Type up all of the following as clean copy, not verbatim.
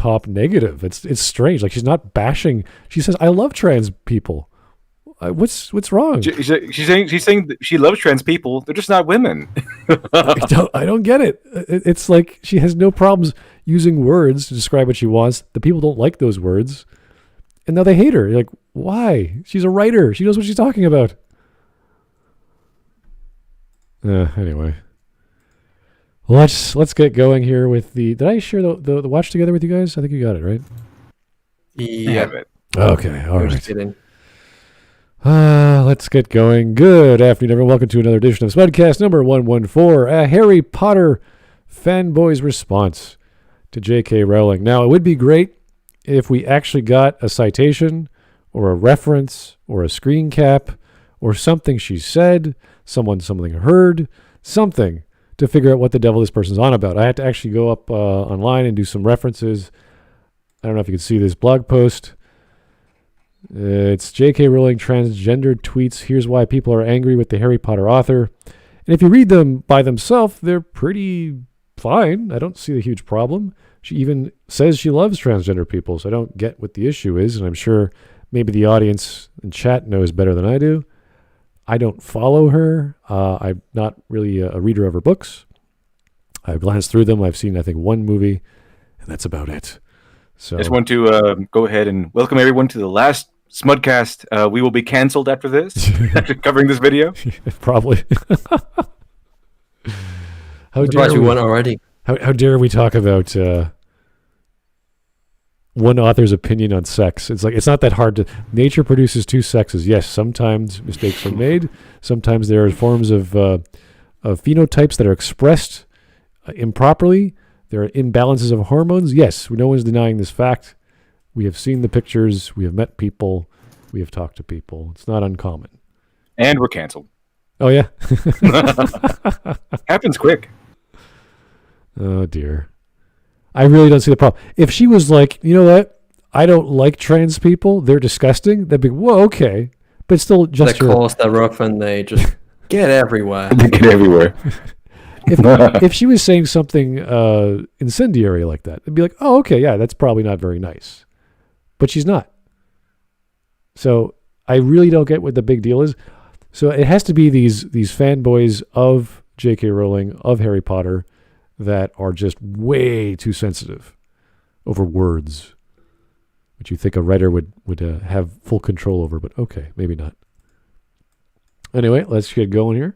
top negative. It's strange. Like, she's not bashing. She says, I love trans people. What's wrong? She's saying that she loves trans people. They're just not women. I don't get it. It's like she has no problems using words to describe what she wants. The people don't like those words, and now they hate her. You're like, why? She's a writer. She knows what she's talking about. Anyway, let's get going here with the. Did I share the watch together with you guys? I think you got it right. Yeah. Okay. All right. Just kidding. Let's get going. Good afternoon, everyone. Welcome to another edition of Smudcast number 114, a Harry Potter fanboy's response to JK Rowling. Now, it would be great if we actually got a citation or a reference or a screen cap or something she said, something heard, something to figure out what the devil this person's on about. I had to actually go up online and do some references. I don't know if you can see this blog post. It's JK Rowling transgendered tweets. Here's why people are angry with the Harry Potter author. And if you read them by themselves, they're pretty fine. I don't see a huge problem. She even says she loves transgender people, so I don't get what the issue is. And I'm sure maybe the audience in chat knows better than I do. I don't follow her. I'm not really a reader of her books. I've glanced through them. I've seen, I think, one movie, and that's about it. So I just want to go ahead and welcome everyone to the last Smudcast. We will be canceled after this, after covering this video. Probably. How dare we won already? How dare we talk about one author's opinion on sex? It's like, it's not that hard to. Nature produces two sexes. Yes, sometimes mistakes are made. Sometimes there are forms of phenotypes that are expressed improperly. There are imbalances of hormones. Yes, no one's denying this fact. We have seen the pictures. We have met people. We have talked to people. It's not uncommon. And we're canceled. Oh, yeah? Happens quick. Oh, dear. I really don't see the problem. If she was like, you know what? I don't like trans people. They're disgusting. That'd be, whoa, okay. But still just They cause their rough and they just get everywhere. They get everywhere. If she was saying something incendiary like that, it'd be like, oh, okay, yeah, that's probably not very nice. But she's not. So I really don't get what the big deal is. So it has to be these fanboys of JK Rowling, of Harry Potter, that are just way too sensitive over words, which you think a writer would have full control over. But okay, maybe not. Anyway, let's get going here.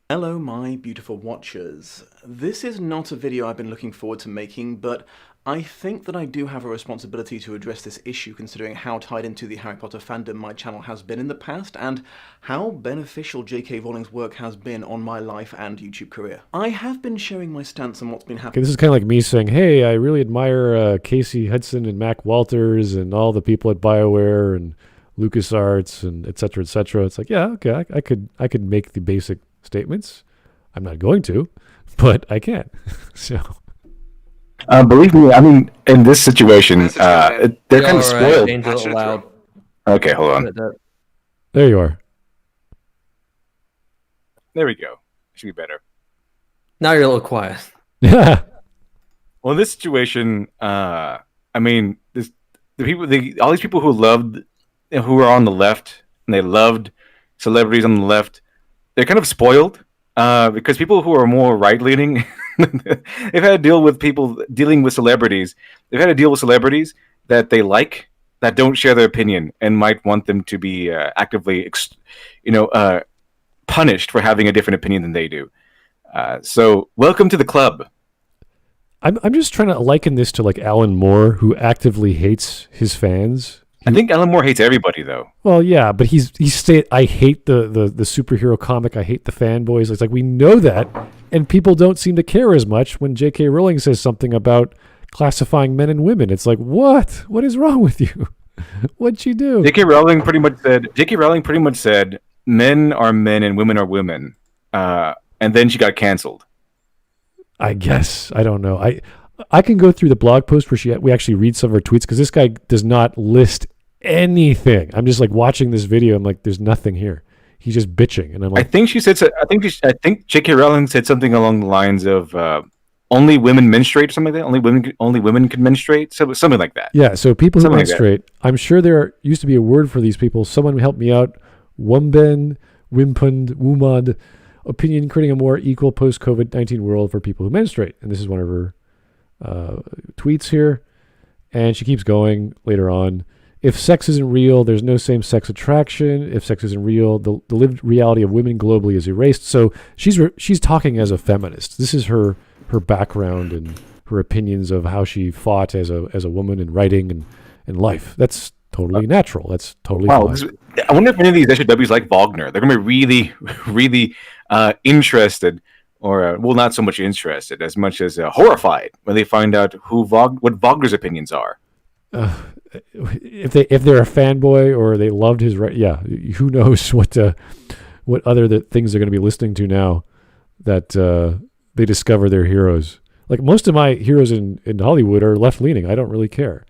Hello my beautiful watchers. This is not a video I've been looking forward to making, but I think that I do have a responsibility to address this issue considering how tied into the Harry Potter fandom my channel has been in the past and how beneficial JK Rowling's work has been on my life and YouTube career. I have been sharing my stance on what's been happening. Okay, this is kind of like me saying, hey, I really admire Casey Hudson and Mac Walters and all the people at BioWare and LucasArts and et cetera, et cetera. It's like, yeah, okay, I could make the basic statements. I'm not going to, but I can. So, believe me, I mean, in this situation, they're kind of spoiled. Change it loud. Okay, hold on. there you are. There we go. Should be better. Now you're a little quiet. Yeah. Well, in this situation, I mean, all these people who loved, who are on the left, and they loved celebrities on the left, they're kind of spoiled because people who are more right-leaning, they've had to deal with people dealing with celebrities. They've had to deal with celebrities that they like, that don't share their opinion, and might want them to be actively, punished for having a different opinion than they do. So, welcome to the club. I'm just trying to liken this to like Alan Moore, who actively hates his fans. I think Alan Moore hates everybody, though. Well, yeah, but he's I hate the superhero comic. I hate the fanboys. It's like, we know that, and people don't seem to care as much when J.K. Rowling says something about classifying men and women. It's like, what? What is wrong with you? What'd she do? J.K. Rowling pretty much said men are men and women are women, and then she got canceled. I guess. I don't know. I can go through the blog post where we actually read some of her tweets, because this guy does not list anything. I'm just like watching this video. I'm like, there's nothing here. He's just bitching, and I'm like, I think J.K. Rowling said something along the lines of, only women menstruate or something like that. Only women can menstruate. So something like that. Yeah. So people who Something like that. menstruate, I'm sure there used to be a word for these people. Someone help me out. Wumben, Wimpund, Wumad. Opinion creating a more equal post-COVID-19 world for people who menstruate. And this is one of her tweets here. And she keeps going later on. If sex isn't real, there's no same-sex attraction. If sex isn't real, the lived reality of women globally is erased. So she's talking as a feminist. This is her background and her opinions of how she fought as a woman in writing and life. That's totally natural. That's totally fine. I wonder if any of these SJWs like Wagner, they're going to be really, really interested, or not so much interested as much as horrified when they find out what Wagner's opinions are. If they're a fanboy or they loved his who knows what other things they're going to be listening to now that they discover their heroes. Like most of my heroes in Hollywood are left leaning. I don't really care,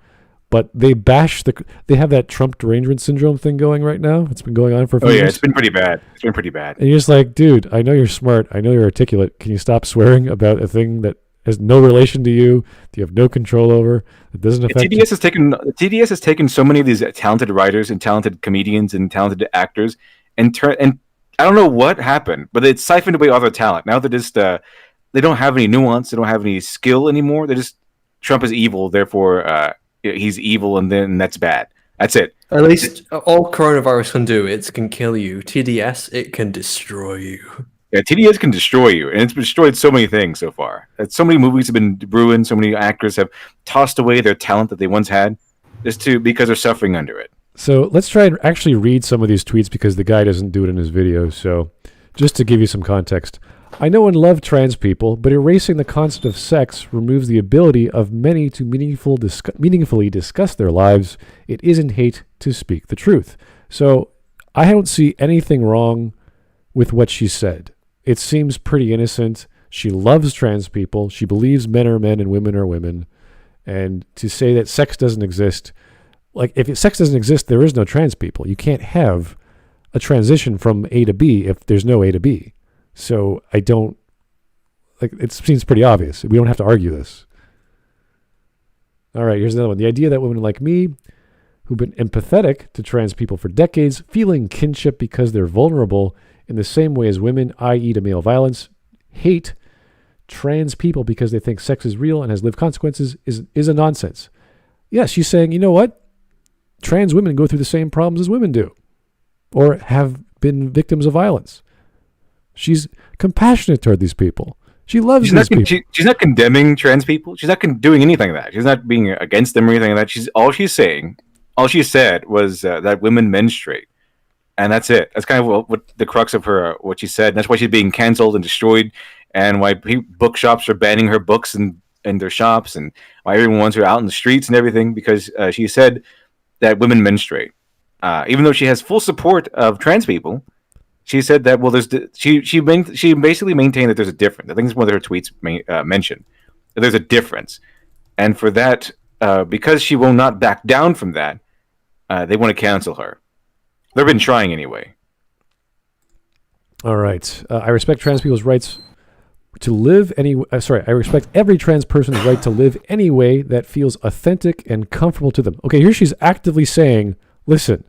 but they bash they have that Trump derangement syndrome thing going right now. It's been going on for a few years. It's been pretty bad. And you're just like, dude, I know you're smart. I know you're articulate. Can you stop swearing about a thing that has no relation to you, that you have no control over, that doesn't affect you? TDS has taken so many of these talented writers and talented comedians and talented actors and I don't know what happened, but it siphoned away all their talent. Now they're just they don't have any nuance, they don't have any skill anymore. They're just Trump is evil, therefore he's evil, and then that's bad. That's it. At least all coronavirus can do, it can kill you. TDS, it can destroy you. Yeah, TDS can destroy you, and it's destroyed so many things so far. So many movies have been ruined. So many actors have tossed away their talent that they once had, because they're suffering under it. So let's try and actually read some of these tweets because the guy doesn't do it in his video. So just to give you some context, I know and love trans people, but erasing the concept of sex removes the ability of many to meaningfully discuss their lives. It isn't hate to speak the truth. So I don't see anything wrong with what she said. It seems pretty innocent. She loves trans people. She believes men are men and women are women. And to say that sex doesn't exist, like if sex doesn't exist, there is no trans people. You can't have a transition from A to B if there's no A to B. So it seems pretty obvious. We don't have to argue this. All right, here's another one. The idea that women like me, who've been empathetic to trans people for decades, feeling kinship because they're vulnerable in the same way as women, i.e. to male violence, hate trans people because they think sex is real and has lived consequences is a nonsense. Yes, she's saying, you know what? Trans women go through the same problems as women do or have been victims of violence. She's compassionate toward these people. She loves these people. She's not condemning trans people. She's not doing anything like that. She's not being against them or anything like that. All she said was that women menstruate. And that's it. That's kind of what the crux of her, what she said. And that's why she's being canceled and destroyed, and why bookshops are banning her books in their shops, and why everyone wants her out in the streets and everything, because she said that women menstruate. Even though she has full support of trans people, she said that, she basically maintained that there's a difference. I think it's one of her tweets mentioned that there's a difference. And for that, because she will not back down from that, they want to cancel her. They've been trying anyway. All right. I respect trans people's rights to live I respect every trans person's right to live any way that feels authentic and comfortable to them. Okay, here she's actively saying, listen,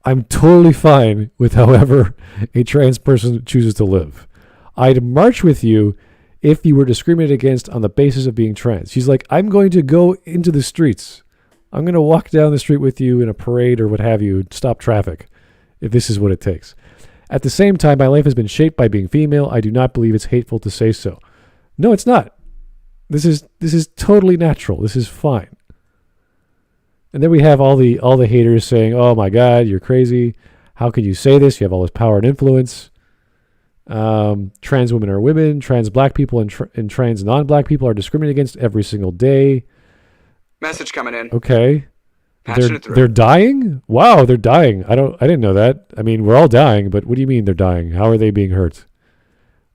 I'm totally fine with however a trans person chooses to live. I'd march with you if you were discriminated against on the basis of being trans. She's like, I'm going to go into the streets. I'm going to walk down the street with you in a parade or what have you, stop traffic, if this is what it takes. At the same time, my life has been shaped by being female. I do not believe it's hateful to say so. No, it's not. This is totally natural. This is fine. And then we have all the haters saying, "Oh my God, you're crazy. How could you say this? You have all this power and influence. Trans women are women. Trans black people and trans non-black people are discriminated against every single day." Message coming in. Okay. They're dying? Wow, they're dying. I didn't know that. I mean, we're all dying, but what do you mean they're dying? How are they being hurt?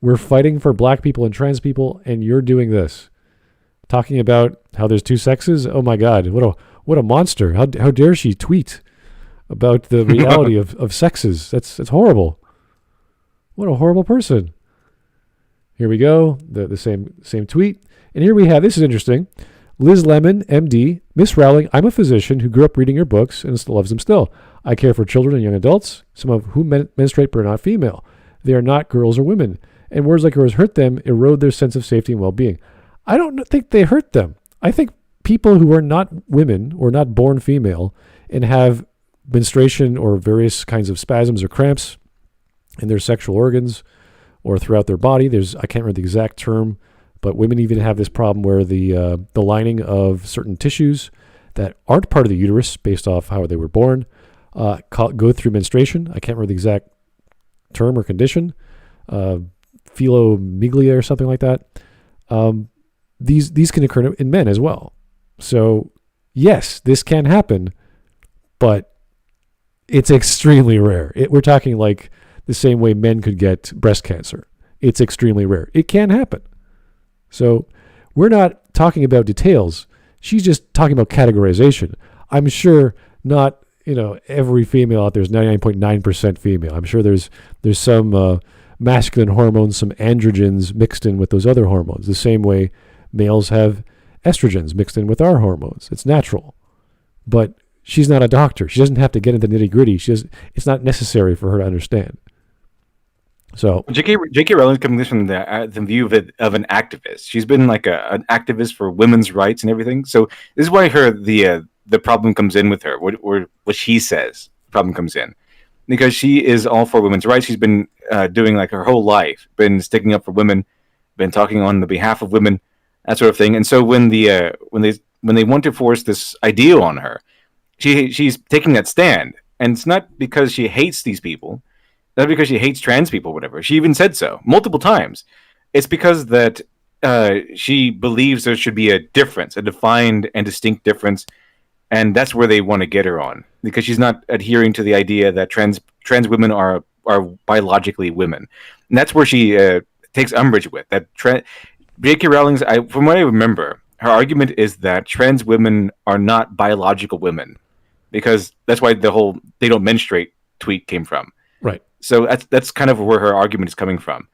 We're fighting for black people and trans people, and you're doing this. Talking about how there's two sexes? Oh my God, what a monster. How dare she tweet about the reality of sexes? That's horrible. What a horrible person. Here we go. The same tweet. And here we have, this is interesting. Liz Lemon, MD, Miss Rowling, I'm a physician who grew up reading your books and loves them still. I care for children and young adults, some of whom menstruate but are not female. They are not girls or women. And words like yours hurt them, erode their sense of safety and well-being. I don't think they hurt them. I think people who are not women or not born female and have menstruation or various kinds of spasms or cramps in their sexual organs or throughout their body, I can't remember the exact term, but women even have this problem where the lining of certain tissues that aren't part of the uterus based off how they were born go through menstruation. I can't remember the exact term or condition, philomiglia or something like that. These can occur in men as well. So yes, this can happen, but it's extremely rare. We're talking like the same way men could get breast cancer. It's extremely rare. It can happen. So we're not talking about details. She's just talking about categorization. I'm sure not, every female out there is 99.9% female. I'm sure there's some masculine hormones, some androgens mixed in with those other hormones. The same way males have estrogens mixed in with our hormones. It's natural. But she's not a doctor. She doesn't have to get into nitty gritty. It's not necessary for her to understand. So JK Rowling coming from the view of an activist. She's been like an activist for women's rights and everything. So this is why the problem comes in with her. What she says, the problem comes in, because she is all for women's rights. She's been doing like her whole life, been sticking up for women, been talking on the behalf of women, that sort of thing. And so when they want to force this ideal on her, she's taking that stand, and it's not because she hates these people. Not because she hates trans people, whatever. She even said so multiple times. It's because that she believes there should be a difference, a defined and distinct difference, and that's where they want to get her on, because she's not adhering to the idea that trans women are biologically women, and that's where she takes umbrage with that. J.K. Rowling's, from what I remember, her argument is that trans women are not biological women, because that's why the whole "they don't menstruate" tweet came from. Right. So that's kind of where her argument is coming from,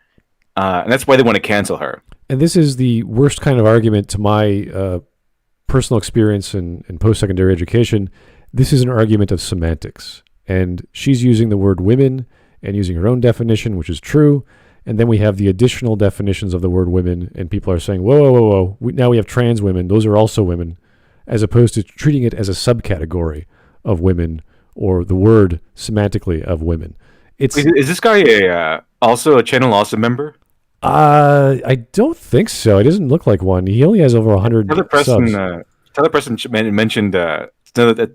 and that's why they want to cancel her. And this is the worst kind of argument to my personal experience in post-secondary education. This is an argument of semantics, and she's using the word women and using her own definition, which is true. And then we have the additional definitions of the word women, and people are saying, whoa. Now we have trans women. Those are also women, as opposed to treating it as a subcategory of women or the word semantically of women. Is this guy also a Channel Awesome member? I don't think so. It doesn't look like one. He only has over 100 subs. Another person mentioned that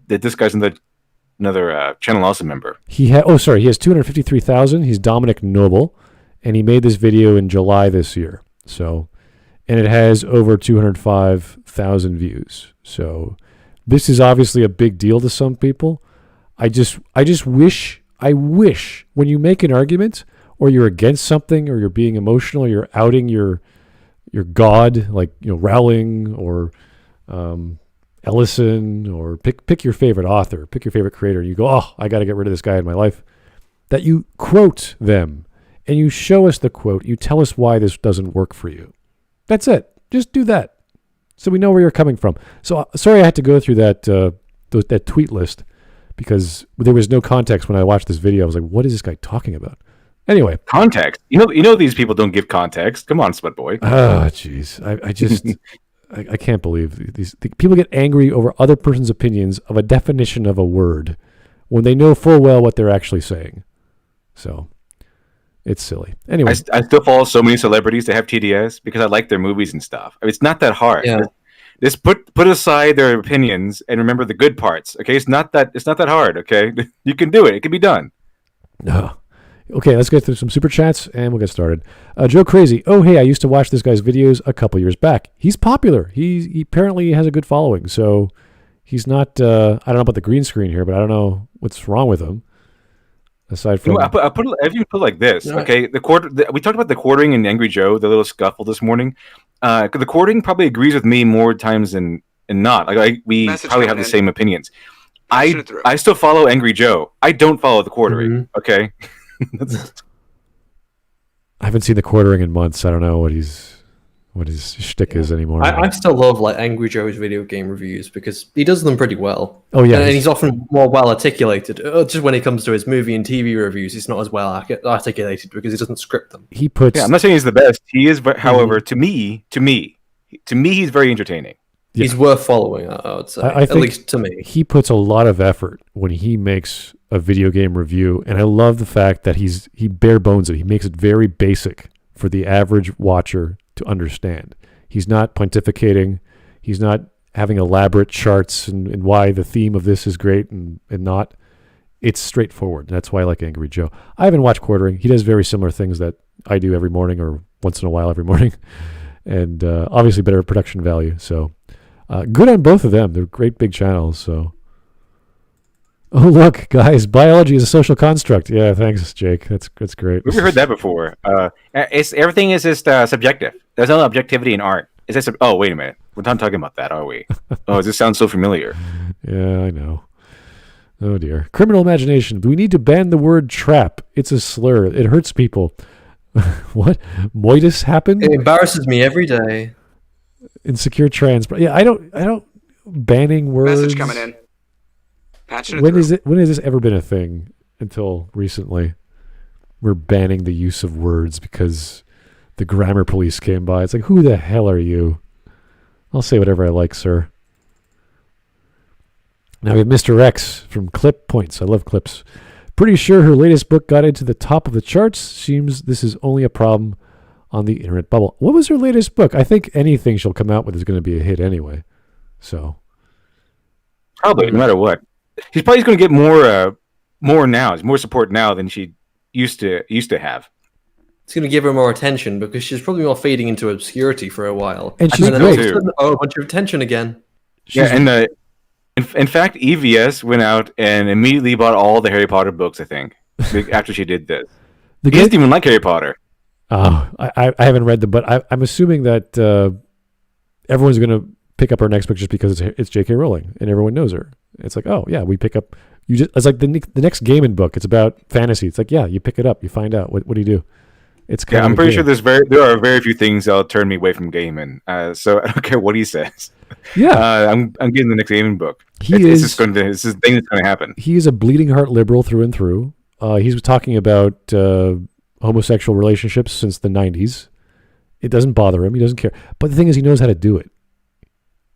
this guy's another Channel Awesome member. He has 253,000. He's Dominic Noble, and he made this video in July this year. So, and it has over 205,000 views. So, this is obviously a big deal to some people. I wish when you make an argument or you're against something or you're being emotional, you're outing your god, like Rowling or Ellison, or pick your favorite author, pick your favorite creator, and you go, I got to get rid of this guy in my life. That you quote them and you show us the quote. You tell us why this doesn't work for you. That's it. Just do that, so we know where you're coming from. So sorry I had to go through that tweet list, because there was no context when I watched this video. I was like, what is this guy talking about? Anyway. Context. You know these people don't give context. Come on, Smut Boy. Oh, jeez. I just, I can't believe these people get angry over other person's opinions of a definition of a word when they know full well what they're actually saying. So, it's silly. Anyway. I still follow so many celebrities that have TDS because I like their movies and stuff. I mean, it's not that hard. Yeah. Just put aside their opinions and remember the good parts. Okay, it's not that hard. Okay, you can do it. It can be done. Okay, let's get through some super chats and we'll get started. Joe Crazy. Oh, hey, I used to watch this guy's videos a couple years back. He's popular. He apparently has a good following. So he's not. I don't know about the green screen here, but I don't know what's wrong with him. Aside from, I put it like this. No, okay, we talked about the quartering and Angry Joe, the little scuffle this morning. The quartering probably agrees with me more times than not. Like we probably have the same opinions. I still follow Angry Joe. I don't follow the quartering. Mm-hmm. Okay. I haven't seen the Quartering in months. I don't know what his shtick is anymore. I still love like Angry Joe's video game reviews because he does them pretty well. Oh yeah, and he's often more well articulated. Just when it comes to his movie and TV reviews, he's not as well articulated because he doesn't script them. He puts. Yeah, I'm not saying he's the best. He is, however, to me, he's very entertaining. Yeah. He's worth following, I would say. I at think least to me. He puts a lot of effort when he makes a video game review, and I love the fact that he bare bones it. He makes it very basic for the average watcher to understand. He's not pontificating. He's not having elaborate charts and why the theme of this is great and not. It's straightforward. That's why I like Angry Joe. I haven't watched Quartering. He does very similar things that I do every morning or once in a while every morning. And obviously better production value. So good on both of them. They're great big channels. So, oh look, guys, biology is a social construct. Yeah, thanks, Jake. That's great. We've heard that before. Everything is just subjective. There's no objectivity in art. Is this? Oh, wait a minute. We're not talking about that, are we? Oh, this sounds so familiar. Yeah, I know. Oh dear. Criminal imagination. Do we need to ban the word trap? It's a slur. It hurts people. What? Moitus happened? It embarrasses me every day. Insecure trans. Yeah, I don't banning words. Message coming in. Patching it When through. when has this ever been a thing until recently? We're banning the use of words because the grammar police came by. It's like, who the hell are you? I'll say whatever I like, sir. Now we have Mr. X from Clip Points. I love clips. Pretty sure her latest book got into the top of the charts. Seems this is only a problem on the internet bubble. What was her latest book? I think anything she'll come out with is going to be a hit anyway. So Probably, no matter what. She's probably going to get more now. More support now than she used to have. It's going to give her more attention because she's probably more fading into obscurity for a while. And she's then all of great. a sudden, a bunch of attention again. Yeah, and in fact, EVS went out and immediately bought all the Harry Potter books, I think, after she did this. He doesn't even like Harry Potter. Oh, I haven't read them, but I'm assuming that everyone's going to pick up her next book just because it's JK Rowling and everyone knows her. It's like, oh yeah, we pick up. It's like the next Gaiman book. It's about fantasy. It's like, yeah, you pick it up, you find out what do you do. It's kind Yeah, of I'm pretty sure there are very few things that'll turn me away from Gaiman. So I don't care what he says. Yeah, I'm getting the next Gaiman book. He It's is- this is the thing that's going to happen. he is a bleeding heart liberal through and through. He's talking about homosexual relationships since the 90s. It doesn't bother him. He doesn't care. But the thing is, he knows how to do it.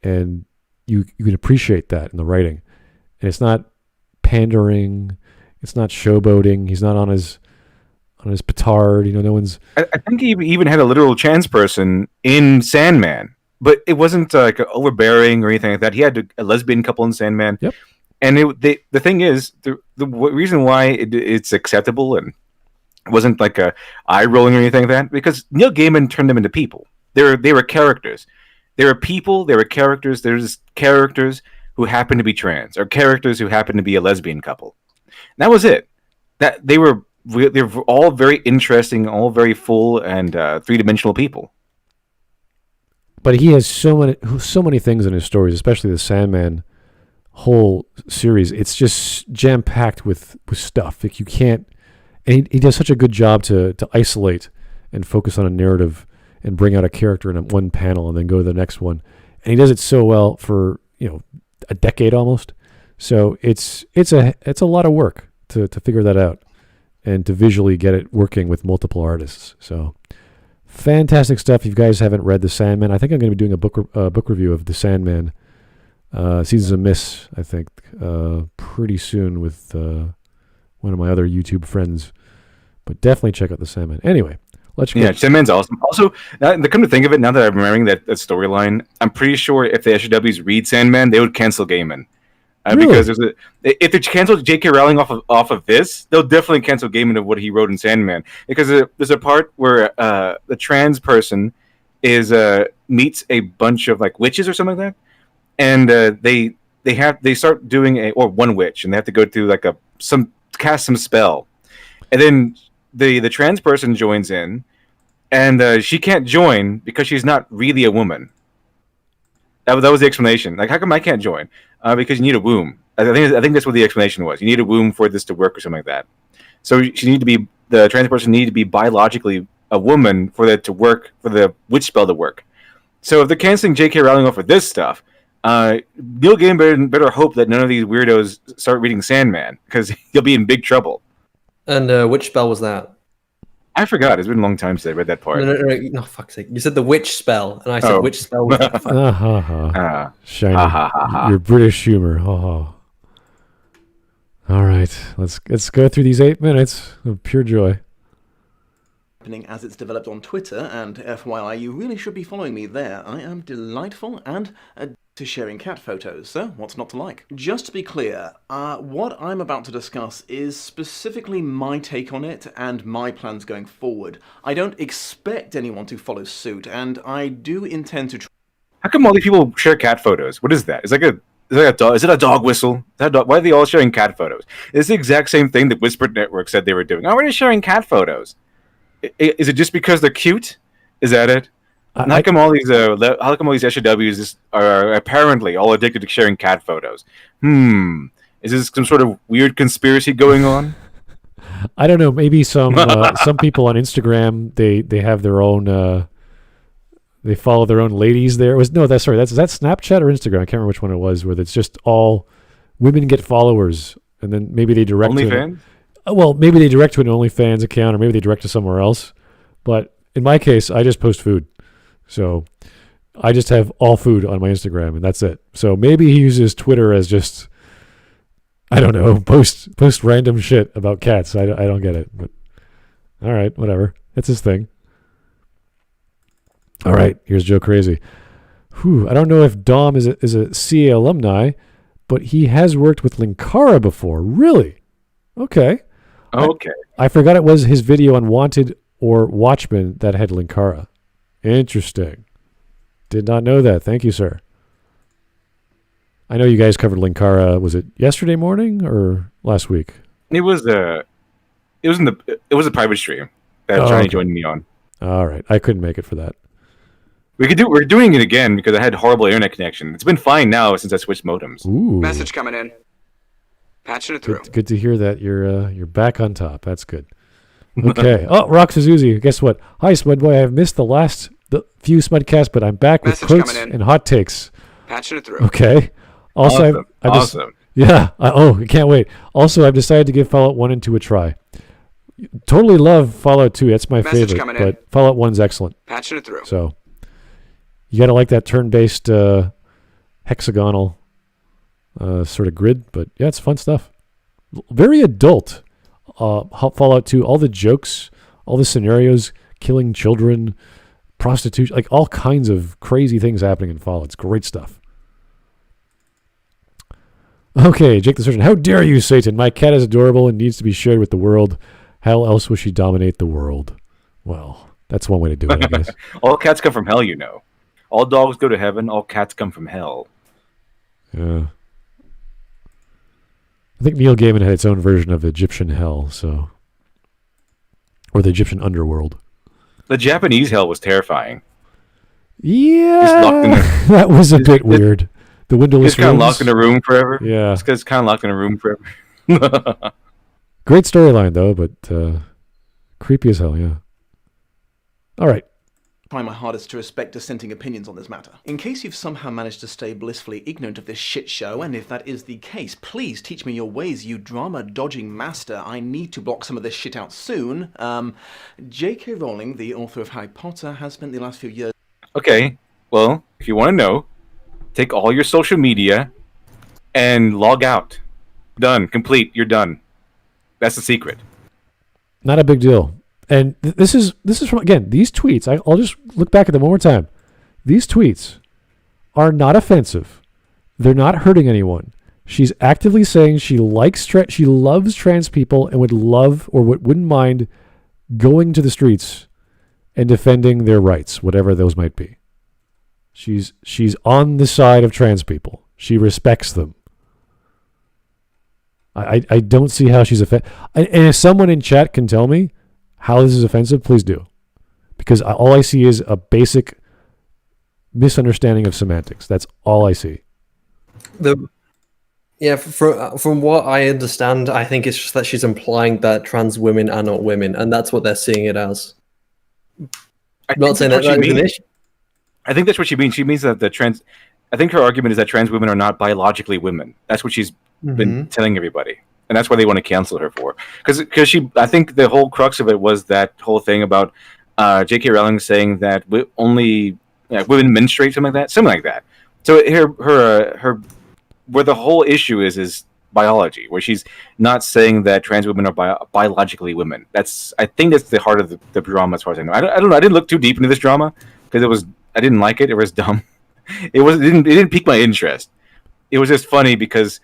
And you can appreciate that in the writing. And it's not pandering. It's not showboating. He's not on his petard. No one's... I think he even had a literal trans person in Sandman, but it wasn't like overbearing or anything like that. He had a lesbian couple in Sandman. Yep. And the thing is, the reason why it's acceptable and wasn't like a eye rolling or anything like that, because Neil Gaiman turned them into people. They were characters. They were people. They were characters. There's characters who happen to be trans, or characters who happen to be a lesbian couple. And that was it. That they were all very interesting, all very full and three-dimensional people. But he has so many things in his stories, especially the Sandman whole series. It's just jam-packed with stuff. Like you can't... And he does such a good job to isolate and focus on a narrative and bring out a character in one panel and then go to the next one. And he does it so well for, a decade almost. So it's a lot of work to figure that out and to visually get it working with multiple artists. So fantastic stuff. If you guys haven't read The Sandman, I think I'm going to be doing a book review of The Sandman, Seasons of Mist, I think, pretty soon with one of my other YouTube friends. But definitely check out The Sandman. Anyway, let's go. Yeah, Sandman's awesome. Also, come to think of it, now that I'm remembering that storyline, I'm pretty sure if the SJWs read Sandman, they would cancel Gaiman. Really? Because if they canceled JK Rowling off of this, they'll definitely cancel Gaiman of what he wrote in Sandman. Because there's a part where the trans person meets a bunch of like witches or something like that, and they start doing one witch, and they have to go through like cast some spell, and then the trans person joins in, and she can't join because she's not really a woman. That was the explanation. Like, how come I can't join? Because you need a womb. I think that's what the explanation was. You need a womb for this to work or something like that. So the trans person needed to be biologically a woman for that to work, for the witch spell to work. So if they're canceling JK Rowling off for this stuff, Neil Gaiman better hope that none of these weirdos start reading Sandman, because he'll be in big trouble. And which spell was that? I forgot. It's been a long time since I read that part. No, fuck's sake. You said the witch spell, and I said which spell was that? Shiny. Your British humor. All right, let's go through these 8 minutes of pure joy. As it's developed on Twitter, and FYI, you really should be following me there. I am delightful and to sharing cat photos, so what's not to like? Just to be clear, what I'm about to discuss is specifically my take on it and my plans going forward. I don't expect anyone to follow suit, and I do intend to. How come all these people share cat photos? What is that? Is it a dog whistle? Why are they all sharing cat photos? It's the exact same thing that Whispered Network said they were doing. Oh, we're just sharing cat photos. Is it just because they're cute? Is that it? How come all these SJWs are apparently all addicted to sharing cat photos? Is this some sort of weird conspiracy going on? I don't know. Maybe some people on Instagram they have their own. They follow their own ladies there. Is that Snapchat or Instagram? I can't remember which one it was. Where it's just all women get followers, and then maybe they direct OnlyFans. Well, maybe they direct to an OnlyFans account, or maybe they direct to somewhere else. But in my case, I just post food. So I just have all food on my Instagram, and that's it. So maybe he uses Twitter as just, I don't know, post random shit about cats. I don't get it. But all right, whatever. That's his thing. All right, here's Joe Crazy. I don't know if Dom is a CA alumni, but he has worked with Linkara before. Really? Okay. Okay. I forgot it was his video on Wanted or Watchmen that had Linkara. Interesting. Did not know that. Thank you, sir. I know you guys covered Linkara. Was it yesterday morning or last week? It was a private stream that Johnny joined me on. All right. I couldn't make it for that. We're doing it again because I had horrible internet connection. It's been fine now since I switched modems. Ooh. Message coming in. Patching it through. Good to hear that you're back on top. That's good. Okay. Oh, Rock Suzuki. Guess what? Hi, Smudboy. I have missed the few Smudcasts, but I'm back with quotes and hot takes. Patching it through. Okay. Also, Awesome. Yeah. I can't wait. Also, I've decided to give Fallout 1 and 2 a try. Totally love Fallout 2. That's my favorite. But Fallout 1's excellent. Patching it through. So you got to like that turn-based hexagonal sort of grid. But yeah, it's fun stuff. Very adult. Fallout 2, all the jokes, all the scenarios, killing children, prostitution, like all kinds of crazy things happening in Fallout. It's great stuff. Okay, Jake the Surgeon. How dare you, Satan? My cat is adorable and needs to be shared with the world. How else will she dominate the world? Well, that's one way to do it, I guess. All cats come from hell, you know. All dogs go to heaven. All cats come from hell. Yeah. I think Neil Gaiman had its own version of Egyptian hell, so, or the Egyptian underworld. The Japanese hell was terrifying. Yeah, that was a bit weird. The windowless It's kind of locked in a room forever. Yeah, it's because it's kind of locked in a room forever. Great storyline though, but creepy as hell. Yeah. All right. Try my hardest to respect dissenting opinions on this matter. In case you've somehow managed to stay blissfully ignorant of this shit show, and if that is the case, please teach me your ways, you drama-dodging master. I need to block some of this shit out soon. JK Rowling, the author of Harry Potter, has spent the last few years... Okay, well, if you want to know, take all your social media and log out. Done. Complete. You're done. That's the secret. Not a big deal. And this is from, again, these tweets, I'll just look back at them one more time. These tweets are not offensive. They're not hurting anyone. She's actively saying she loves trans people and wouldn't mind going to the streets and defending their rights, whatever those might be. She's on the side of trans people. She respects them. I don't see how she's offended. And if someone in chat can tell me how this is offensive, please do. Because all I see is a basic misunderstanding of semantics. That's all I see. From what I understand, I think it's just that she's implying that trans women are not women, and that's what they're seeing it as. I not saying that that's what that she is an means. issue. I think that's what she means. She means that I think her argument is that trans women are not biologically women. That's what she's been telling everybody, and that's why they want to cancel her for. Because I think the whole crux of it was that whole thing about JK Rowling saying that women menstruate, something like that. So her where the whole issue is biology, where she's not saying that trans women are biologically women. I think that's the heart of the drama, as far as I know. I don't know. I didn't look too deep into this drama because I didn't like it. It was dumb. It didn't pique my interest. It was just funny because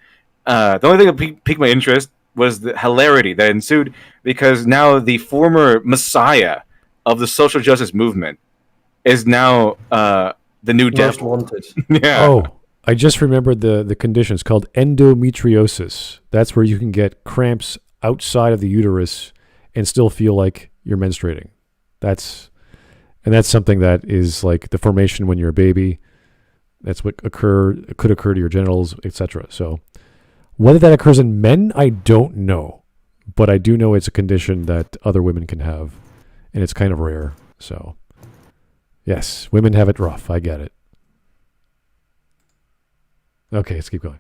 the only thing that piqued my interest was the hilarity that ensued, because now the former messiah of the social justice movement is now the new Most devil. wanted. Yeah. Oh, I just remembered the condition. It's called endometriosis. That's where you can get cramps outside of the uterus and still feel like you're menstruating. That's something that is like the formation when you're a baby. That's what could occur to your genitals, etc. So whether that occurs in men, I don't know. But I do know it's a condition that other women can have, and it's kind of rare. So yes, women have it rough. I get it. Okay, let's keep going.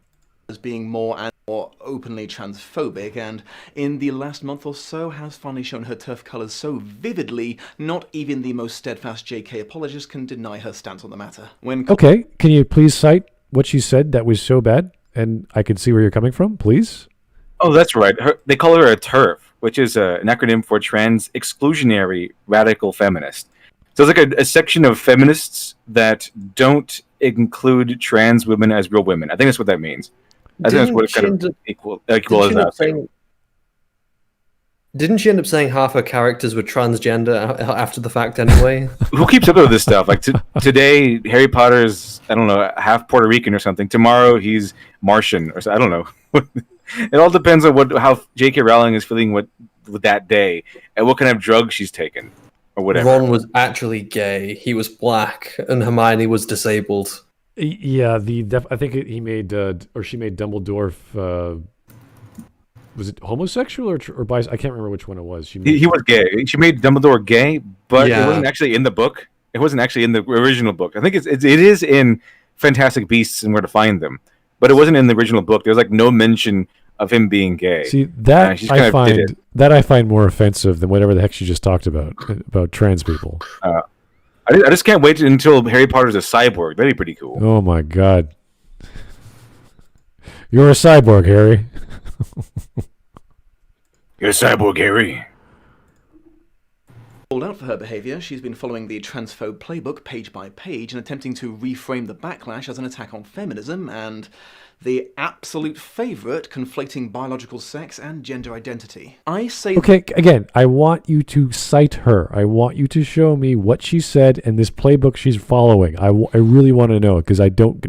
As being more and more openly transphobic, and in the last month or so has finally shown her turf colours so vividly, not even the most steadfast JK apologist can deny her stance on the matter. Okay, can you please cite what she said that was so bad? And I can see where you're coming from, please. Oh, that's right. They call her a TERF, which is an acronym for Trans Exclusionary Radical Feminist. So it's like a section of feminists that don't include trans women as real women. I think that's what that means. I think that's what it kind of equal as that. Didn't she end up saying half her characters were transgender after the fact anyway? Who keeps up with this stuff? Like today, Harry Potter's, I don't know, half Puerto Rican or something. Tomorrow, he's Martian or so. I don't know. It all depends on how J.K. Rowling is feeling with that day and what kind of drug she's taken or whatever. Ron was actually gay. He was black, and Hermione was disabled. Yeah, I think he made or she made Dumbledore. Was it homosexual or bi? I can't remember which one it was. He was gay. She made Dumbledore gay, but Yeah. it wasn't actually in the book. It wasn't actually in the original book. I think it is in Fantastic Beasts and Where to Find Them, but it wasn't in the original book. There was like no mention of him being gay. See, that I find more offensive than whatever the heck she just talked about trans people. I just can't wait until Harry Potter's a cyborg. That'd be pretty cool. Oh my god. You're a cyborg, Harry. You're a cyborg, Harry. Called out for her behaviour, she's been following the transphobe playbook page by page and attempting to reframe the backlash as an attack on feminism and the absolute favourite, conflating biological sex and gender identity. Okay, again, I want you to cite her. I want you to show me what she said and this playbook she's following. I really want to know, because I don't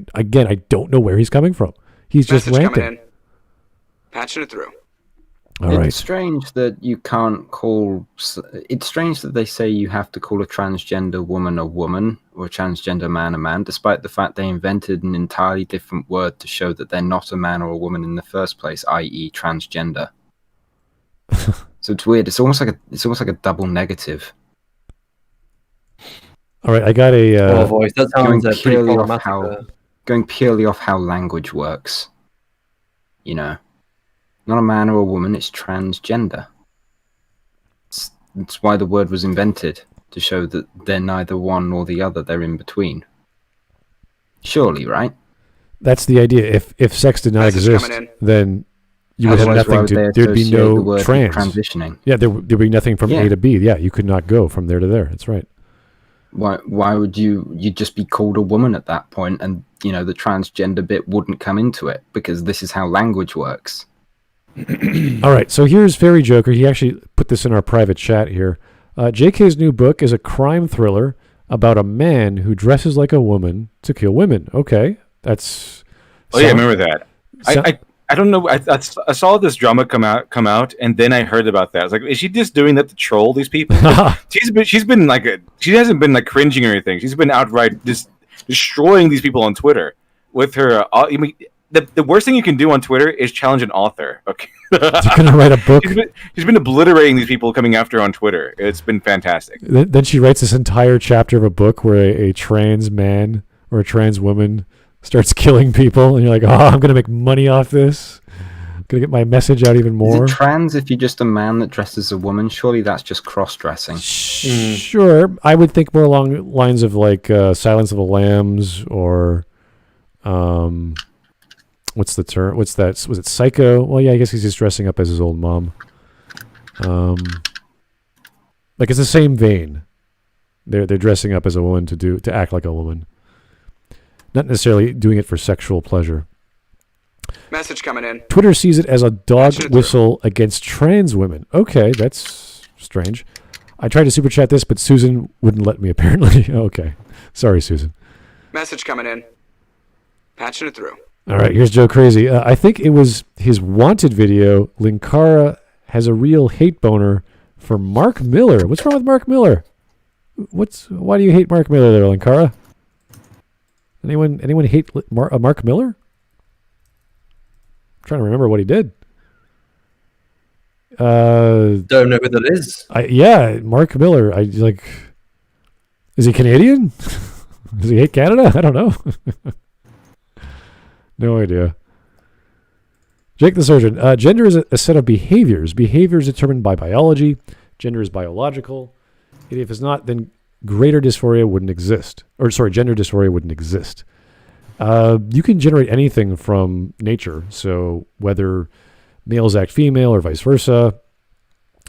know where he's coming from. He's just ranting. Coming in. Patching it through. All right. It's strange that you can't call... It's strange that they say you have to call a transgender woman a woman or a transgender man a man, despite the fact they invented an entirely different word to show that they're not a man or a woman in the first place, i.e. transgender. So it's weird. It's almost like a double negative. All right, I got a... voice. That sounds pretty problematic. Going purely off how language works. You know. Not a man or a woman, it's transgender. It's why the word was invented, to show that they're neither one nor the other, they're in between. Surely, right? That's the idea. If sex did not exist, then you would have nothing to... There'd be no trans. Transitioning. Yeah, there'd be nothing from A to B. Yeah, you could not go from there to there. That's right. Why would you'd just be called a woman at that point, and, you know, the transgender bit wouldn't come into it, because this is how language works. All right, so here's Fairy Joker. He actually put this in our private chat here. JK's new book is a crime thriller about a man who dresses like a woman to kill women. Okay, that's... Oh, yeah, I remember that. I don't know. I saw this drama come out, and then I heard about that. I was like, is she just doing that to troll these people? She's been like she hasn't been like cringing or anything. She's been outright just destroying these people on Twitter with her. I mean, the worst thing you can do on Twitter is challenge an author. Okay, You're gonna write a book. She's been obliterating these people coming after her on Twitter. It's been fantastic. Then she writes this entire chapter of a book where a trans man or a trans woman starts killing people, and you're like, oh, I'm gonna make money off this. I'm gonna get my message out even more. Is it trans if you're just a man that dresses as a woman? Surely that's just cross-dressing. Sure, I would think more along lines of like Silence of the Lambs or what's the term? What's that? Was it Psycho? Well, yeah, I guess he's just dressing up as his old mom. Like it's the same vein. They're dressing up as a woman to act like a woman, not necessarily doing it for sexual pleasure. Message coming in. Twitter sees it as a dog whistle against trans women. Okay, that's strange. I tried to super chat this, but Susan wouldn't let me, apparently. Okay. Sorry, Susan. Message coming in. Patching it through. All right, here's Joe Crazy. I think it was his wanted video. Linkara has a real hate boner for Mark Miller. What's wrong with Mark Miller? Why do you hate Mark Miller there, Linkara? Anyone hate Mark Miller? I'm trying to remember what he did. Don't know who that is. Yeah, Mark Miller. Is he Canadian? Does he hate Canada? I don't know. No idea. Jake the Surgeon. Gender is a set of behaviors. Behaviors determined by biology. Gender is biological. If it's not, then gender dysphoria wouldn't exist. You can generate anything from nature. So whether males act female or vice versa,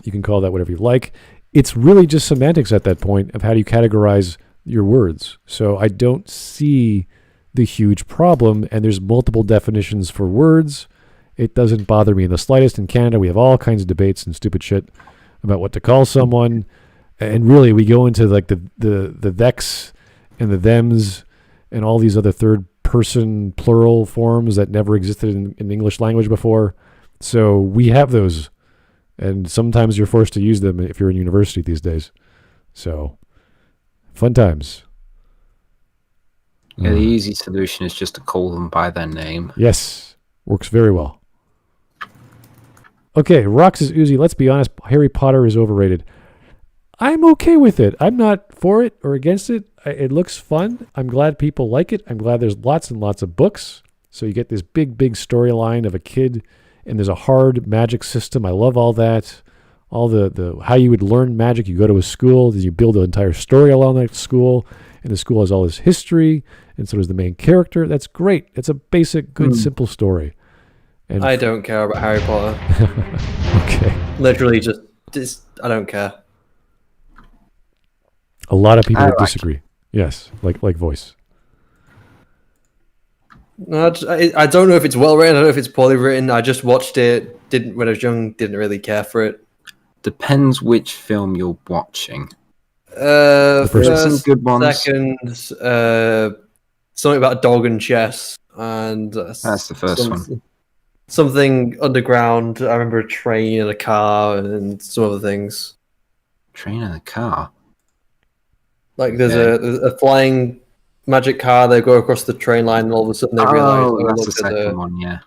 you can call that whatever you like. It's really just semantics at that point of how do you categorize your words. So I don't see the huge problem, and there's multiple definitions for words. It doesn't bother me in the slightest. In Canada, we have all kinds of debates and stupid shit about what to call someone. And really, we go into like the thex and the thems and all these other third person plural forms that never existed in English language before. So we have those, and sometimes you're forced to use them if you're in university these days. So fun times. Yeah, the easy solution is just to call them by their name. Yes, works very well. Okay, Roxas Uzi, let's be honest, Harry Potter is overrated. I'm okay with it. I'm not for it or against it. It looks fun. I'm glad people like it. I'm glad there's lots and lots of books. So you get this big storyline of a kid, and there's a hard magic system. I love all that. All the how you would learn magic. You go to a school, then you build an entire story along that school, and the school has all this history, and so does the main character. That's great. It's a basic, good, simple story. And I don't care about Harry Potter. Okay. Literally, just I don't care. A lot of people I would like disagree. Yes, like voice. No, I don't know if it's well written. I don't know if it's poorly written. I just watched it. When I was young, didn't really care for it. Depends which film you're watching. First, some good ones. second, something about a dog and chess, and That's the first one. Something underground. I remember a train and a car and some other things. Train and a car. Like there's a flying magic car. They go across the train line, and all of a sudden they realize. Oh, that's the second one. Yeah.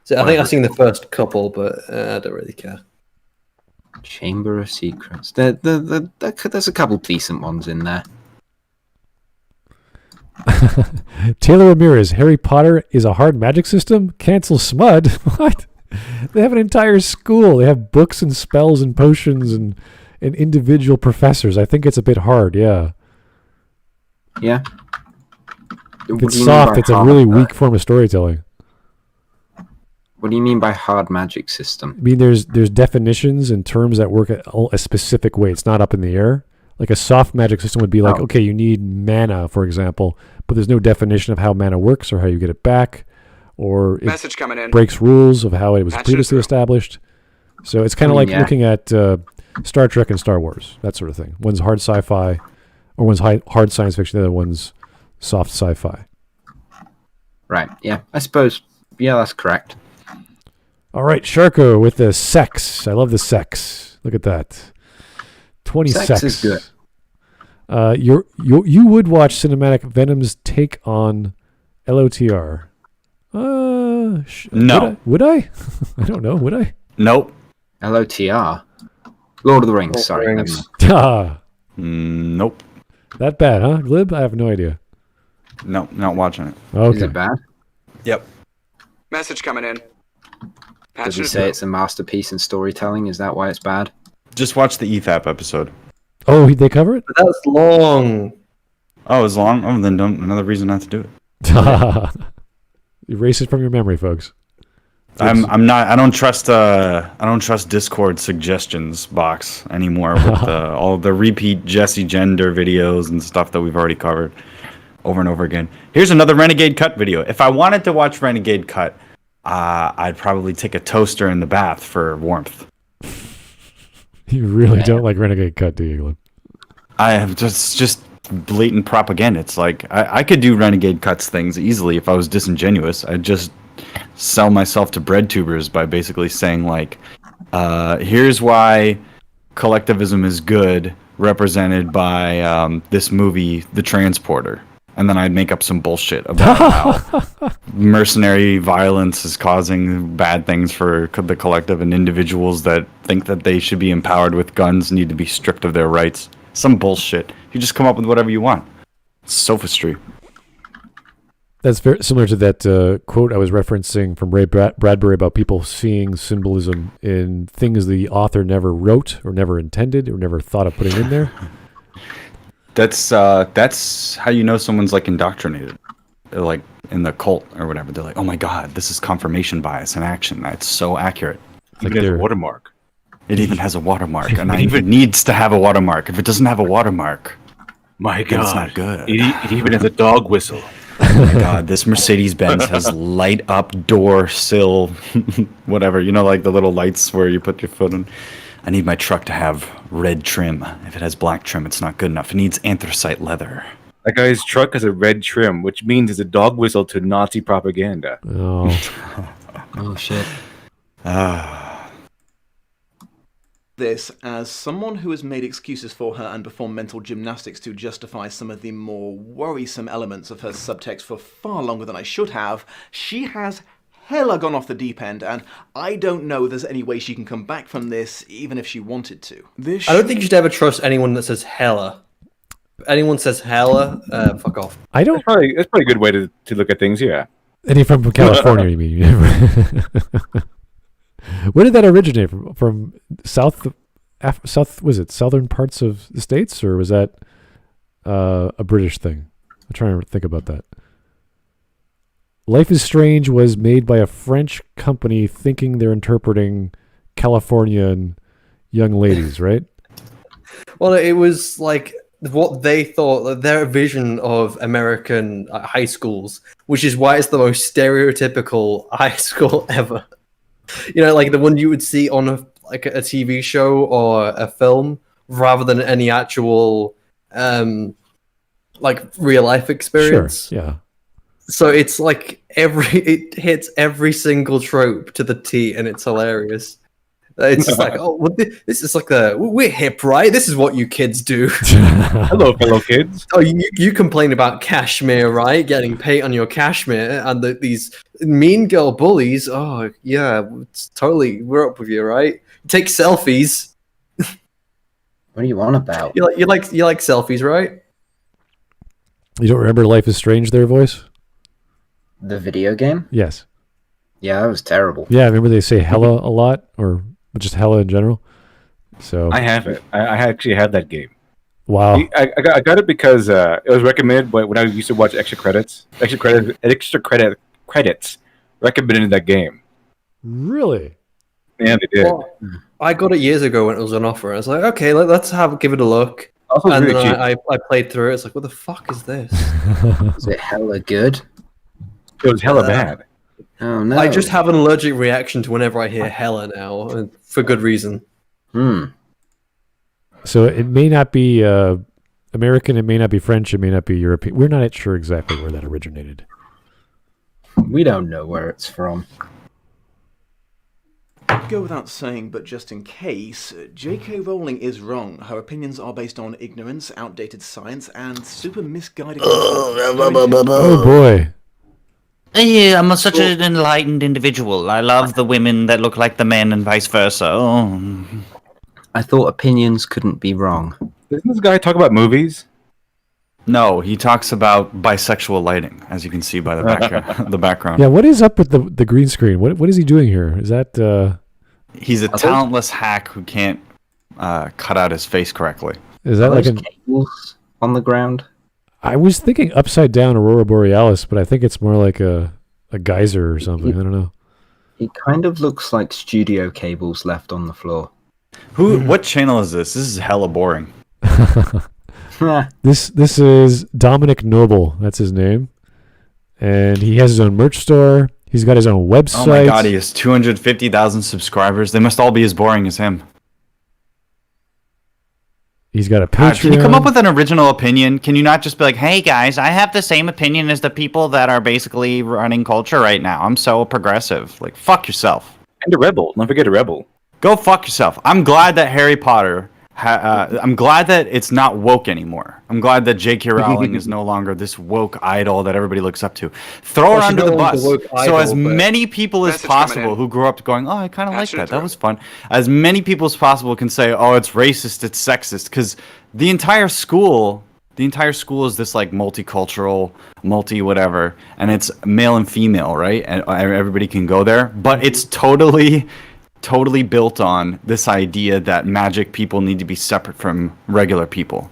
So I think I've seen the first couple, but I don't really care. Chamber of Secrets. There's a couple decent ones in there. Taylor Ramirez, Harry Potter is a hard magic system? Cancel Smud? What? They have an entire school. They have books and spells and potions and individual professors. I think it's a bit hard, yeah. Yeah. If it's soft, it's a really weak form of storytelling. What do you mean by hard magic system? I mean, there's definitions and terms that work a specific way. It's not up in the air. Like a soft magic system would be like, okay, you need mana, for example, but there's no definition of how mana works or how you get it back, or it Message coming in. breaks rules of how it was previously established. So it's kind of like looking at Star Trek and Star Wars, that sort of thing. One's hard sci-fi, or one's hard science fiction, the other one's soft sci-fi. Right, yeah. I suppose, yeah, that's correct. All right, Sharko with the sex. I love the sex. Look at that. 20 sex. Sex is good. You would watch Cinematic Venom's take on LOTR. No. Would I? I don't know. Would I? Nope. LOTR. Lord of the Rings. Sorry. Never mind. Ah, Nope. that bad, huh? Glib? I have no idea. No, not watching it. Okay. Is it bad? Yep. Message coming in. Does Patching he it say through. it's a masterpiece in storytelling? Is that why it's bad? Just watch the ETHAP episode. Oh, they cover it? But that's long. Oh, it's long? Oh, then don't, another reason not to do it. Erase it from your memory, folks. I'm not. I don't trust Discord suggestions box anymore with all the repeat Jesse Gender videos and stuff that we've already covered over and over again. Here's another Renegade Cut video. If I wanted to watch Renegade Cut, I'd probably take a toaster in the bath for warmth. You really don't like Renegade Cut, do you, Glib? I have just blatant propaganda. It's like I could do Renegade Cuts things easily if I was disingenuous. I'd just sell myself to bread tubers by basically saying like, here's why collectivism is good, represented by this movie, The Transporter. And then I'd make up some bullshit about how mercenary violence is causing bad things for the collective, and individuals that think that they should be empowered with guns need to be stripped of their rights. Some bullshit. You just come up with whatever you want. It's sophistry. That's very similar to that quote I was referencing from Ray Bradbury about people seeing symbolism in things the author never wrote or never intended or never thought of putting in there. That's how you know someone's like indoctrinated. They're like in the cult or whatever. They're like, oh my god, this is confirmation bias in action. That's so accurate. Like Even has a watermark. It even has a watermark, and it even needs to have a watermark. If it doesn't have a watermark, My then it's God, not good. it even has a dog whistle. Oh my god, this Mercedes-Benz has light up door sill, whatever. You know, like the little lights where you put your foot in. I need my truck to have red trim. If it has black trim, it's not good enough. It needs anthracite leather. That guy's truck has a red trim, which means it's a dog whistle to Nazi propaganda. Oh, Oh shit. This as someone who has made excuses for her and performed mental gymnastics to justify some of the more worrisome elements of her subtext for far longer than I should have. She has hella gone off the deep end, and I don't know if there's any way she can come back from this, even if she wanted to. I don't think you should ever trust anyone that says hella. If anyone says hella, fuck off. I don't. That's probably a good way to look at things, yeah. Any from California, you mean? Where did that originate from? From south? Was it southern parts of the States, or was that a British thing? I'm trying to think about that. Life is Strange was made by a French company thinking they're interpreting Californian young ladies, right? Well, it was like what they thought, their vision of American high schools, which is why it's the most stereotypical high school ever. You know, like the one you would see on a TV show or a film, rather than any actual like real life experience. Sure, yeah. So it's like it hits every single trope to the T, and it's hilarious. It's just like, oh, well, this is like we're hip, right? This is what you kids do. Hello, fellow kids. Oh, you complain about cashmere, right? Getting paint on your cashmere, and these mean girl bullies. Oh, yeah, it's totally. We're up with you, right? Take selfies. What are you on about? You like selfies, right? You don't remember Life is Strange, their voice? The video game? Yes. Yeah, that was terrible. Yeah, remember they say hella a lot, or just hella in general? So I have it. I actually have that game. wow. I got it because it was recommended when I used to watch extra credits recommended that game. Really? Yeah, they did. Well, I got it years ago when it was on offer. I was like, okay, let's give it a look. Also, And really then cheap. I played through it. It's like, what the fuck is this? Is it hella good? It was hella bad. Oh no. I just have an allergic reaction to whenever I hear hella now, and for good reason. So it may not be American, it may not be French, it may not be European. We're not sure exactly where that originated. We don't know where it's from. Go without saying, but just in case, JK Rowling is wrong. Her opinions are based on ignorance, outdated science, and super misguided... Oh boy. Yeah, I'm such an enlightened individual. I love the women that look like the men and vice versa. Oh. I thought opinions couldn't be wrong. Doesn't this guy talk about movies? No, he talks about bisexual lighting, as you can see by the background. Yeah, what is up with the green screen? What is he doing here? Is that He's a talentless hack who can't cut out his face correctly. is that like an? Cables on the ground? I was thinking upside down Aurora Borealis, but I think it's more like a geyser or something. I don't know. It kind of looks like studio cables left on the floor. What channel is this? This is hella boring. This is Dominic Noble. That's his name, and he has his own merch store. He's got his own website. Oh my god, he has 250,000 subscribers. They must all be as boring as him. He's got a God, Patreon. can you come up with an original opinion? Can you not just be like, hey guys, I have the same opinion as the people that are basically running culture right now. I'm so progressive. Like, fuck yourself. And a rebel. Don't forget a rebel. Go fuck yourself. I'm glad that Harry Potter... I'm glad that it's not woke anymore. I'm glad that JK Rowling is no longer this woke idol that everybody looks up to. Throw her under the bus. So as many people as possible who grew up going, oh, I kind of like that. That was fun. As many people as possible can say, oh, it's racist, it's sexist. Because the entire school is this like multicultural, multi-whatever. And it's male and female, right? And everybody can go there. But it's totally built on this idea that magic people need to be separate from regular people.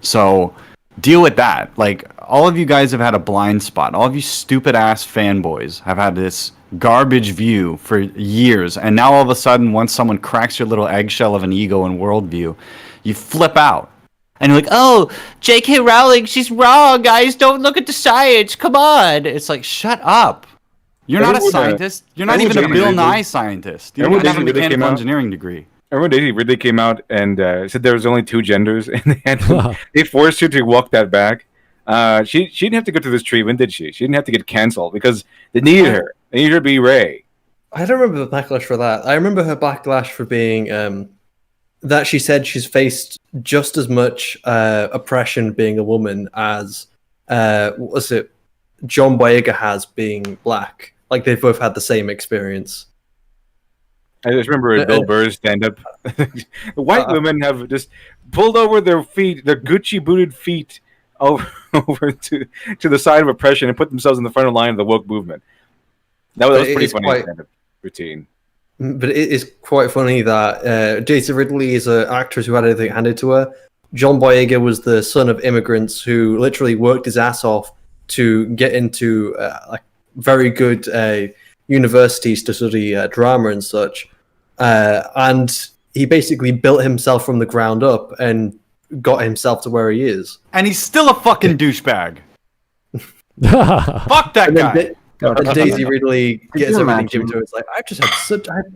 So deal with that. Like, all of you guys have had a blind spot. All of you stupid ass fanboys have had this garbage view for years. And now all of a sudden, once someone cracks your little eggshell of an ego and worldview, you flip out. And you're like, oh, JK Rowling, she's wrong, guys. Don't look at the science. Come on. It's like, shut up. You're not a scientist. You're not even a Bill Nye scientist. You don't have a mechanical engineering degree. Remember Daisy Ridley came out and said there was only 2 genders, and they forced her to walk that back. She didn't have to go through this treatment, did she? She didn't have to get canceled because they needed her. They needed her to be Ray. I don't remember the backlash for that. I remember her backlash for being that she said she's faced just as much oppression being a woman as what was it? John Boyega has being black. Like, they've both had the same experience. I just remember Bill Burr's stand-up. The white women have just pulled over their feet, their Gucci-booted feet, over to the side of oppression and put themselves in the front of the line of the woke movement. That was pretty funny stand-up routine. But it is quite funny that Daisy Ridley is an actress who had everything handed to her. John Boyega was the son of immigrants who literally worked his ass off to get into like very good universities to study drama and such, and he basically built himself from the ground up and got himself to where he is. And he's still a fucking douchebag. Fuck that guy. And Daisy Ridley gets everything given to her. It's like, I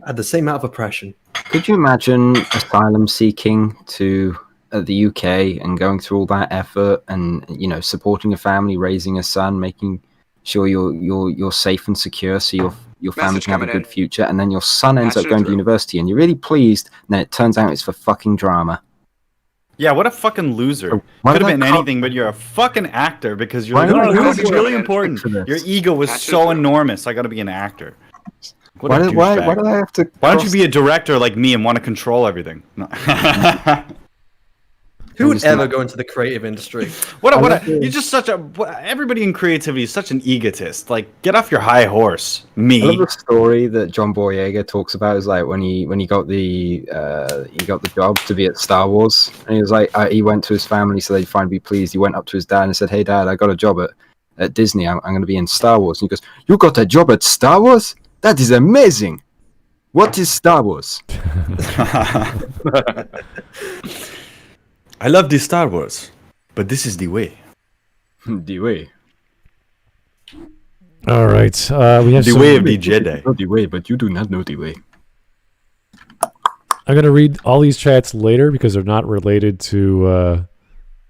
had the same amount of oppression. Could you imagine asylum seeking to the UK and going through all that effort and, you know, supporting a family, raising a son, making sure you're safe and secure so your family can have a good future, and then your son ends up going to university and you're really pleased, and then it turns out it's for fucking drama. Yeah, what a fucking loser. Could have been anything, but you're a fucking actor because you're like, no, this is really important. Your ego was so enormous, I gotta be an actor. Why do I have to... Why don't you be a director like me and want to control everything? No. Who would ever go into the creative industry? You're just such a... Everybody in creativity is such an egotist. Like, get off your high horse. Me. I love the story that John Boyega talks about is like when he got the job to be at Star Wars, and he was like, he went to his family so they'd finally be pleased. He went up to his dad and said, "Hey Dad, I got a job at Disney. I'm going to be in Star Wars." And he goes, "You got a job at Star Wars? That is amazing. What is Star Wars?" I love the Star Wars, but this is the way. The way. All right. We have the way of the Jedi. Not the way, but you do not know the way. I'm going to read all these chats later because they're not related to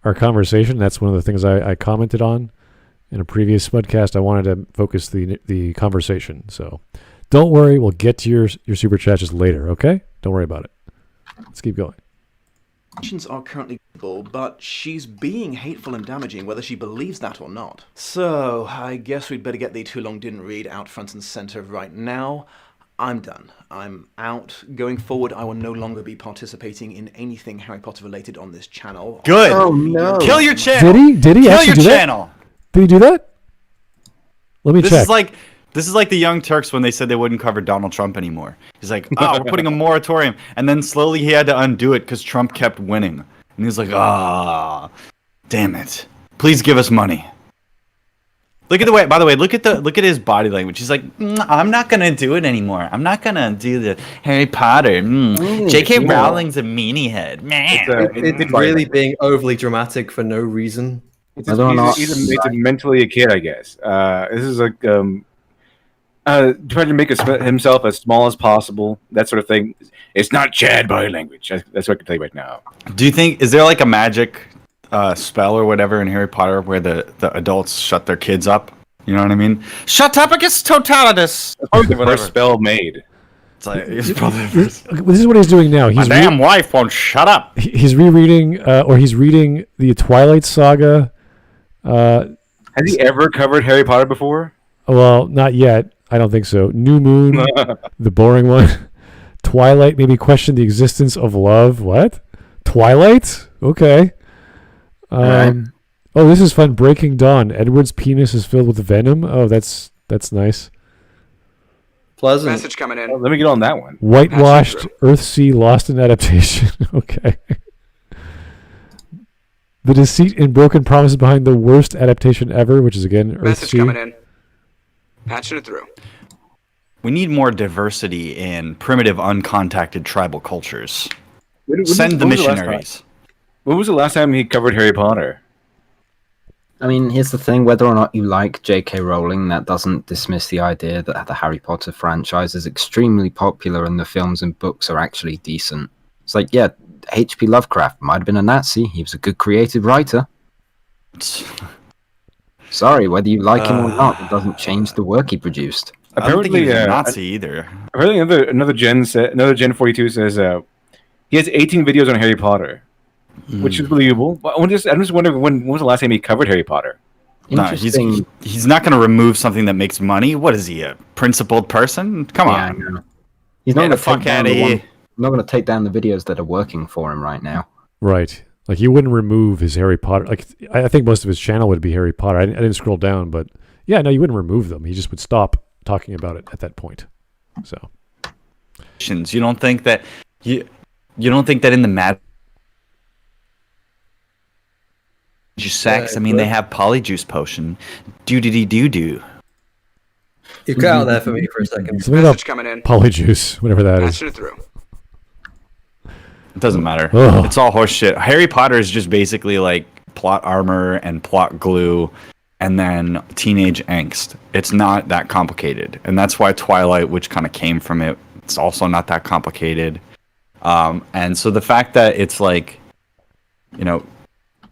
our conversation. That's one of the things I commented on in a previous Smudcast. I wanted to focus the conversation. So don't worry. We'll get to your super chats just later, okay? Don't worry about it. Let's keep going. are currently legal, but she's being hateful and damaging whether she believes that or not. So, I guess we'd better get the too long didn't read out front and center right now. I'm done. I'm out. Going forward, I will no longer be participating in anything Harry Potter related on this channel. Good. Oh no! Kill your channel. Did he Kill actually your do channel. that? Did he do that? Let me This check. is like the Young Turks when they said they wouldn't cover Donald Trump anymore. He's like, oh, we're putting a moratorium. And then slowly he had to undo it because Trump kept winning. And he was like, ah, damn it. Please give us money. Look at the way, by the way, look at his body language. He's like, I'm not going to do it anymore. I'm not going to do the Harry Potter. JK Rowling's a meanie head. Man. It's really being overly dramatic for no reason. He's mentally a kid, I guess. This is like trying to make himself as small as possible, that sort of thing. It's not Chad body language. That's what I can tell you right now. Do you think, is there like a magic spell or whatever in Harry Potter where the adults shut their kids up? You know what I mean? Shut up against totalitas! That's probably the first spell made. It's like, it's probably the first. This is what he's doing now. My damn wife won't shut up! He's rereading, or he's reading the Twilight Saga. Has he ever covered Harry Potter before? Well, not yet. I don't think so. New Moon, the boring one. Twilight, maybe question the existence of love. What? Twilight? Okay. Oh, this is fun. Breaking Dawn. Edward's penis is filled with venom. Oh, that's nice. Pleasant. Message coming in. Well, let me get on that one. Whitewashed Earthsea Lost in Adaptation. Okay. The deceit and broken promises behind the worst adaptation ever, which is again Message Earthsea. coming in. Patching it through. We need more diversity in primitive, uncontacted tribal cultures. Send the missionaries. When was the last time he covered Harry Potter? I mean, here's the thing: whether or not you like JK Rowling, that doesn't dismiss the idea that the Harry Potter franchise is extremely popular and the films and books are actually decent. It's like, yeah, H.P. Lovecraft might have been a Nazi. He was a good creative writer. Sorry, whether you like him or not, it doesn't change the work he produced. I don't think he was a Nazi either. Apparently, another Gen 42 says he has 18 videos on Harry Potter, which is believable. But I'm just wondering when was the last time he covered Harry Potter? No, he's not going to remove something that makes money. What is he, a principled person? Come on. He's not Get the fuck out of here. I'm not going to take down the videos that are working for him right now. Right. Like, he wouldn't remove his Harry Potter. Like, I think most of his channel would be Harry Potter. I didn't scroll down, but yeah, no, you wouldn't remove them. He just would stop talking about it at that point. So, you don't think that you don't think that in the mad sex? I mean, they have polyjuice potion. Do. You cut out there for me for a second. something Message about coming in. polyjuice, whatever that is. Patching it through. It doesn't matter. Ugh. It's all horse shit. Harry Potter is just basically like plot armor and plot glue and then teenage angst. It's not that complicated. And that's why Twilight, which kind of came from it, it's also not that complicated. And so the fact that it's like, you know,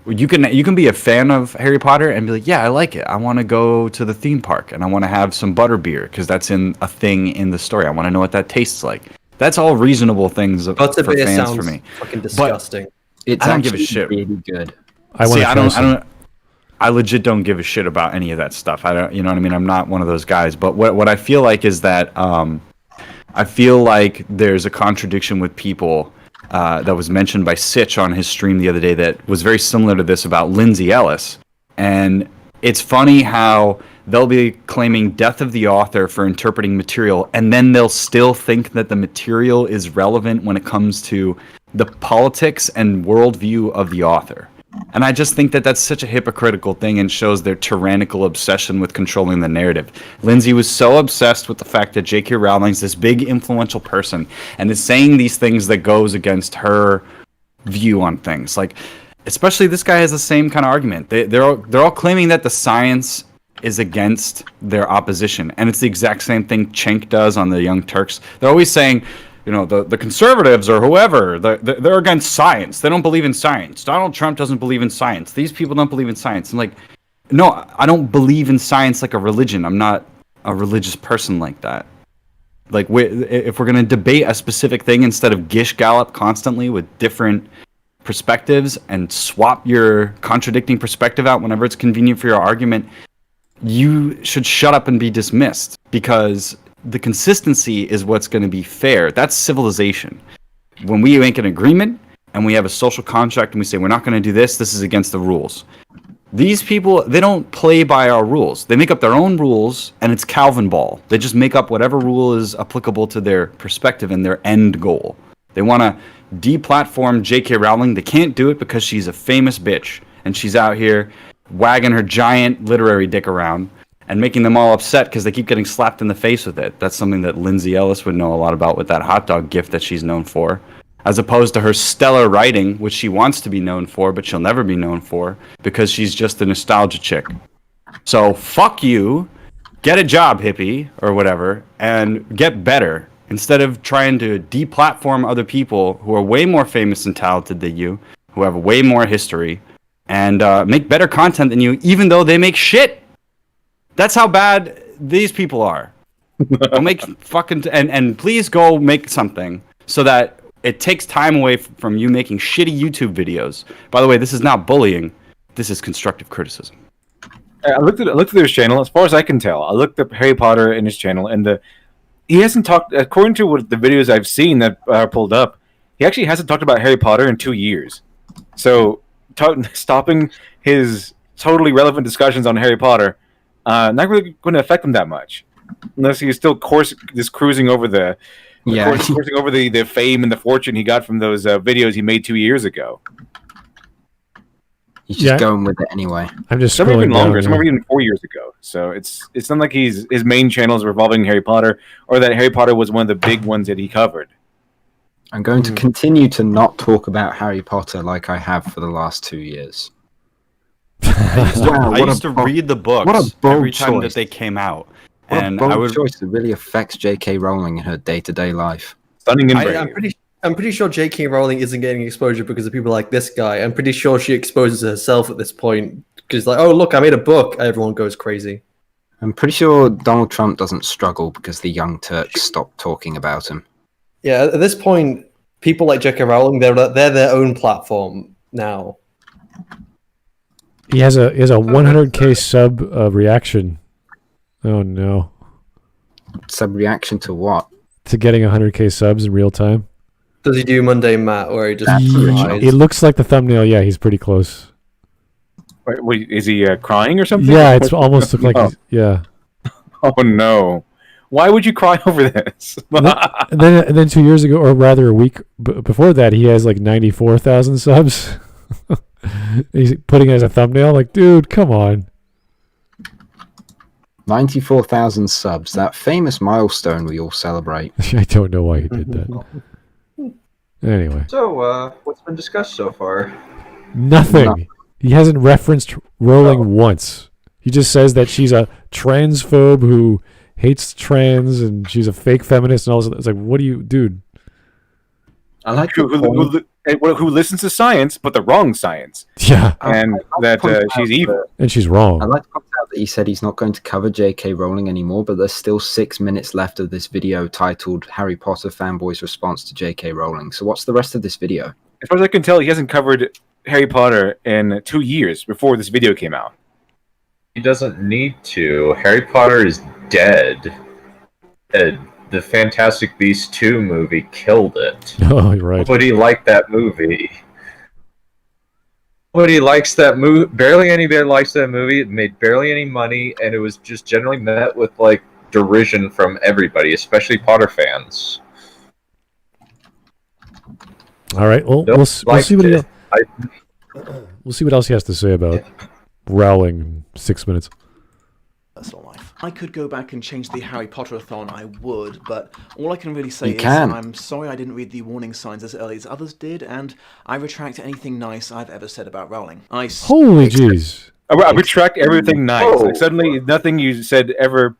you can be a fan of Harry Potter and be like, yeah, I like it. I want to go to the theme park and I want to have some butterbeer because that's a thing in the story. I want to know what that tastes like. That's all reasonable things for fans for me. Fucking disgusting. It's I don't give a actually shit. really good. I legit don't give a shit about any of that stuff. I don't, you know what I mean? I'm not one of those guys. But what I feel like is that I feel like there's a contradiction with people that was mentioned by Sitch on his stream the other day that was very similar to this about Lindsay Ellis. And it's funny how they'll be claiming death of the author for interpreting material, and then they'll still think that the material is relevant when it comes to the politics and worldview of the author. And I just think that that's such a hypocritical thing and shows their tyrannical obsession with controlling the narrative. Lindsay was so obsessed with the fact that JK Rowling's this big influential person and is saying these things that goes against her view on things. Like, especially this guy has the same kind of argument. They're all claiming that the science is against their opposition, and it's the exact same thing Cenk does on the Young Turks. They're always saying, you know, the conservatives or whoever, they're against science. They don't believe in science. Donald Trump doesn't believe in science. These people don't believe in science. I'm like, no, I don't believe in science like a religion. I'm not a religious person like that. Like, if we're going to debate a specific thing instead of gish gallop constantly with different perspectives and swap your contradicting perspective out whenever it's convenient for your argument, you should shut up and be dismissed, because the consistency is what's going to be fair. That's civilization. When we make an agreement and we have a social contract and we say we're not going to do this, this is against the rules. These people, they don't play by our rules. They make up their own rules, and it's Calvin ball. They just make up whatever rule is applicable to their perspective and their end goal. They want to deplatform JK Rowling. They can't do it because she's a famous bitch, and she's out here wagging her giant literary dick around and making them all upset because they keep getting slapped in the face with it. That's something that Lindsay Ellis would know a lot about with that hot dog gift that she's known for, as opposed to her stellar writing, which she wants to be known for, but she'll never be known for because she's just a nostalgia chick. So fuck you, get a job, hippie, or whatever, and get better, instead of trying to deplatform other people who are way more famous and talented than you, who have way more history, and make better content than you, even though they make shit. That's how bad these people are. Go make fucking and please go make something so that it takes time away from you making shitty YouTube videos. By the way, this is not bullying. This is constructive criticism. I looked at his channel. As far as I can tell, I looked up Harry Potter in his channel, and he hasn't talked. According to what the videos I've seen that are pulled up, he actually hasn't talked about Harry Potter in 2 years. So stopping his totally relevant discussions on Harry Potter, not really going to affect him that much, unless he's still cruising over the. Yeah, coursing over the fame and the fortune he got from those videos he made 2 years ago. He's just going with it anyway. I'm just some even longer, some even 4 years ago. So it's not like his main channel is revolving Harry Potter, or that Harry Potter was one of the big ones that he covered. I'm going to continue to not talk about Harry Potter like I have for the last 2 years. I used to read the books every time that they came out. And I would choice that really affects JK Rowling in her day-to-day life. Stunning and brave. I'm pretty sure JK Rowling isn't getting exposure because of people like this guy. I'm pretty sure she exposes herself at this point because, like, oh look, I made a book. Everyone goes crazy. I'm pretty sure Donald Trump doesn't struggle because the Young Turks stopped talking about him. Yeah, at this point, people like JK Rowling, they're their own platform now. He has a 100K sub reaction. Oh no. Sub-reaction to what? To getting 100K subs in real time. Does he do Monday Matt where he just... It looks like the thumbnail. Yeah, he's pretty close. Wait, is he crying or something? Yeah, it's almost look like he's... Yeah. Oh no. Why would you cry over this? and then 2 years ago, or rather a week before that, he has like 94,000 subs. He's putting it as a thumbnail. Like, dude, come on. 94,000 subs, that famous milestone we all celebrate. I don't know why he did that. Anyway. So, what's been discussed so far? Nothing. He hasn't referenced Rowling once. He just says that she's a transphobe who hates trans and she's a fake feminist and all this. It's like, what do you, dude? I like who listens to science, but the wrong science. Yeah. And that she's evil. And she's wrong. I'd like to point out that he said he's not going to cover JK Rowling anymore, but there's still 6 minutes left of this video titled Harry Potter Fanboy's Response to JK Rowling. So what's the rest of this video? As far as I can tell, he hasn't covered Harry Potter in 2 years before this video came out. He doesn't need to. Harry Potter is dead. The Fantastic Beasts 2 movie killed it. Oh, you're right. Nobody liked that movie. Nobody likes that movie. Barely anybody likes that movie. It made barely any money, and it was just generally met with like derision from everybody, especially Potter fans. All right. Well, we'll see what we'll see what else he has to say about Rowling in 6 minutes. Personal life. I could go back and change the Harry Potter-a-thon, I would, but all I can really say is I'm sorry I didn't read the warning signs as early as others did, and I retract anything nice I've ever said about Rowling. Holy jeez. I retract everything nice. Like, suddenly, nothing you said ever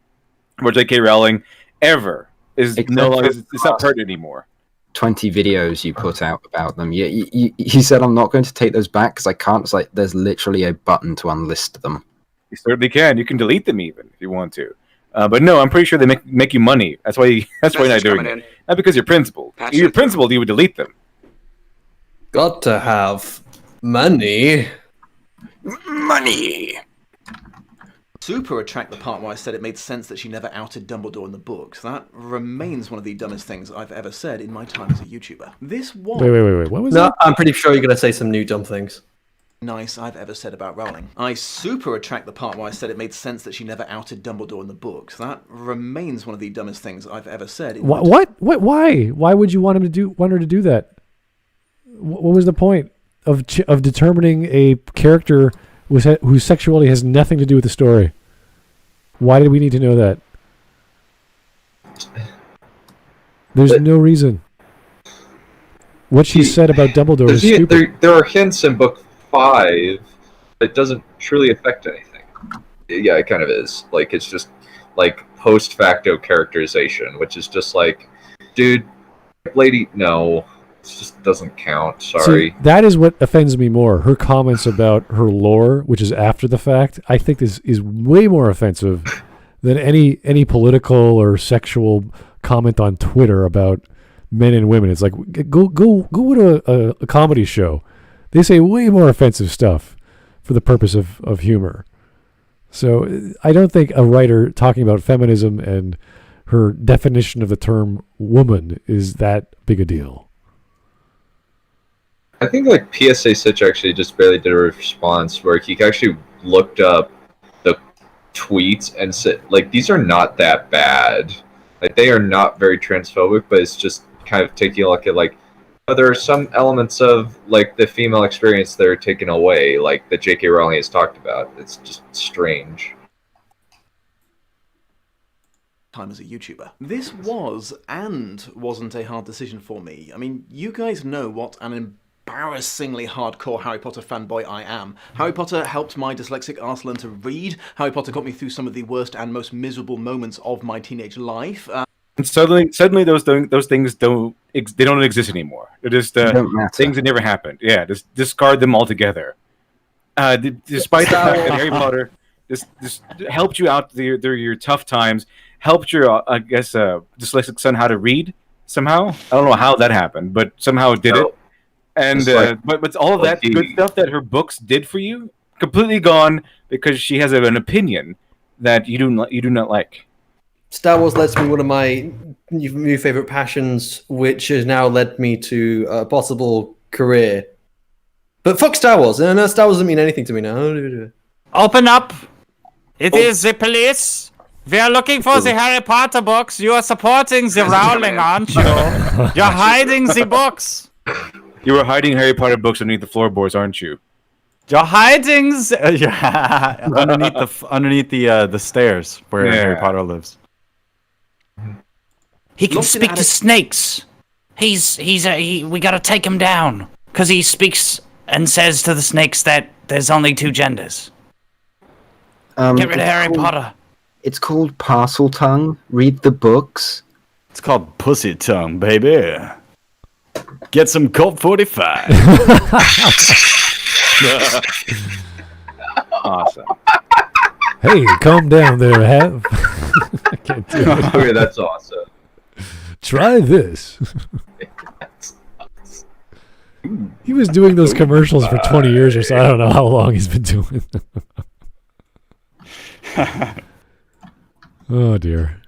about JK Rowling ever is no longer, it's not pertinent anymore. 20 videos you put out about them. He said, I'm not going to take those back because I can't. It's like there's literally a button to unlist them. You certainly can. You can delete them even if you want to. But no, I'm pretty sure they make you money. That's why you're not doing it. Not because you're principled. If you're principled, you would delete them. Got to have money. Money. Super retract the part where I said it made sense that she never outed Dumbledore in the books. That remains one of the dumbest things I've ever said in my time as a YouTuber. This was Wait. What was No, that? I'm pretty sure you're going to say some new dumb things. nice I've ever said about Rowling. I super retract the part where I said it made sense that she never outed Dumbledore in the books. That remains one of the dumbest things I've ever said. What? Why? Why would you want her to do that? What was the point of determining a character whose sexuality has nothing to do with the story? Why did we need to know that? There's no reason. What she said about Dumbledore is stupid. There are hints in book 5, but it doesn't truly affect anything. Yeah, it kind of is. Like, it's just like post facto characterization, which is just like, dude, lady, no, it just doesn't count. Sorry. See, that is what offends me more. Her comments about her lore, which is after the fact, I think this is way more offensive than any political or sexual comment on Twitter about men and women. It's like, go to a comedy show. They say way more offensive stuff for the purpose of humor. So I don't think a writer talking about feminism and her definition of the term woman is that big a deal. I think like PSA Stitch actually just barely did a response where he actually looked up the tweets and said, like, these are not that bad. Like, they are not very transphobic, but it's just kind of taking a look at, like, there are some elements of, like, the female experience that are taken away, like that JK Rowling has talked about. It's just strange. Time as a YouTuber. This was and wasn't a hard decision for me. I mean, you guys know what an embarrassingly hardcore Harry Potter fanboy I am. Harry Potter helped my dyslexic arse learn to read. Harry Potter got me through some of the worst and most miserable moments of my teenage life. And suddenly those things don't exist anymore. They're just things that never happened. Yeah, just discard them altogether. Despite the fact that Harry Potter just helped you out through your tough times, helped your dyslexic son how to read somehow. I don't know how that happened, but somehow it did it. And but all of that good stuff that her books did for you completely gone because she has an opinion that you do not like. Star Wars lets me one of my new favorite passions, which has now led me to a possible career. But fuck Star Wars. No, Star Wars doesn't mean anything to me now. Open up. It is the police. We are looking for the Harry Potter books. You are supporting the Rowling, aren't you? You're hiding the books. You were hiding Harry Potter books underneath the floorboards, aren't you? You're hiding underneath the stairs where Harry Potter lives. He can speak to snakes. We gotta take him down because he speaks and says to the snakes that there's only two genders. Get rid of Harry Potter. It's called Parcel Tongue. Read the books. It's called Pussy Tongue, baby. Get some Colt 45. Awesome. Hey, calm down there, Hav. I can't do it. Okay, that's awesome. Try this. He was doing those commercials for 20 years or so. I don't know how long he's been doing them. Oh, dear.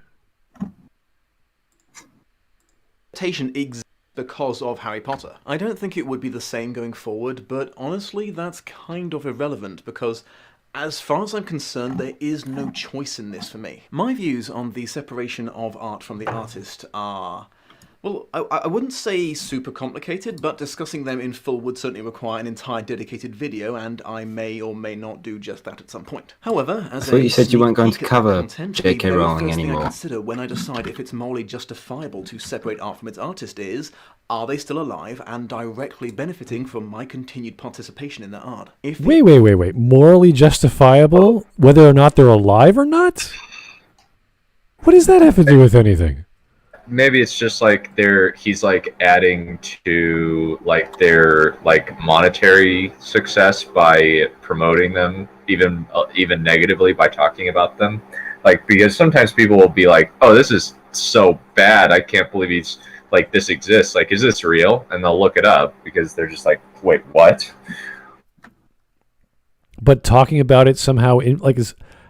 Exists because of Harry Potter. I don't think it would be the same going forward, but honestly, that's kind of irrelevant because as far as I'm concerned, there is no choice in this for me. My views on the separation of art from the artist are, well, I wouldn't say super complicated, but discussing them in full would certainly require an entire dedicated video, and I may or may not do just that at some point. However, as I thought you said you weren't going to cover content, JK Rowling the anymore. I consider when I decide if it's morally justifiable to separate art from its artist is, are they still alive and directly benefiting from my continued participation in their art? Wait. Morally justifiable, whether or not they're alive or not? What does that have to do with anything? Maybe it's just like he's like adding to like their like monetary success by promoting them, even negatively by talking about them. Like, because sometimes people will be like, "Oh, this is so bad. I can't believe he's like this exists. Like, is this real? And they'll look it up because they're just like, wait, what? But talking about it somehow,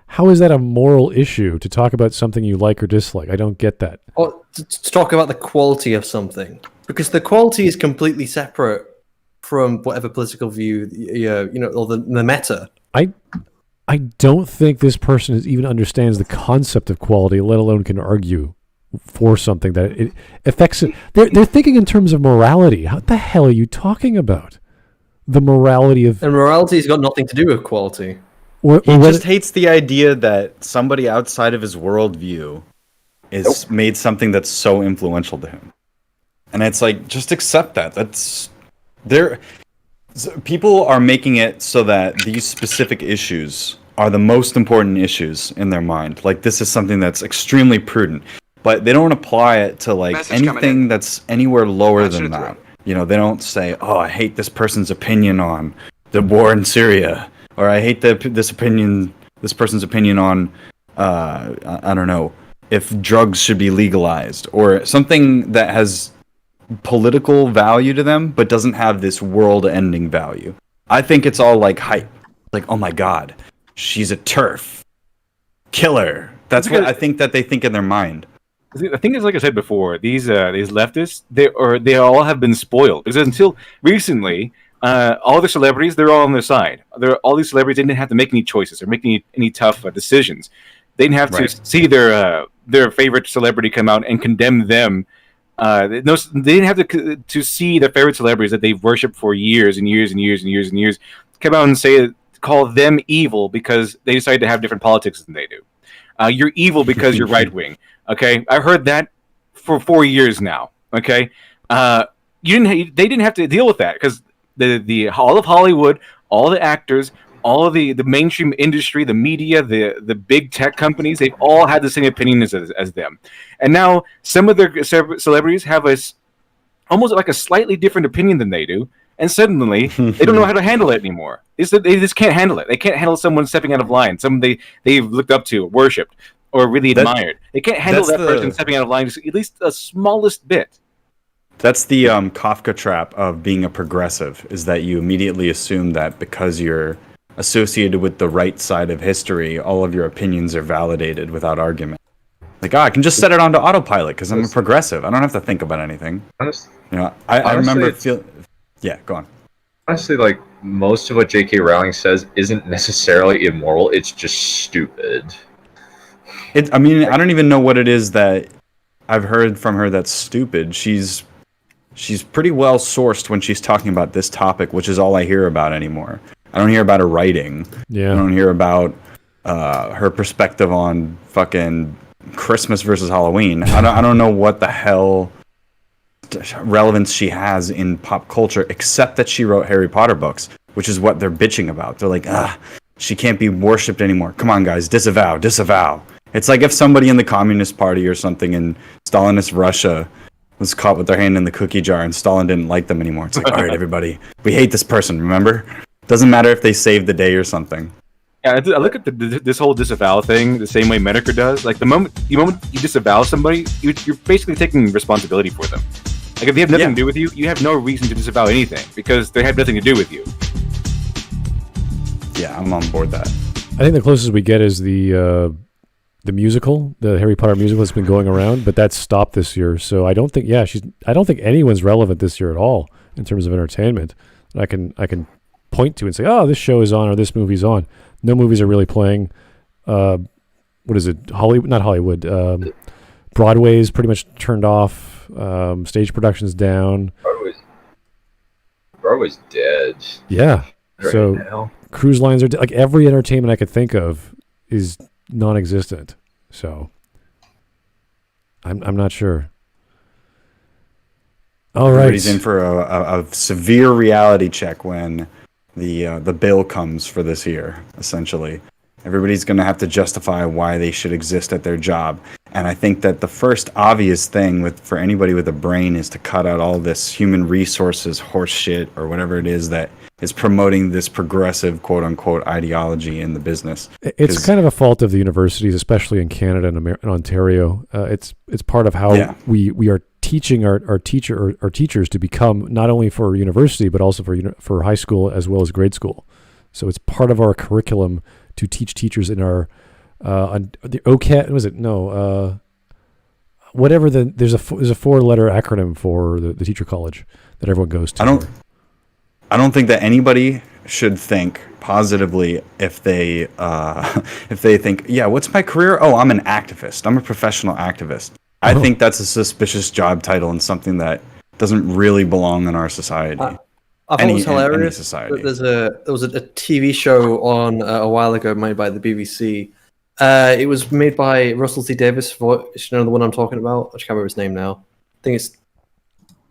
how is that a moral issue to talk about something you like or dislike? I don't get that. Or to talk about the quality of something, because the quality is completely separate from whatever political view, or the meta. I don't think this person even understands the concept of quality, let alone can argue for something that it affects it. They're thinking in terms of morality. What the hell are you talking about? The morality of... And morality's got nothing to do with quality. He just hates the idea that somebody outside of his worldview is made something that's so influential to him. And it's like, just accept that. People are making it so that these specific issues are the most important issues in their mind. Like, this is something that's extremely prudent. But they don't apply it to, like, anything that's anywhere lower than that. They don't say, oh, I hate this person's opinion on the war in Syria. Or I hate this person's opinion on, I don't know, if drugs should be legalized. Or something that has political value to them, but doesn't have this world-ending value. I think it's all, like, hype. Like, oh my god, she's a TERF. Killer. That's what I think that they think in their mind. The thing is, like I said before, these leftists, they all have been spoiled, because until recently, all the celebrities, they're all on their side. All these celebrities didn't have to make any choices or make any tough decisions. They didn't have to see their favorite celebrity come out and condemn them. They didn't have to see their favorite celebrities that they've worshipped for years and years and years and years and years come out and call them evil because they decided to have different politics than they do. You're evil because you're right wing. Okay, I heard that for 4 years now. Okay, they didn't have to deal with that because the all of Hollywood, all the actors, all of the mainstream industry, the media, the big tech companies, they've all had the same opinion as them. And now some of their celebrities have almost like a slightly different opinion than they do. And suddenly, they don't know how to handle it anymore. They just can't handle it. They can't handle someone stepping out of line, someone they've looked up to, worshipped, or really admired. They can't handle that person stepping out of line just at least the smallest bit. That's the Kafka trap of being a progressive, is that you immediately assume that because you're associated with the right side of history, all of your opinions are validated without argument. Like, I can just set it onto autopilot because I'm a progressive. I don't have to think about anything. I remember feeling... Yeah, go on. Honestly, like, most of what JK Rowling says isn't necessarily immoral, it's just stupid. I don't even know what it is that I've heard from her that's stupid. She's pretty well sourced when she's talking about this topic, which is all I hear about anymore. I don't hear about her writing. Yeah. I don't hear about her perspective on fucking Christmas versus Halloween. I don't know what the hell relevance she has in pop culture, except that she wrote Harry Potter books, which is what they're bitching about. They're like, she can't be worshipped anymore. Come on, guys, disavow. It's like if somebody in the Communist Party or something in Stalinist Russia was caught with their hand in the cookie jar and Stalin didn't like them anymore. It's like, all right, everybody, we hate this person, remember? Doesn't matter if they saved the day or something. Yeah, I look at this whole disavow thing the same way Medicare does. Like, the moment you disavow somebody, you're basically taking responsibility for them. Like, if they have nothing to do with you, you have no reason to disavow anything because they have nothing to do with you. Yeah, I'm on board that. I think the closest we get is the musical, the Harry Potter musical that's been going around, but that's stopped this year. So I don't think, I don't think anyone's relevant this year at all in terms of entertainment. I can point to and say, oh, this show is on or this movie's on. No movies are really playing. What is it? Hollywood? Not Hollywood. Broadway's pretty much turned off. Stage production's down. Broadway's dead. Yeah. Right so now. Cruise lines are like every entertainment I could think of is non-existent. So I'm not sure. All right. Everybody's in for a severe reality check when the bill comes for this year, essentially. Everybody's going to have to justify why they should exist at their job. And I think that the first obvious thing for anybody with a brain is to cut out all this human resources horse shit or whatever it is that is promoting this progressive quote unquote ideology in the business. It's kind of a fault of the universities, especially in Canada and Ontario. It's part of how we are teaching our teachers to become, not only for university but also for high school as well as grade school. So it's part of our curriculum to teach teachers in our the OCAT. Was it whatever there's a 4-letter acronym for the teacher college that everyone goes to. I don't think that anybody should think positively if they think, yeah, what's my career? Oh, I'm an activist. I'm a professional activist. I think that's a suspicious job title and something that doesn't really belong in our society. I thought it was hilarious. There was a TV show on a while ago made by the BBC. It was made by Russell T Davies. You know the one I'm talking about? I can't remember his name now. I think it's...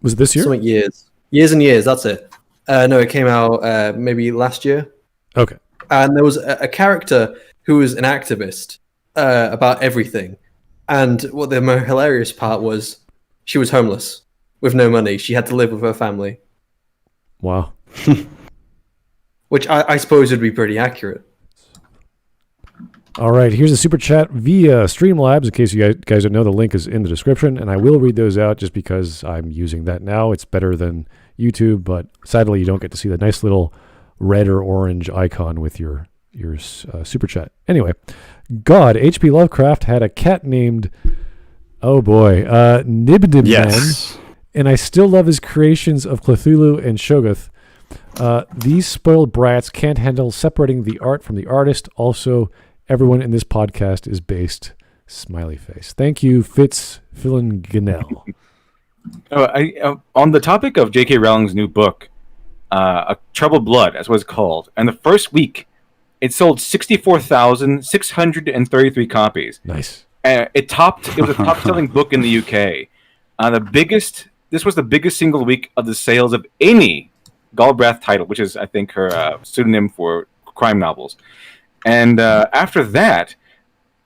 Was it this year? Something years and years. That's it. No, it came out maybe last year. Okay. And there was a character who was an activist about everything. And what the more hilarious part was, she was homeless with no money. She had to live with her family. Wow. Which I suppose would be pretty accurate. All right, here's a super chat via Streamlabs. In case you guys don't know, the link is in the description, and I will read those out just because I'm using that now. It's better than YouTube, but sadly you don't get to see the nice little red or orange icon with your super chat. Anyway, God, H.P. Lovecraft had a cat named, Nibnib Man, and I still love his creations of Cthulhu and Shoggoth. These spoiled brats can't handle separating the art from the artist. Also, everyone in this podcast is based. Smiley face. Thank you, Fitz Fillinganell. On the topic of JK Rowling's new book, A Troubled Blood, as what it's called, and the first week, it sold 64,633 copies. Nice. It was a top-selling book in the UK. This was the biggest single week of the sales of any Galbraith title, which is, I think, her pseudonym for crime novels. And after that,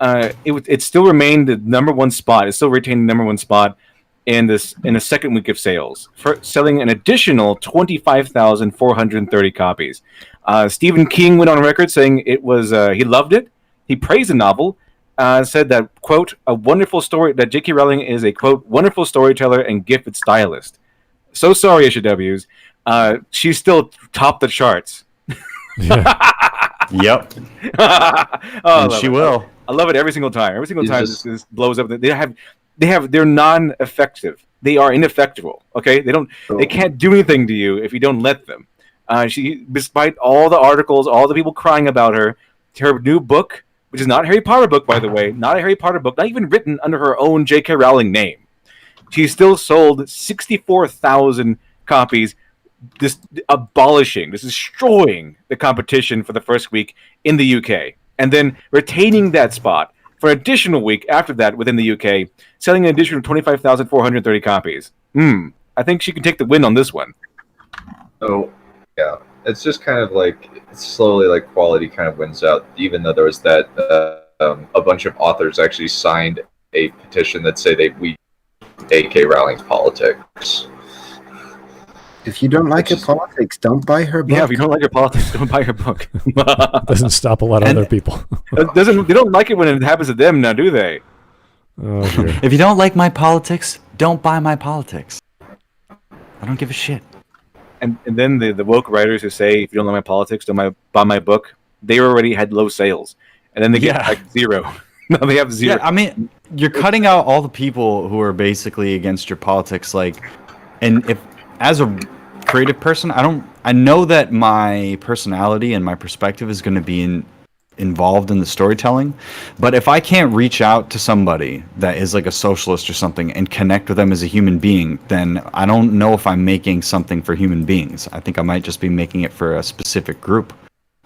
it still remained the number one spot. It still retained the number one spot in the second week of sales, selling an additional 25,430 copies. Stephen King went on record saying it was he loved it. He praised the novel, said that, quote, a wonderful story, that J.K. Rowling is a, quote, wonderful storyteller and gifted stylist. So sorry, SJWs. She's still topped the charts. Yep. She will. I love it every single time. Every single time this blows up. They're non-effective. They are ineffectual. Okay, they can't do anything to you if you don't let them. She, despite all the articles, all the people crying about her new book, which is not a Harry Potter book, by the way, not a Harry Potter book, not even written under her own JK Rowling name. She still sold 64,000 copies, destroying the competition for the first week in the UK, and then retaining that spot for an additional week after that within the UK, selling an additional 25,430 copies. I think she can take the win on this one. Oh, yeah. It's just kind of like slowly, like quality kind of wins out. Even though there was that a bunch of authors actually signed a petition that say we JK Rowling's politics. If you don't like her politics, don't buy her book. Yeah, if you don't like her politics, don't buy her book. Doesn't stop a lot of other people. They don't like it when it happens to them now, do they? Oh, dear. If you don't like my politics, don't buy my politics. I don't give a shit. And then the woke writers who say, if you don't like my politics, don't buy my book, they already had low sales. And then they get like zero. No, they have zero. Yeah, I mean, you're cutting out all the people who are basically against your politics. And if, as a creative person, I know that my personality and my perspective is going to be involved in the storytelling, but if I can't reach out to somebody that is like a socialist or something and connect with them as a human being, then I don't know if I'm making something for human beings. I think I might just be making it for a specific group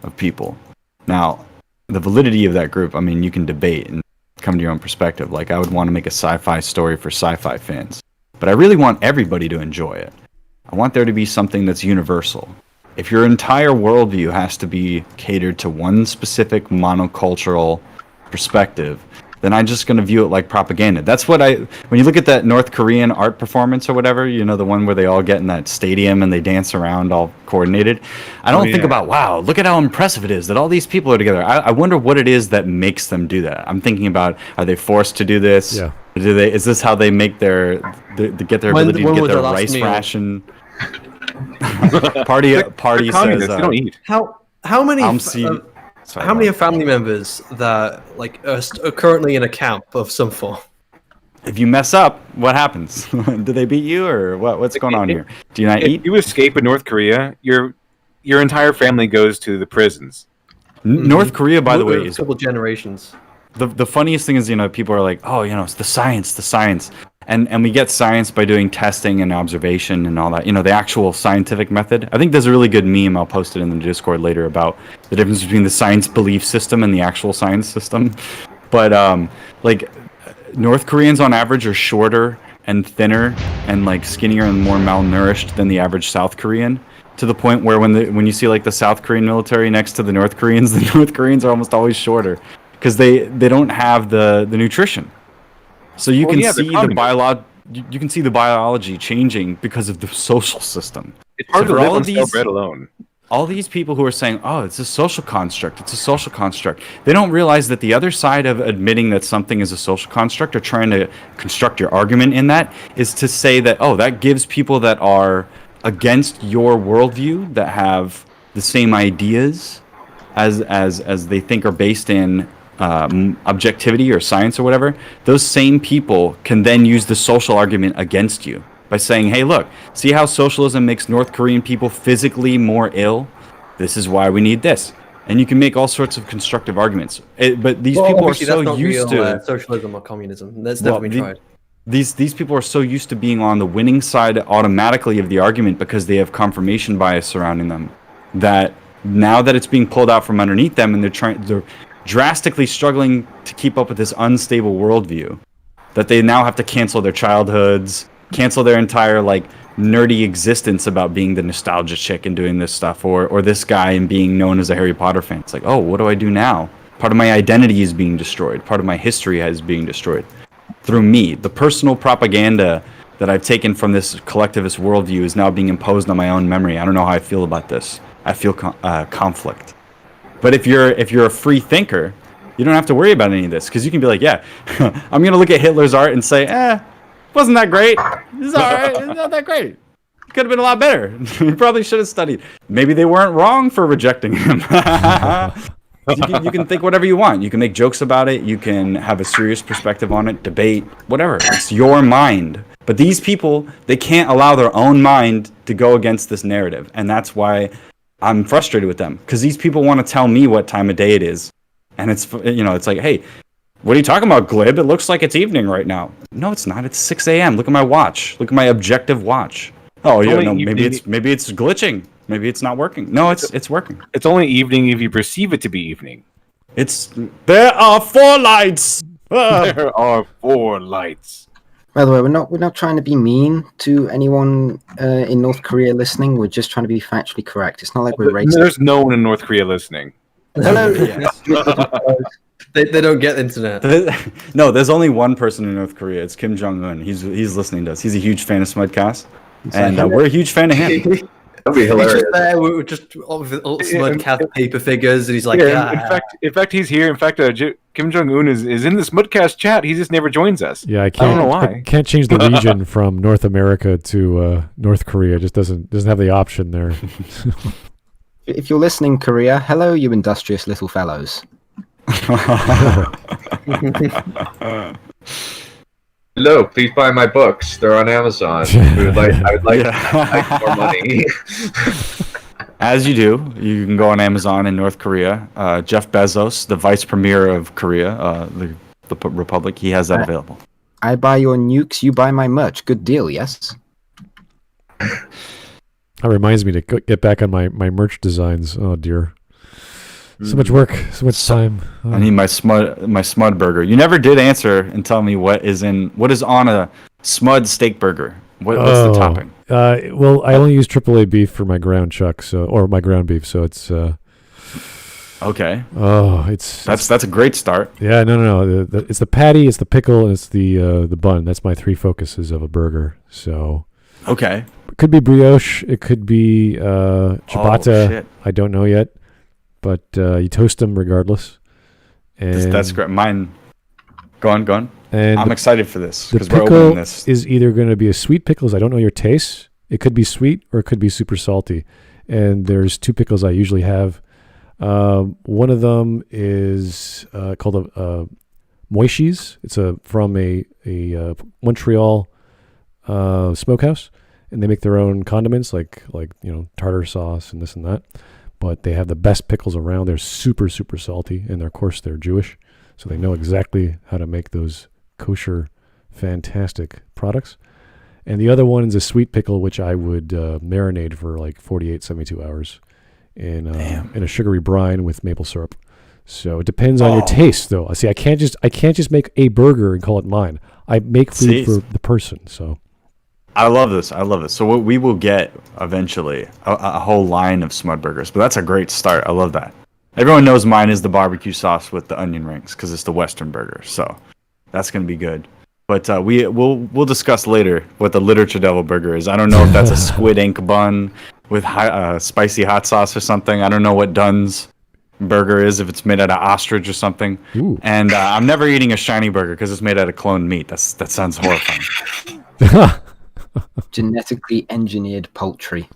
of people. Now, the validity of that group, I mean, you can debate and come to your own perspective. Like, I would want to make a sci-fi story for sci-fi fans, but I really want everybody to enjoy it. I want there to be something that's universal. If your entire worldview has to be catered to one specific monocultural perspective, then I'm just going to view it like propaganda. That's what when you look at that North Korean art performance or whatever, you know, the one where they all get in that stadium and they dance around all coordinated. I don't think about, wow, look at how impressive it is that all these people are together. I wonder what it is that makes them do that. I'm thinking about, are they forced to do this? Yeah. Is this how they make get their ability to get their rice ration? Party says they don't eat. How many are family members that like are currently in a camp of some form? If you mess up, what happens? Do they beat you, or what's going on here? Do you not eat? If you escape in North Korea, your entire family goes to the prisons. North Korea, by the way, is a couple generations. The funniest thing is, you know, people are like, oh, you know, it's the science. And we get science by doing testing and observation and all that, you know, the actual scientific method. I think there's a really good meme, I'll post it in the Discord later, about the difference between the science belief system and the actual science system. But like North Koreans on average are shorter and thinner and like skinnier and more malnourished than the average South Korean, to the point where when you see like the South Korean military next to the North Koreans are almost always shorter because they don't have the nutrition. So you can see you can see the biology changing because of the social system. It's hard to live on stale bread alone. All these people who are saying, oh, it's a social construct, they don't realize that the other side of admitting that something is a social construct or trying to construct your argument in that is to say that, oh, that gives people that are against your worldview, that have the same ideas as they think are based in objectivity or science or whatever, those same people can then use the social argument against you by saying, hey, look, see how socialism makes North Korean people physically more ill? This is why we need this. And you can make all sorts of constructive arguments. But these people are so used to socialism or communism. That's never been tried. These people are so used to being on the winning side automatically of the argument because they have confirmation bias surrounding them, that now that it's being pulled out from underneath them and they're drastically struggling to keep up with this unstable worldview, that they now have to cancel their childhoods, cancel their entire like nerdy existence about being the nostalgia chick and doing this stuff, or this guy and being known as a Harry Potter fan. It's like, oh, what do I do now? Part of my identity is being destroyed. Part of my history is being destroyed through me. The personal propaganda that I've taken from this collectivist worldview is now being imposed on my own memory. I don't know how I feel about this. I feel conflict. But if you're a free thinker, you don't have to worry about any of this, because you can be like, yeah, I'm going to look at Hitler's art and say, wasn't that great? It's all right. It's not that great. Could have been a lot better. You probably should have studied. Maybe they weren't wrong for rejecting him. You can think whatever you want. You can make jokes about it. You can have a serious perspective on it, debate, whatever. It's your mind. But these people, they can't allow their own mind to go against this narrative. And that's why I'm frustrated with them, because these people want to tell me what time of day it is. And it's, you know, it's like, hey, what are you talking about, Glib? It looks like it's evening right now. No, it's not. It's 6 a.m. Look at my watch. Look at my objective watch. Oh, yeah, no, maybe it's glitching. Maybe it's not working. No, it's working. It's only evening if you perceive it to be evening. There are 4 lights. There are 4 lights. By the way, we're not trying to be mean to anyone in North Korea listening. We're just trying to be factually correct. It's not like we're racist. There's no one in North Korea listening. Hello. They don't get the internet. No, there's only one person in North Korea. It's Kim Jong-un. He's listening to us. He's a huge fan of Smudcast, and we're a huge fan of him. That'd be hilarious. He's just there. We're just Smudcast paper figures, and he's like, In fact, he's here. In fact, Kim Jong-un is in the Smudcast chat. He just never joins us. Yeah, I don't know why. I can't change the region from North America to North Korea. It just doesn't have the option there. If you're listening, Korea, hello, you industrious little fellows. Hello, please buy my books. They're on Amazon. I would like more money. As you do, you can go on Amazon in North Korea. Jeff Bezos, the vice premier of Korea, the Republic, he has that available. I buy your nukes, you buy my merch. Good deal, yes? That reminds me to get back on my merch designs. Oh, dear. So much work, so much time. I need my smud burger. You never did answer and tell me what is on a smud steak burger. What's the topping? Well, I only use AAA beef for my ground chuck, or my ground beef, so it's. Okay. Oh, that's a great start. Yeah, no. It's the patty, it's the pickle, and it's the bun. That's my 3 focuses of a burger. So. Okay. It could be brioche. It could be ciabatta. Oh, shit. I don't know yet, but you toast them regardless. And That's great. Mine. Go on. And I'm excited for this the because we're pickle opening this. is either going to be a sweet pickles. I don't know your taste. It could be sweet or it could be super salty. And there's 2 pickles I usually have. One of them is called a Moishi's. It's from a Montreal smokehouse, and they make their own condiments like tartar sauce and this and that. But they have the best pickles around. They're super, super salty, and of course they're Jewish, so they know exactly how to make those kosher, fantastic products. And the other one is a sweet pickle, which I would marinate for like 48, 72 hours in a sugary brine with maple syrup. So it depends on your taste, though. See, I can't just make a burger and call it mine. I make food for the person. So I love this. So what we will get eventually a whole line of Smud burgers, but that's a great start. I love that. Everyone knows mine is the barbecue sauce with the onion rings because it's the Western burger. So that's gonna be good. But we'll discuss later what the LiteratureDevil burger is. I don't know if that's a squid ink bun with spicy hot sauce or something. I don't know what Dunn's burger is, if it's made out of ostrich or something. Ooh. And I'm never eating a shiny burger because it's made out of cloned meat. That sounds horrifying. Genetically engineered poultry.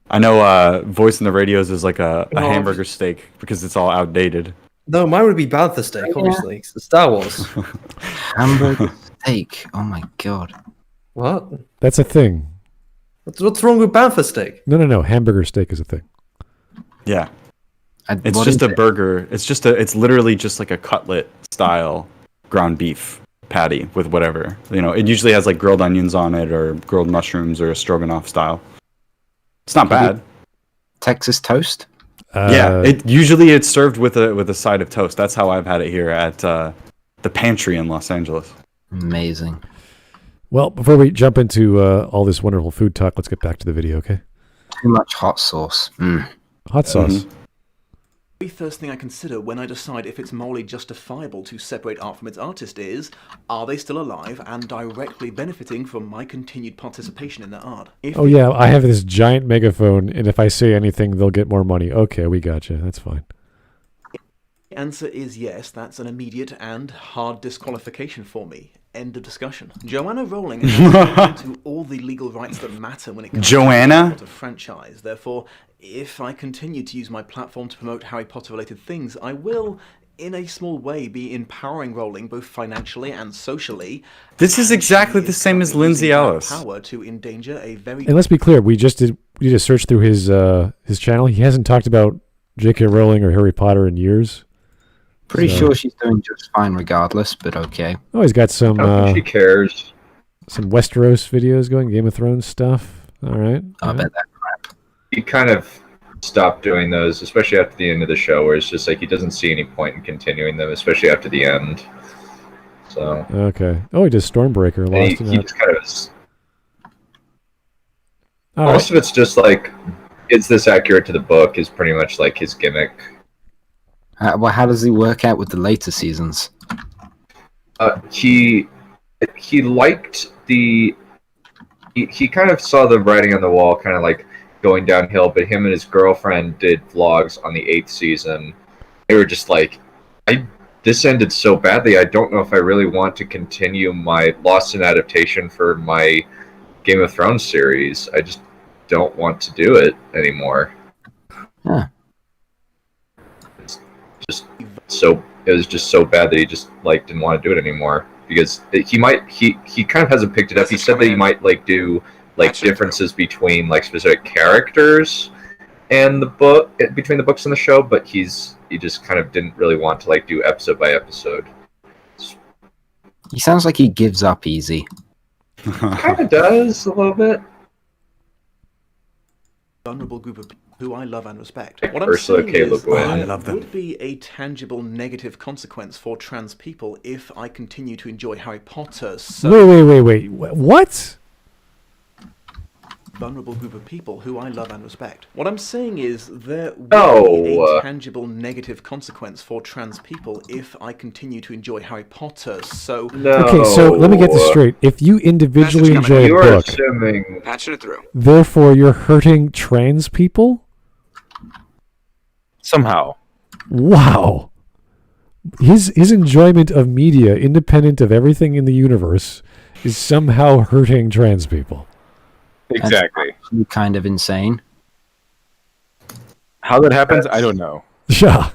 I know voice in the radios is like a hamburger steak because it's all outdated. No, mine would be Bantha steak, obviously. It's the Star Wars. Hamburger steak. Oh my god. What? that's a thing. What's wrong with Bantha steak? No. Hamburger steak is a thing. Yeah. It's just a burger. It's literally just like a cutlet style ground beef patty with whatever. It usually has like grilled onions on it or grilled mushrooms or a stroganoff style. It's not bad. Texas toast? Yeah, it's served with a side of toast. That's how I've had it here at the Pantry in Los Angeles. Amazing. Well, before we jump into all this wonderful food talk, let's get back to the video, okay? Too much hot sauce. Hot sauce. The first thing I consider when I decide if it's morally justifiable to separate art from its artist is, are they still alive and directly benefiting from my continued participation in their art? I have this giant megaphone, and if I say anything, they'll get more money. Okay, we gotcha. That's fine. The answer is yes, that's an immediate and hard disqualification for me. End of discussion. Joanna Rowling has into all the legal rights that matter when it comes to the franchise. Therefore, if I continue to use my platform to promote Harry Potter-related things, I will, in a small way, be empowering Rowling both financially and socially. This is exactly the same as Lindsay Ellis. Power to endanger a very. And let's be clear, we did a search through his channel. He hasn't talked about JK Rowling or Harry Potter in years. Pretty sure she's doing just fine regardless, but okay. Oh, he's got some. I don't think she cares. Some Westeros videos going, Game of Thrones stuff. All right. I bet that crap. He kind of stopped doing those, especially after the end of the show, where it's just like he doesn't see any point in continuing them, especially after the end. So. Okay. Oh, he did Stormbreaker. He just kind of. Most of it's just like, is this accurate to the book? Is pretty much like his gimmick. Well, how does he work out with the later seasons? He liked the. He kind of saw the writing on the wall, kind of like going downhill. But him and his girlfriend did vlogs on the 8th season. They were just like, this ended so badly. I don't know if I really want to continue my Lost in Adaptation for my Game of Thrones series. I just don't want to do it anymore. Huh. It was just so bad that he just like didn't want to do it anymore, because he kind of hasn't picked it up. He said that he might like do like differences between like specific characters and the book, between the books and the show, but he just kind of didn't really want to like do episode by episode. He sounds like he gives up easy. Kind of does a little bit. Vulnerable group of people who I love and respect. Like What I'm Ursula saying K. Le is, Guin. I love them. would be a tangible negative consequence for trans people if I continue to enjoy Harry Potter. So Wait. What? vulnerable group of people who I love and respect. What I'm saying is there will be a tangible negative consequence for trans people if I continue to enjoy Harry Potter, so... Okay, so let me get this straight. If you individually enjoy a book, Patching it through. therefore you're hurting trans people? Somehow. Wow. His enjoyment of media, independent of everything in the universe, is somehow hurting trans people. Exactly. That's kind of insane. How that happens, I don't know. Yeah.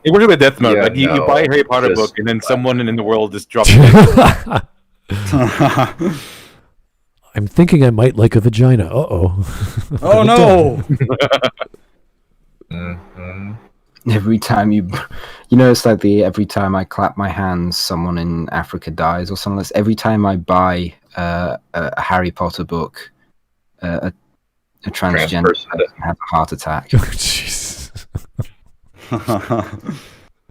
It works like a death mode. Yeah, like you buy a Harry Potter book, and then someone in the world just drops it. I'm thinking I might like a vagina. Uh-oh. Oh no! Every time you know, it's like every time I clap my hands, someone in Africa dies, or something like that. Every time I buy a Harry Potter book, a transgender person has a heart attack. Jeez.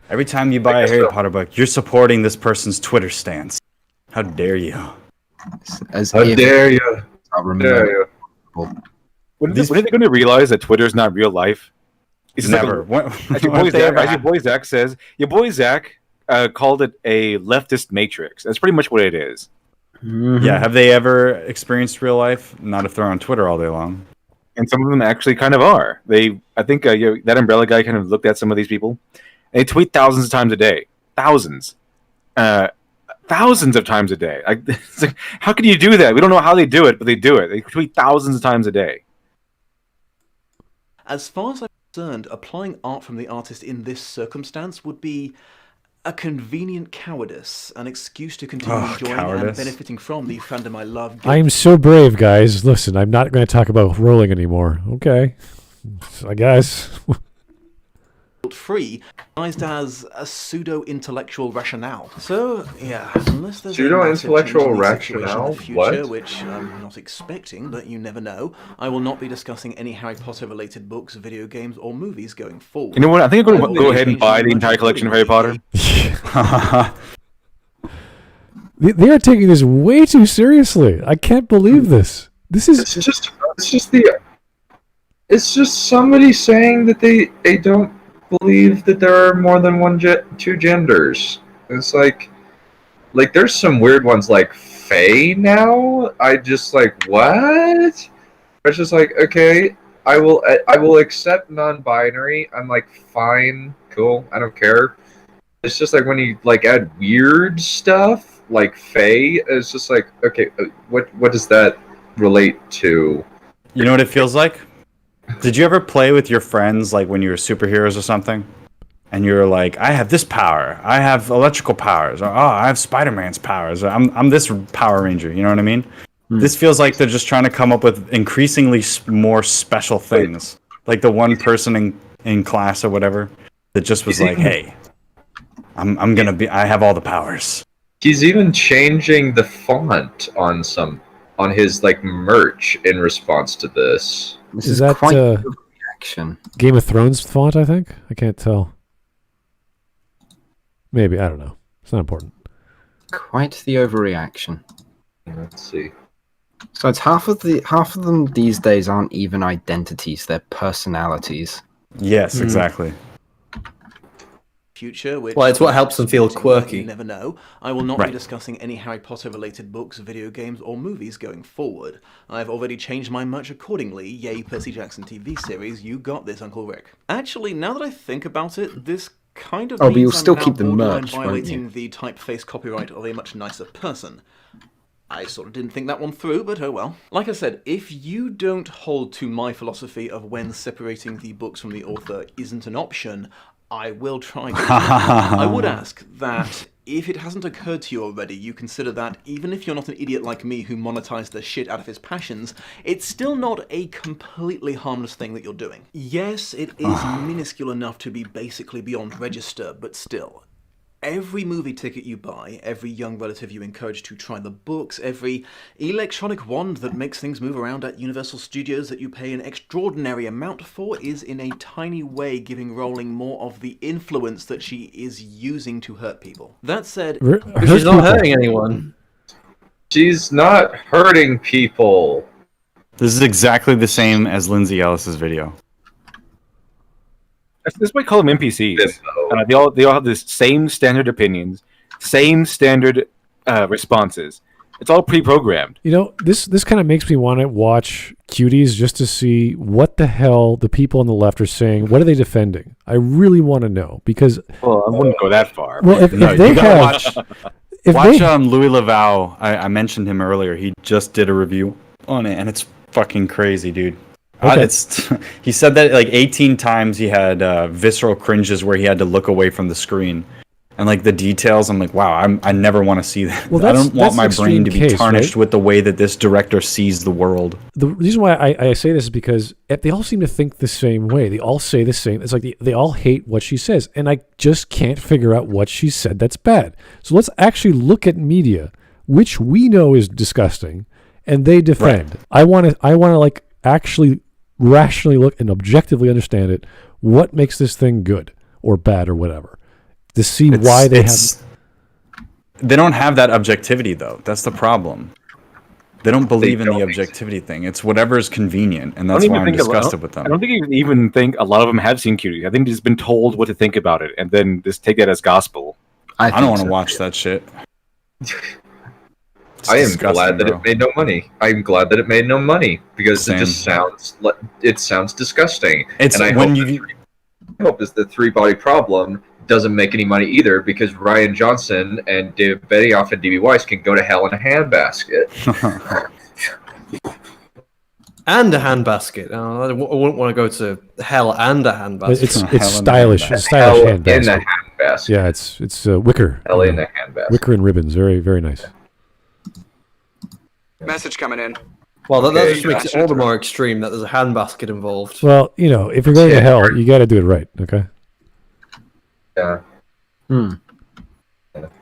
Every time you buy a Harry Potter book, you're supporting this person's Twitter stance. How dare you? How dare you? When are they going to realize that Twitter's not real life? It's never. As your boy Zach says, your boy Zach called it a leftist matrix. That's pretty much what it is. Mm-hmm. Yeah, have they ever experienced real life? Not if they're on Twitter all day long. And some of them actually kind of are. I think that Umbrella guy kind of looked at some of these people. They tweet thousands of times a day. Thousands of times a day. It's like, how can you do that? We don't know how they do it, but they do it. They tweet thousands of times a day. As far as I'm concerned, applying art from the artist in this circumstance would be a convenient cowardice, an excuse to continue enjoying and benefiting from the fandom I love. I am so brave, guys. Listen, I'm not going to talk about Rowling anymore. Okay. I guess. Free, recognized as a pseudo-intellectual rationale. So, yeah, unless there's pseudo-intellectual rationale, in the future, what? which I'm not expecting, but you never know, I will not be discussing any Harry Potter-related books, video games, or movies going forward. You know what? I think I'm going to go ahead and buy the entire collection of Harry Potter. They are taking this way too seriously. I can't believe this. It's just somebody saying that they don't believe that there are more than two genders. It's like there's some weird ones like Fae now. I just like, what? It's just like, okay, I will accept non-binary. I'm like, fine, cool, I don't care. It's just like when you like add weird stuff like Fae, it's just like, okay, what does that relate to? You know what it feels like? Did you ever play with your friends, like when you were superheroes or something? And you were like, I have this power. I have electrical powers. Or, I have Spider-Man's powers. Or, I'm this Power Ranger. You know what I mean? This feels like they're just trying to come up with increasingly more special things. Like the one person in class or whatever that just was like, hey, I have all the powers. He's even changing the font on his like merch in response to this. Is that quite a reaction. Game of Thrones font, I think? I can't tell. Maybe, I don't know. It's not important. Quite the overreaction. Let's see. So it's half of them these days aren't even identities, they're personalities. Yes, exactly. Future, which it's what helps them feel quirky. You never know. I will not be discussing any Harry Potter related books, video games, or movies going forward. I've already changed my merch accordingly. Yay, Percy Jackson TV series, you got this, Uncle Rick. Actually, now that I think about it, this kind of but you'll means still I'm keep the now borderline merch, won't violating you? the typeface copyright of a much nicer person. I sort of didn't think that one through, but oh well. Like I said, if you don't hold to my philosophy of when separating the books from the author isn't an option, I will try to. I would ask that if it hasn't occurred to you already, you consider that even if you're not an idiot like me who monetized the shit out of his passions, it's still not a completely harmless thing that you're doing. Yes, it is minuscule enough to be basically beyond register, but still. Every movie ticket you buy, every young relative you encourage to try the books, every electronic wand that makes things move around at Universal Studios that you pay an extraordinary amount for is in a tiny way giving Rowling more of the influence that she is using to hurt people. That said, she's not hurting anyone. She's not hurting people. This is exactly the same as Lindsay Ellis's video. This might call them NPCs. They all have the same standard opinions, same standard responses. It's all pre-programmed. You know, this kind of makes me want to watch Cuties just to see what the hell the people on the left are saying. What are they defending? I really want to know because. Well, I wouldn't go that far. Well, if they have, watch Louis Laval. I mentioned him earlier. He just did a review on it, and it's fucking crazy, dude. Okay. He said that like 18 times he had visceral cringes where he had to look away from the screen. And like the details, I'm like, wow, I never want to see that. Well, I don't want my brain to be case, tarnished right? with the way that this director sees the world. The reason why I say this is because they all seem to think the same way. They all say the same. It's like they all hate what she says. And I just can't figure out what she said that's bad. So let's actually look at media, which we know is disgusting, and they defend. Right. I want to like actually rationally look and objectively understand it. What makes this thing good or bad or whatever? To see why they don't have that objectivity though. That's the problem. They don't believe in the objectivity thing. It's whatever is convenient, and that's why I'm disgusted with them. I don't think you even think a lot of them have seen Cutie. I think they've just been told what to think about it, and then just take that as gospel. I don't want to watch that shit. I am glad that it made no money. I'm glad that it made no money because it just sounds disgusting. It's and I hope is the three-body problem doesn't make any money either because Ryan Johnson and David Benioff and D.B. Weiss can go to hell in a handbasket. And a handbasket. I wouldn't want to go to hell and a handbasket. It's stylish. It's stylish handbasket. In a handbasket. Yeah, it's wicker. Hell in a handbasket. Wicker and ribbons. Very, very nice. Message coming in. Well, that just makes it all the more extreme that there's a handbasket involved. Well, you know, if you're going to hell, you got to do it right, okay? Yeah.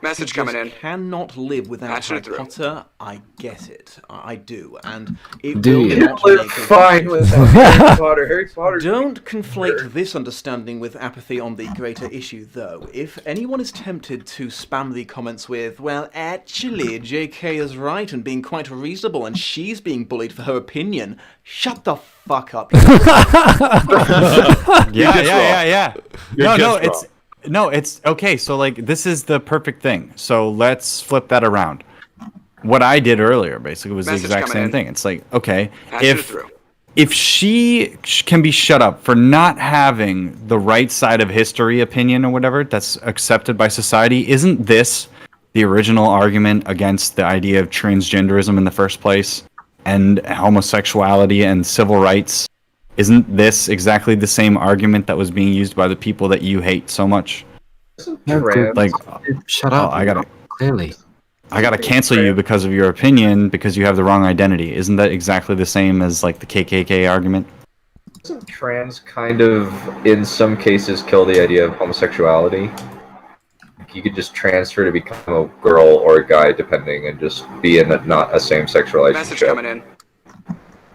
Message coming in. Cannot live without Harry Potter. I get it. I do, and it do will not live make fine without Harry Potter. Harry Potter. Don't conflate this understanding with apathy on the greater issue, though. If anyone is tempted to spam the comments with, "Well, actually, JK is right and being quite reasonable, and she's being bullied for her opinion," shut the fuck up. Yeah. No, it's okay. So like, this is the perfect thing. So let's flip that around. What I did earlier basically was the exact same thing. It's like, okay, if she can be shut up for not having the right side of history opinion or whatever that's accepted by society, isn't this the original argument against the idea of transgenderism in the first place and homosexuality and civil rights? Isn't this exactly the same argument that was being used by the people that you hate so much? Like, shut up! I gotta cancel you because of your opinion because you have the wrong identity. Isn't that exactly the same as like the KKK argument? Doesn't trans kind of, in some cases, kill the idea of homosexuality? You could just transfer to become a girl or a guy, depending, and just be in not a same-sex relationship. Message coming in.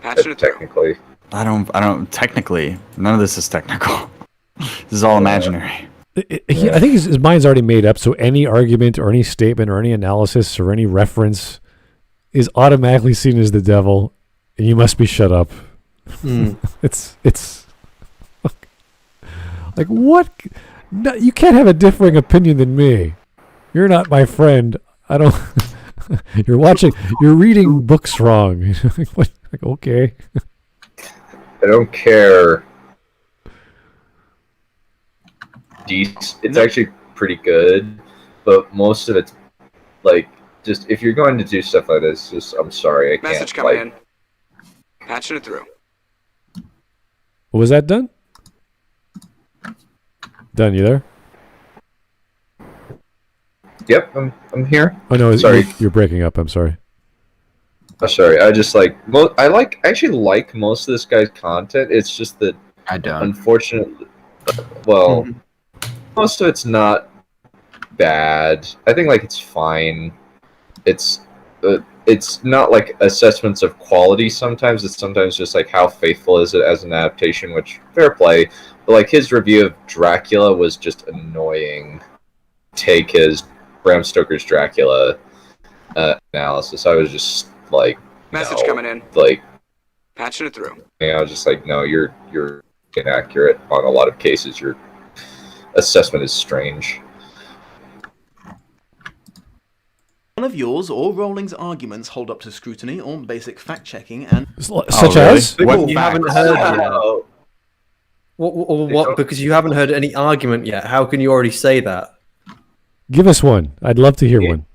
Patching it technically. I don't. Technically, none of this is technical. This is all imaginary. I think his mind's already made up, so any argument or any statement or any analysis or any reference is automatically seen as the devil, and you must be shut up. It's like, what? No, you can't have a differing opinion than me. You're not my friend. I don't. You're reading books wrong. Like, okay. I don't care. It's actually pretty good, but most of it's like, just if you're going to do stuff like this, just I'm sorry, I can't. Message coming in. Patching it through. What was that, Dunn? Dunn, you there? Yep, I'm here. Oh no, sorry, you're breaking up. I'm sorry. Oh, sorry. I just like I actually like most of this guy's content. It's just that I don't. Unfortunately, well, most of it's not bad. I think like it's fine. It's not like assessments of quality. Sometimes it's just like how faithful is it as an adaptation, which fair play. But like his review of Dracula was just annoying. Take his Bram Stoker's Dracula analysis. I was just like, message coming in. Like, Patching it through. Yeah, I was just like, no, you're inaccurate on a lot of cases. Your assessment is strange. None of yours or Rowling's arguments hold up to scrutiny or basic fact-checking, and Such as? What you haven't heard yet. What? Because you haven't heard any argument yet. How can you already say that? Give us one. I'd love to hear one.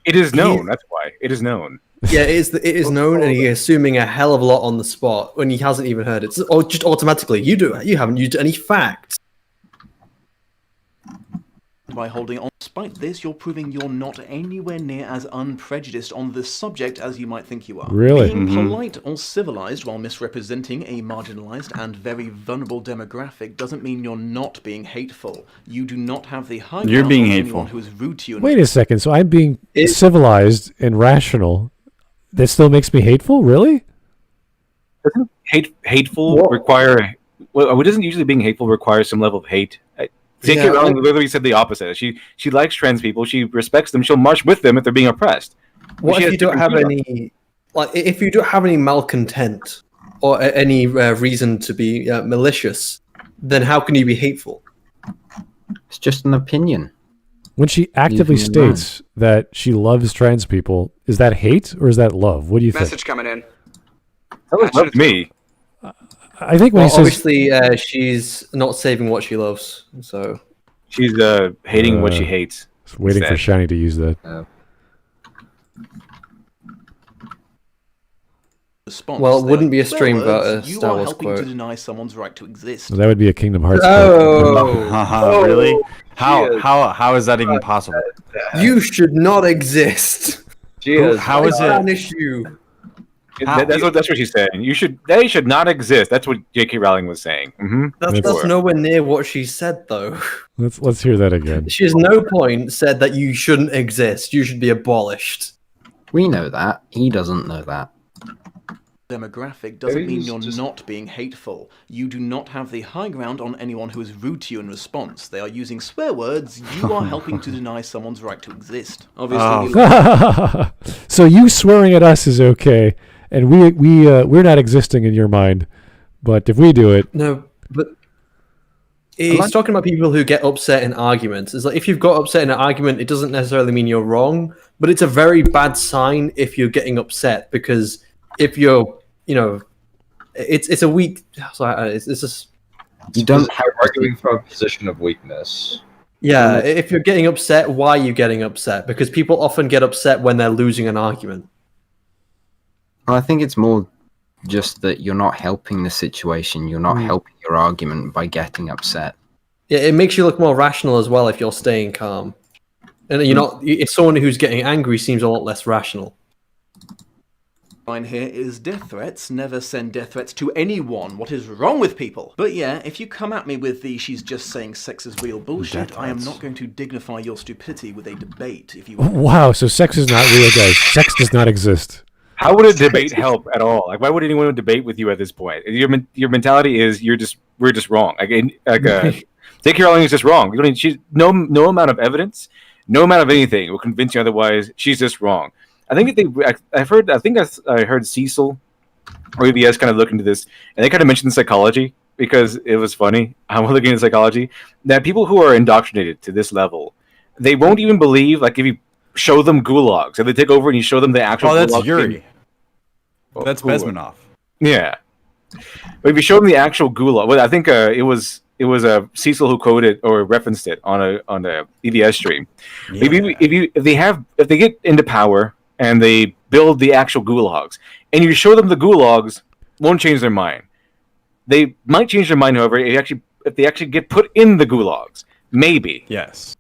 It is known. That's why. It is known. Yeah, it is known, and he's assuming a hell of a lot on the spot when he hasn't even heard it. Or just automatically, you haven't used any facts. by holding on. Despite this, you're proving you're not anywhere near as unprejudiced on this subject as you might think you are. Really? Being polite or civilized while misrepresenting a marginalized and very vulnerable demographic doesn't mean you're not being hateful. You do not have the high You're ground being on hateful. anyone who is rude to you. Wait a second. So I'm being civilized and rational. That still makes me hateful? Really? Doesn't hateful require? Well, doesn't usually being hateful require some level of hate? JK Rowling literally said the opposite. She likes trans people. She respects them. She'll march with them if they're being oppressed. What if you don't have any, like, if you don't have any malcontent or any reason to be malicious, then how can you be hateful? It's just an opinion. When she actively states that she loves trans people, is that hate or is that love? What do you think? Message coming in. That was love to me. I think when he says, obviously she's not saving what she loves, so she's hating what she hates. Waiting for Shiny to use that. Response. Well, it wouldn't be a stream Well, without a you Star are Wars helping quote. to deny someone's right to exist. That would be a Kingdom Hearts Oh, Really? How is that even possible? you should not exist. How is I it? banish you. That's what she's saying. They should not exist. That's what JK Rowling was saying. That's nowhere near what she said, though. Let's hear that again. She has no point said that you shouldn't exist. You should be abolished. We know that. He doesn't know that. Demographic doesn't mean you're not being hateful. You do not have the high ground on anyone who is rude to you in response. They are using swear words. You are helping to deny someone's right to exist. Obviously, So you swearing at us is okay, and we're not existing in your mind. But if we do it, No, but he's talking about people who get upset in arguments. It's like if you've got upset in an argument, it doesn't necessarily mean you're wrong, but it's a very bad sign if you're getting upset, because if you're, it's a weak. It's just You don't You're arguing from a position of weakness. yeah. If you're getting upset, why are you getting upset? Because people often get upset when they're losing an argument. Well, I think it's more just that you're not helping the situation. You're not helping your argument by getting upset. Yeah, it makes you look more rational as well if you're staying calm. And you're not. If someone who's getting angry seems a lot less rational. line here is death threats. Never send death threats to anyone. What is wrong with people? But yeah, if you come at me with the she's just saying sex is real bullshit, I am not going to dignify your stupidity with a debate. If you wow. So sex is not real, guys. Sex does not exist. How would a debate help at all? Like, why would anyone debate with you at this point? Your mentality is we're just wrong. JK Rowling is just wrong. You don't need, no amount of evidence, no amount of anything will convince you otherwise. She's just wrong. I think I heard Cecil or EBS kind of look into this, and they kind of mentioned psychology because it was funny. I'm looking at psychology that people who are indoctrinated to this level, they won't even believe. Like if you show them gulags, if they take over and you show them the actual. Oh, that's gulag Yuri. thing- That's Bezmenov. Yeah, but if you show them the actual gulag, well, I think it was Cecil who quoted or referenced it on a EBS stream. Yeah. If they get into power and they build the actual gulags, and you show them the gulags, won't change their mind. They might change their mind, however, if they actually get put in the gulags. Maybe. Yes.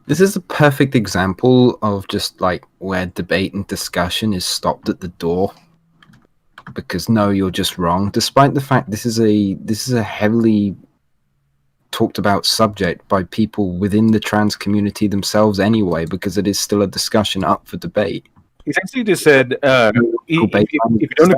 This is a perfect example of just like where debate and discussion is stopped at the door. Because no, you're just wrong. Despite the fact this is a heavily talked about subject by people within the trans community themselves anyway, because it is still a discussion up for debate. He essentially just said, if you don't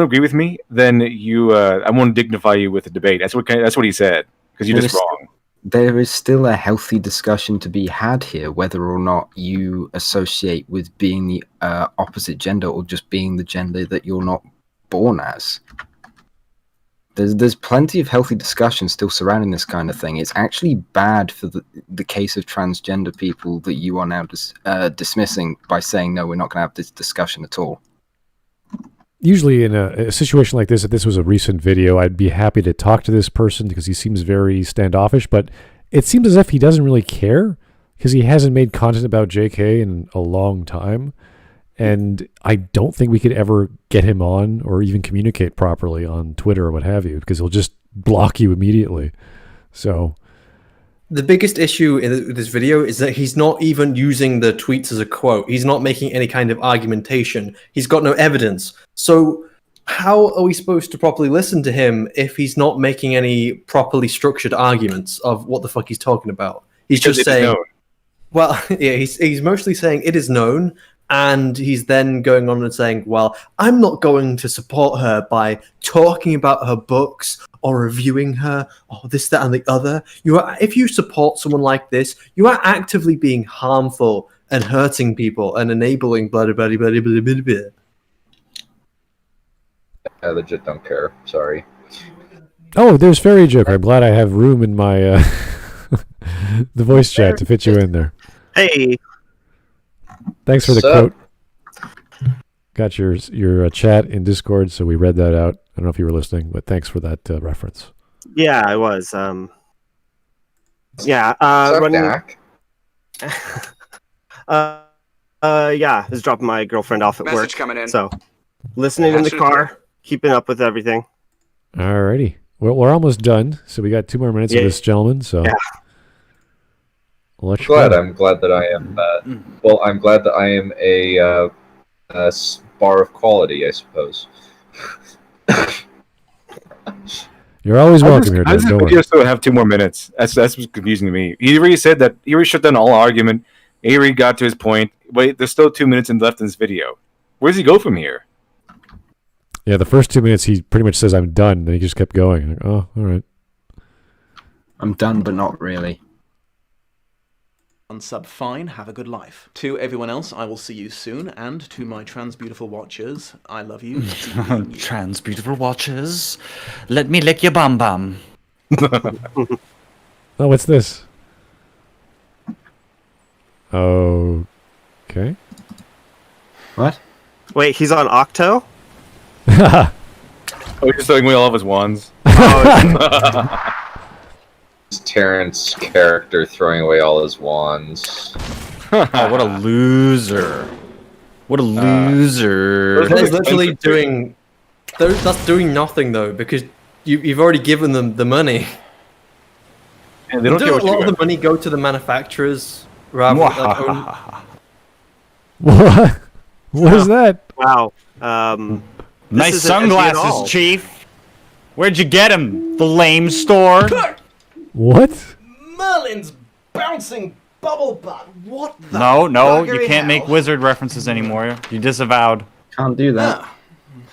agree with me, then I won't dignify you with a debate. That's what he said, because you're just wrong. there is still a healthy discussion to be had here, whether or not you associate with being the opposite gender or just being the gender that you're not born as. There's plenty of healthy discussion still surrounding this kind of thing. It's actually bad for the case of transgender people that you are now dismissing by saying, no, we're not going to have this discussion at all. Usually in a situation like this, if this was a recent video, I'd be happy to talk to this person because he seems very standoffish, but it seems as if he doesn't really care because he hasn't made content about JK in a long time. And I don't think we could ever get him on or even communicate properly on Twitter or what have you, because he'll just block you immediately. So the biggest issue in this video is that he's not even using the tweets as a quote. He's not making any kind of argumentation. He's got no evidence. So how are we supposed to properly listen to him if he's not making any properly structured arguments of what the fuck he's talking about? He's just saying, well, yeah, he's mostly saying it is known. And he's then going on and saying, well, I'm not going to support her by talking about her books or reviewing her or this, that, and the other. If you support someone like this, you are actively being harmful and hurting people and enabling blah, blah, blah, blah, blah, blah, blah. I legit don't care. Sorry. Oh, there's Fairy Joker. I'm glad I have room in my the voice chat to fit you in there. Hey. Thanks for the quote. Got your chat in Discord, so we read that out. I don't know if you were listening, but thanks for that reference. Yeah, I was. Yeah. Running. Yeah, just dropping my girlfriend off at Message work. coming in. So, listening in the car, keeping up with everything. Alrighty. Well, we're almost done, so we got 2 more minutes of this gentleman. So. Yeah. I'm glad that I am. Well, I'm glad that I am a bar of quality, I suppose. You're always welcome here. How does this video still have 2 more minutes? That's what's confusing to me. He already said that. He already shut down all argument. He already got to his point. Wait, there's still 2 minutes left in this video. Where does he go from here? Yeah, the first 2 minutes he pretty much says I'm done. Then he just kept going. Like, oh, all right. I'm done, but not really. Unsub fine, have a good life. To everyone else, I will see you soon, and to my trans beautiful watchers, I love you. Trans beautiful watchers, let me lick your bum bum. Oh, what's this? Okay. What? Wait, he's on Octo? Oh, he's just throwing away all of his wands. Terrence's character throwing away all his wands. Oh, what a loser! What a loser! That's literally doing. That's doing nothing though, because you've already given them the money. And they don't a lot of the money go to the manufacturers rather than What? What is that? Wow. Nice sunglasses, Chief. Where'd you get them? The lame store. What? Merlin's bouncing bubble butt. What the? No, you can't make wizard references anymore. You disavowed. Can't do that.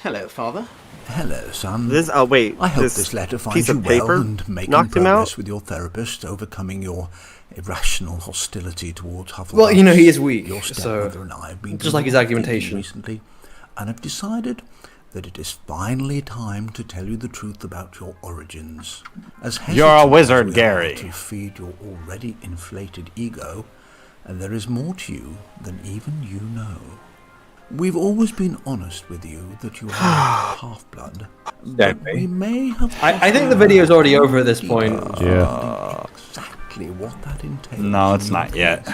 Hello, father. Hello, son. Wait. I hope this letter finds piece you of well paper and making knocked him progress out? with your therapist, overcoming your irrational hostility towards Hufflepuff. Well, you know, he is weak, Your so stepmother and I have been just like his argumentation. recently, and have decided that it is finally time to tell you the truth about your origins. As You're a hesitant wizard, as we are Gary. to feed your already inflated ego, and there is more to you than even you know. We've always been honest with you that you are half-blood. But we may have. I think the video's already over at this point. Yeah. Exactly what that entails. No, it's not yet.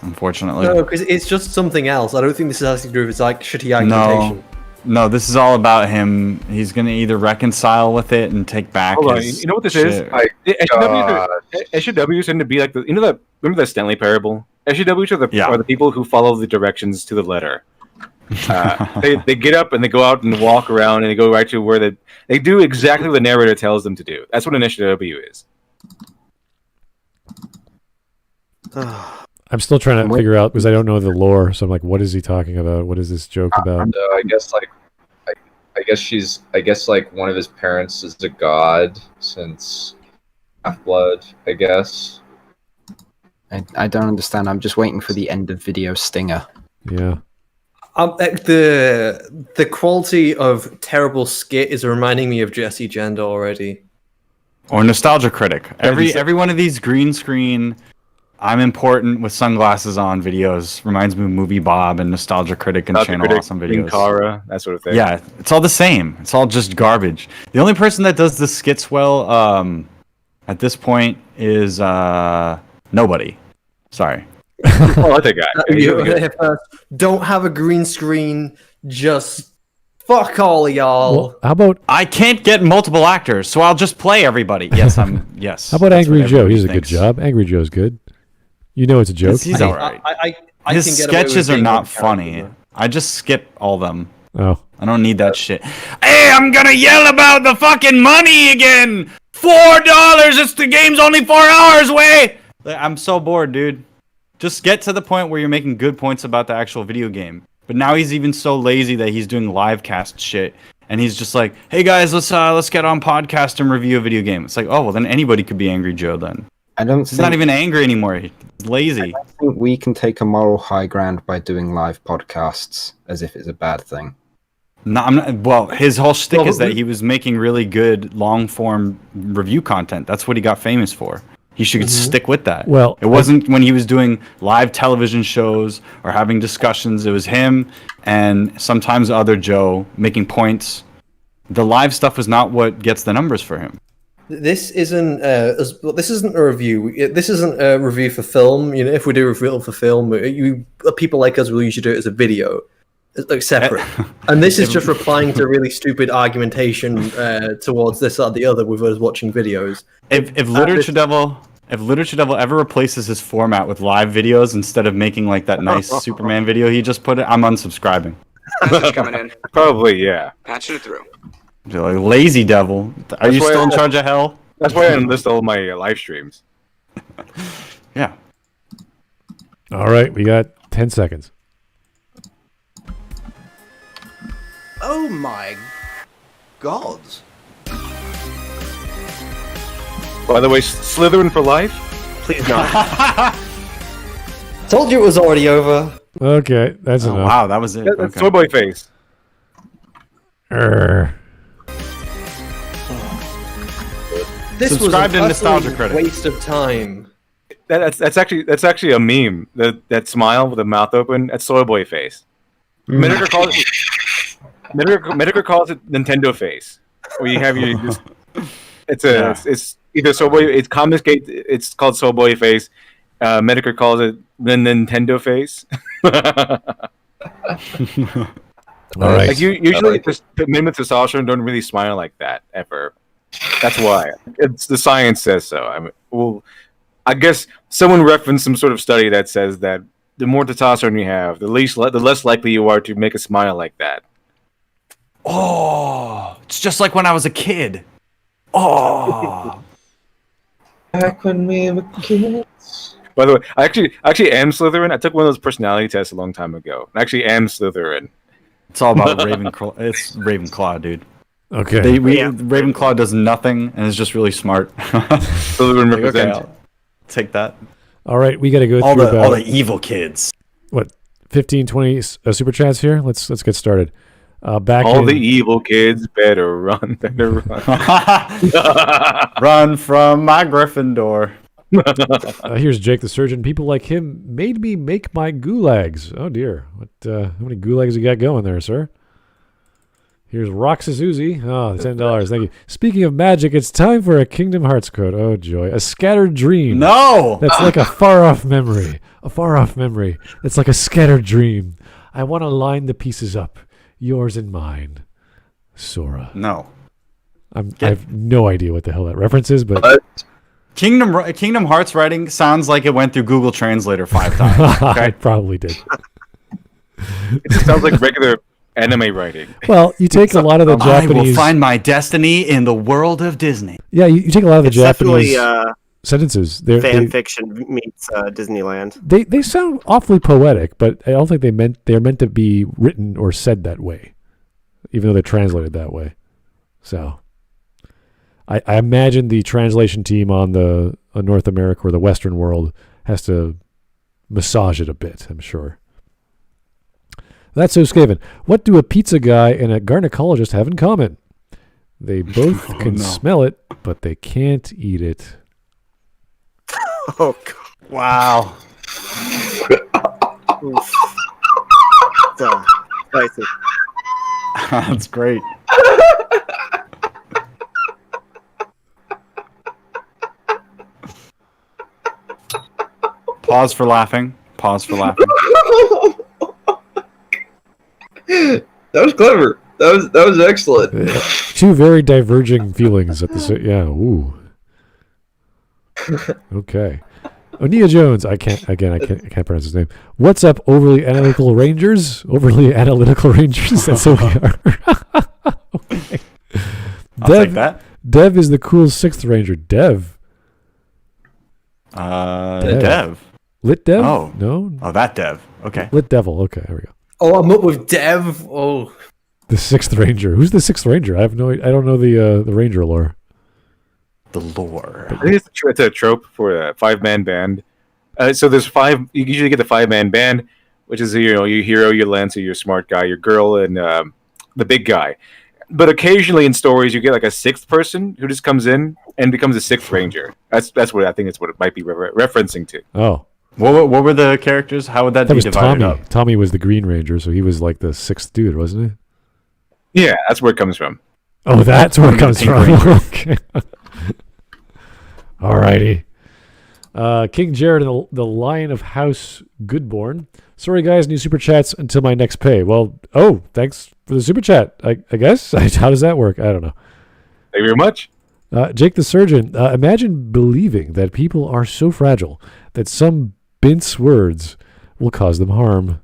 Unfortunately. No, because it's just something else. I don't think this has to do with his like shitty argumentation. No, this is all about him. He's gonna either reconcile with it and take back. Hold on, his you know what this shit. is? SJWs tend to be like the remember the Stanley parable? SJWs are the people who follow the directions to the letter. They get up and they go out and walk around and they go right to where they do exactly what the narrator tells them to do. That's what an SJW is. I'm still trying to figure out because I don't know the lore. So I'm like, what is he talking about? What is this joke about? I guess like one of his parents is a god, since Half-Blood, I guess. I don't understand. I'm just waiting for the end of video stinger. Yeah. The quality of terrible Skit is reminding me of Jesse Gender already. Or Nostalgia Critic. Every one of these green screen, I'm important with sunglasses on videos reminds me of Movie Bob and Nostalgia Critic and Channel Awesome videos. Kara, that sort of thing. Yeah, it's all the same. It's all just garbage. The only person that does the skits well at this point is nobody. Sorry. Oh, that's a guy. Don't have a green screen. Just fuck all y'all. Well, how about I can't get multiple actors, so I'll just play everybody. Yes, yes. How about Angry Joe? He's a good job. Angry Joe's good. You know it's a joke. He's all right. His sketches are not funny. I just skip all them. Oh. I don't need that shit. Hey, I'm gonna yell about the fucking money again. $4. The game's only 4 hours away. I'm so bored, dude. Just get to the point where you're making good points about the actual video game. But now he's even so lazy that he's doing live cast shit, and he's just like, "Hey guys, let's get on podcast and review a video game." It's like, oh well, then anybody could be Angry Joe then. He's not even angry anymore. He's lazy. I think we can take a moral high ground by doing live podcasts as if it's a bad thing. No, I'm not. Well, his whole shtick is that he was making really good long form review content. That's what he got famous for. He should stick with that. Well, it wasn't when he was doing live television shows or having discussions. It was him and sometimes other Joe making points. The live stuff was not what gets the numbers for him. This isn't a review. This isn't a review for film. You know, if we do a review for film, people like us will usually do it as a video, like separate. And this is just replying to really stupid argumentation towards this or the other with us watching videos. If LiteratureDevil ever replaces his format with live videos instead of making like that nice Superman video he just put it, I'm unsubscribing. Message coming in. Probably, yeah. Patching it through. You're like, lazy devil. Are you still in charge of hell? That's why I enlist all my live streams. Yeah. All right, we got 10 seconds. Oh my god. By the way, Slytherin for life? Please not. Told you it was already over. Okay, that's enough. Wow, that was it. That's Toyboy face. This Subscribe to was Nostalgia a Critic. waste of time. That's actually a meme. That smile with the mouth open. That's Soyboy face. Miniker calls it Nintendo face. Where you have your it's either Soyboy. It's Comicsgate. It's called Soyboy face. Miniker calls it the Nintendo face. All right. Like usually, men with testosterone don't really smile like that ever. That's why. It's the science says so. I mean, well, I guess someone referenced some sort of study that says that the more testosterone you have, the less likely you are to make a smile like that. Oh, it's just like when I was a kid. Oh. Back when we were kids. By the way, I actually am Slytherin. I took one of those personality tests a long time ago. I actually am Slytherin. It's all about Ravenclaw. It's Ravenclaw, dude. Okay. Ravenclaw does nothing and is just really smart. Slytherin represent. Okay, I'll take that. All right, we got to go all through the evil kids. What, 15, 20 super chats here? Let's get started. The evil kids better run. Run from my Gryffindor. Here's Jake the Surgeon. People like him made me make my gulags. Oh dear. What? How many gulags you got going there, sir? Here's Roxas Uzi. Oh, $10. Thank you. Speaking of magic, it's time for a Kingdom Hearts code. Oh joy. A scattered dream. No! That's like a far-off memory. A far-off memory. It's like a scattered dream. I want to line the pieces up. Yours and mine. Sora. No. I have no idea what the hell that reference is, but... Kingdom Hearts writing sounds like it went through Google Translator 5 times. Okay? It probably did. It just sounds like regular anime writing. Well, you take a lot of the Japanese... I will find my destiny in the world of Disney. Yeah, you take a lot of the Japanese definitely, sentences. Fan fiction meets Disneyland. They sound awfully poetic, but I don't think they're meant to be written or said that way, even though they're translated that way. So, I imagine the translation team on the North America or the Western world has to massage it a bit, I'm sure. That's so Skaven. What do a pizza guy and a gynecologist have in common? They both can smell it, but they can't eat it. Oh, God. Wow. Spicy. That's great. Pause for laughing. Pause for laughing. That was clever. That was excellent. Two very diverging feelings at the yeah. Ooh. Okay. Onia Jones. I can't pronounce his name. What's up, overly analytical rangers? Overly analytical rangers. That's who we are. Okay. I'll take that. Dev is the cool sixth ranger. Dev. Dev. Lit Dev? Oh. No. Oh, that Dev. Okay. Lit Devil. Okay, there we go. Oh, I'm up with Dev. Oh. The sixth ranger. Who's the sixth ranger? I don't know the ranger lore. The lore. I think it's a trope for a 5-man band. So there's 5. You usually get the 5-man band, which is your hero, your lancer, your smart guy, your girl, and the big guy. But occasionally in stories, you get like a 6th person who just comes in and becomes a 6th ranger. That's what I think it's what it might be referencing to. Oh. What were the characters? How would that be was divided Tommy. up? Tommy was the Green Ranger, so he was like the 6th dude, wasn't he? Yeah, that's where it comes from. Oh, that's where it comes from. Okay. Alrighty. King Jared and the Lion of House Goodborn. Sorry, guys, new super chats until my next pay. Well, thanks for the super chat, I guess. How does that work? I don't know. Thank you very much. Jake the Surgeon. Imagine believing that people are so fragile that some Bint's words will cause them harm.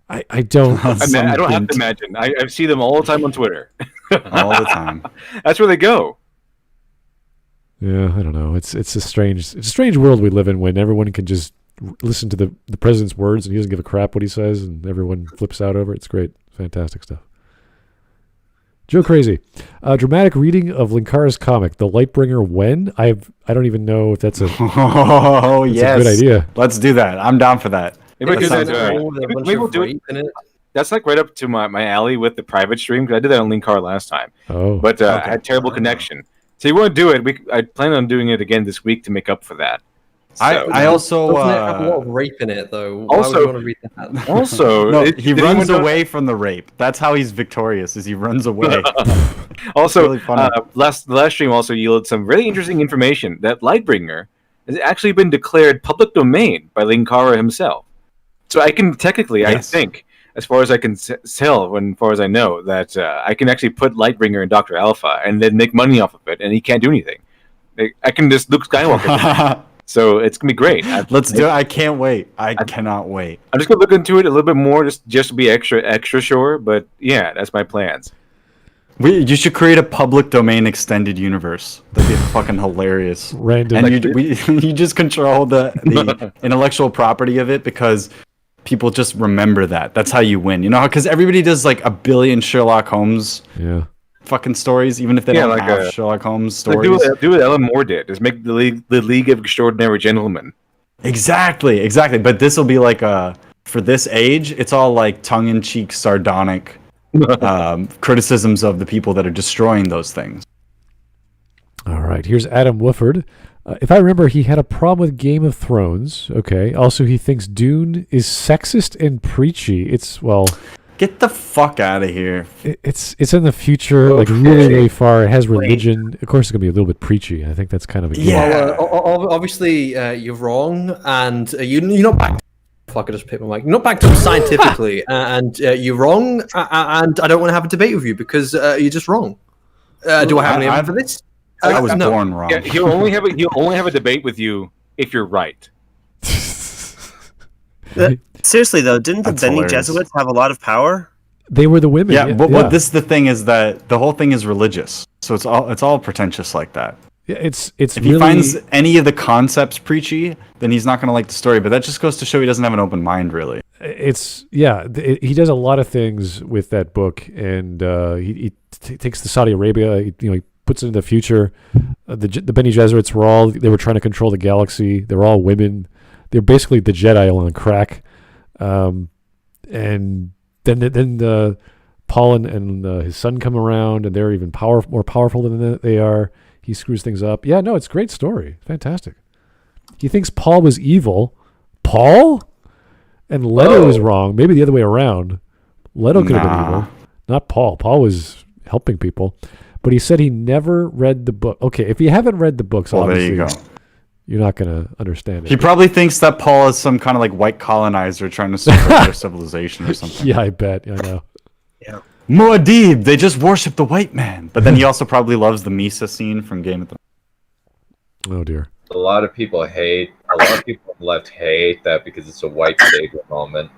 I don't. I don't have to imagine. I see them all the time on Twitter. All the time. That's where they go. Yeah, I don't know. It's a strange world we live in when everyone can just listen to the president's words and he doesn't give a crap what he says and everyone flips out over it. It's great. Fantastic stuff. Joe Crazy. Dramatic reading of Linkara's comic, The Lightbringer When? I don't even know if that's a, a good idea. Let's do that. I'm down for that. Maybe we'll do it. That's like right up to my alley with the private stream because I did that on Linkara last time. Oh. But I had terrible connection. So you want to do it. I plan on doing it again this week to make up for that. So, I also doesn't it have a lot of rape in it though? Why Also, would you want to read that? Also, no, he runs away from the rape. That's how he's victorious. Is he runs away. Also, really funny. the last stream also yielded some really interesting information that Lightbringer has actually been declared public domain by Linkara himself. So I can technically, I think, as far as I can tell, as far as I know, that I can actually put Lightbringer in Dr. Alpha and then make money off of it, and he can't do anything. I can just Luke Skywalker. So it's gonna be great. Let's do it. I can't wait. I cannot wait. I'm just gonna look into it a little bit more, just to be extra sure. But yeah, that's my plans. You should create a public domain extended universe. That'd be fucking hilarious. Random. And you just control the intellectual property of it because people just remember that. That's how you win. You know, because everybody does like a billion Sherlock Holmes. Yeah. Fucking stories, even if they don't have Sherlock Holmes stories. Like do what Alan Moore did. Just make the League of Extraordinary Gentlemen. Exactly. But this will be like for this age, it's all like tongue-in-cheek, sardonic criticisms of the people that are destroying those things. All right. Here's Adam Wooford. If I remember, he had a problem with Game of Thrones. Okay. Also, he thinks Dune is sexist and preachy. Get the fuck out of here. It's in the future, like really, really far. It has religion. Of course, it's going to be a little bit preachy. I think that's kind of a given. Yeah. Well, obviously, you're wrong, and you're not back. Fuck, I just picked my mic. You're not backed up scientifically, and you're wrong, and I don't want to have a debate with you because you're just wrong. Do I have any evidence for this? I was born wrong. Yeah, he'll only have a debate with you if you're right. Seriously though, didn't the Bene Jesuits have a lot of power? They were the women. Yeah, but the thing is that the whole thing is religious, so it's all pretentious like that. Yeah, it's if he finds any of the concepts preachy, then he's not going to like the story. But that just goes to show he doesn't have an open mind, really. He does a lot of things with that book, and he takes the Saudi Arabia. He puts it in the future. The Bene Gesserits they were trying to control the galaxy. They were all women. They're basically the Jedi on crack. And then Paul and his son come around, and they're even more powerful than they are. He screws things up. Yeah, no, it's a great story. Fantastic. He thinks Paul was evil. Paul? And Leto was wrong. Maybe the other way around. Leto could have been evil, not Paul. Paul was helping people. But he said he never read the book. Okay, if you haven't read the books, obviously, there you go. You're not going to understand it. He probably thinks that Paul is some kind of like white colonizer trying to subvert their civilization or something. Yeah, I bet. I know. Yeah. Muad'Dib, they just worship the white man. But then he also probably loves the Misa scene from Game of Thrones. Oh, dear. A lot of people on the left hate that because it's a white savior moment.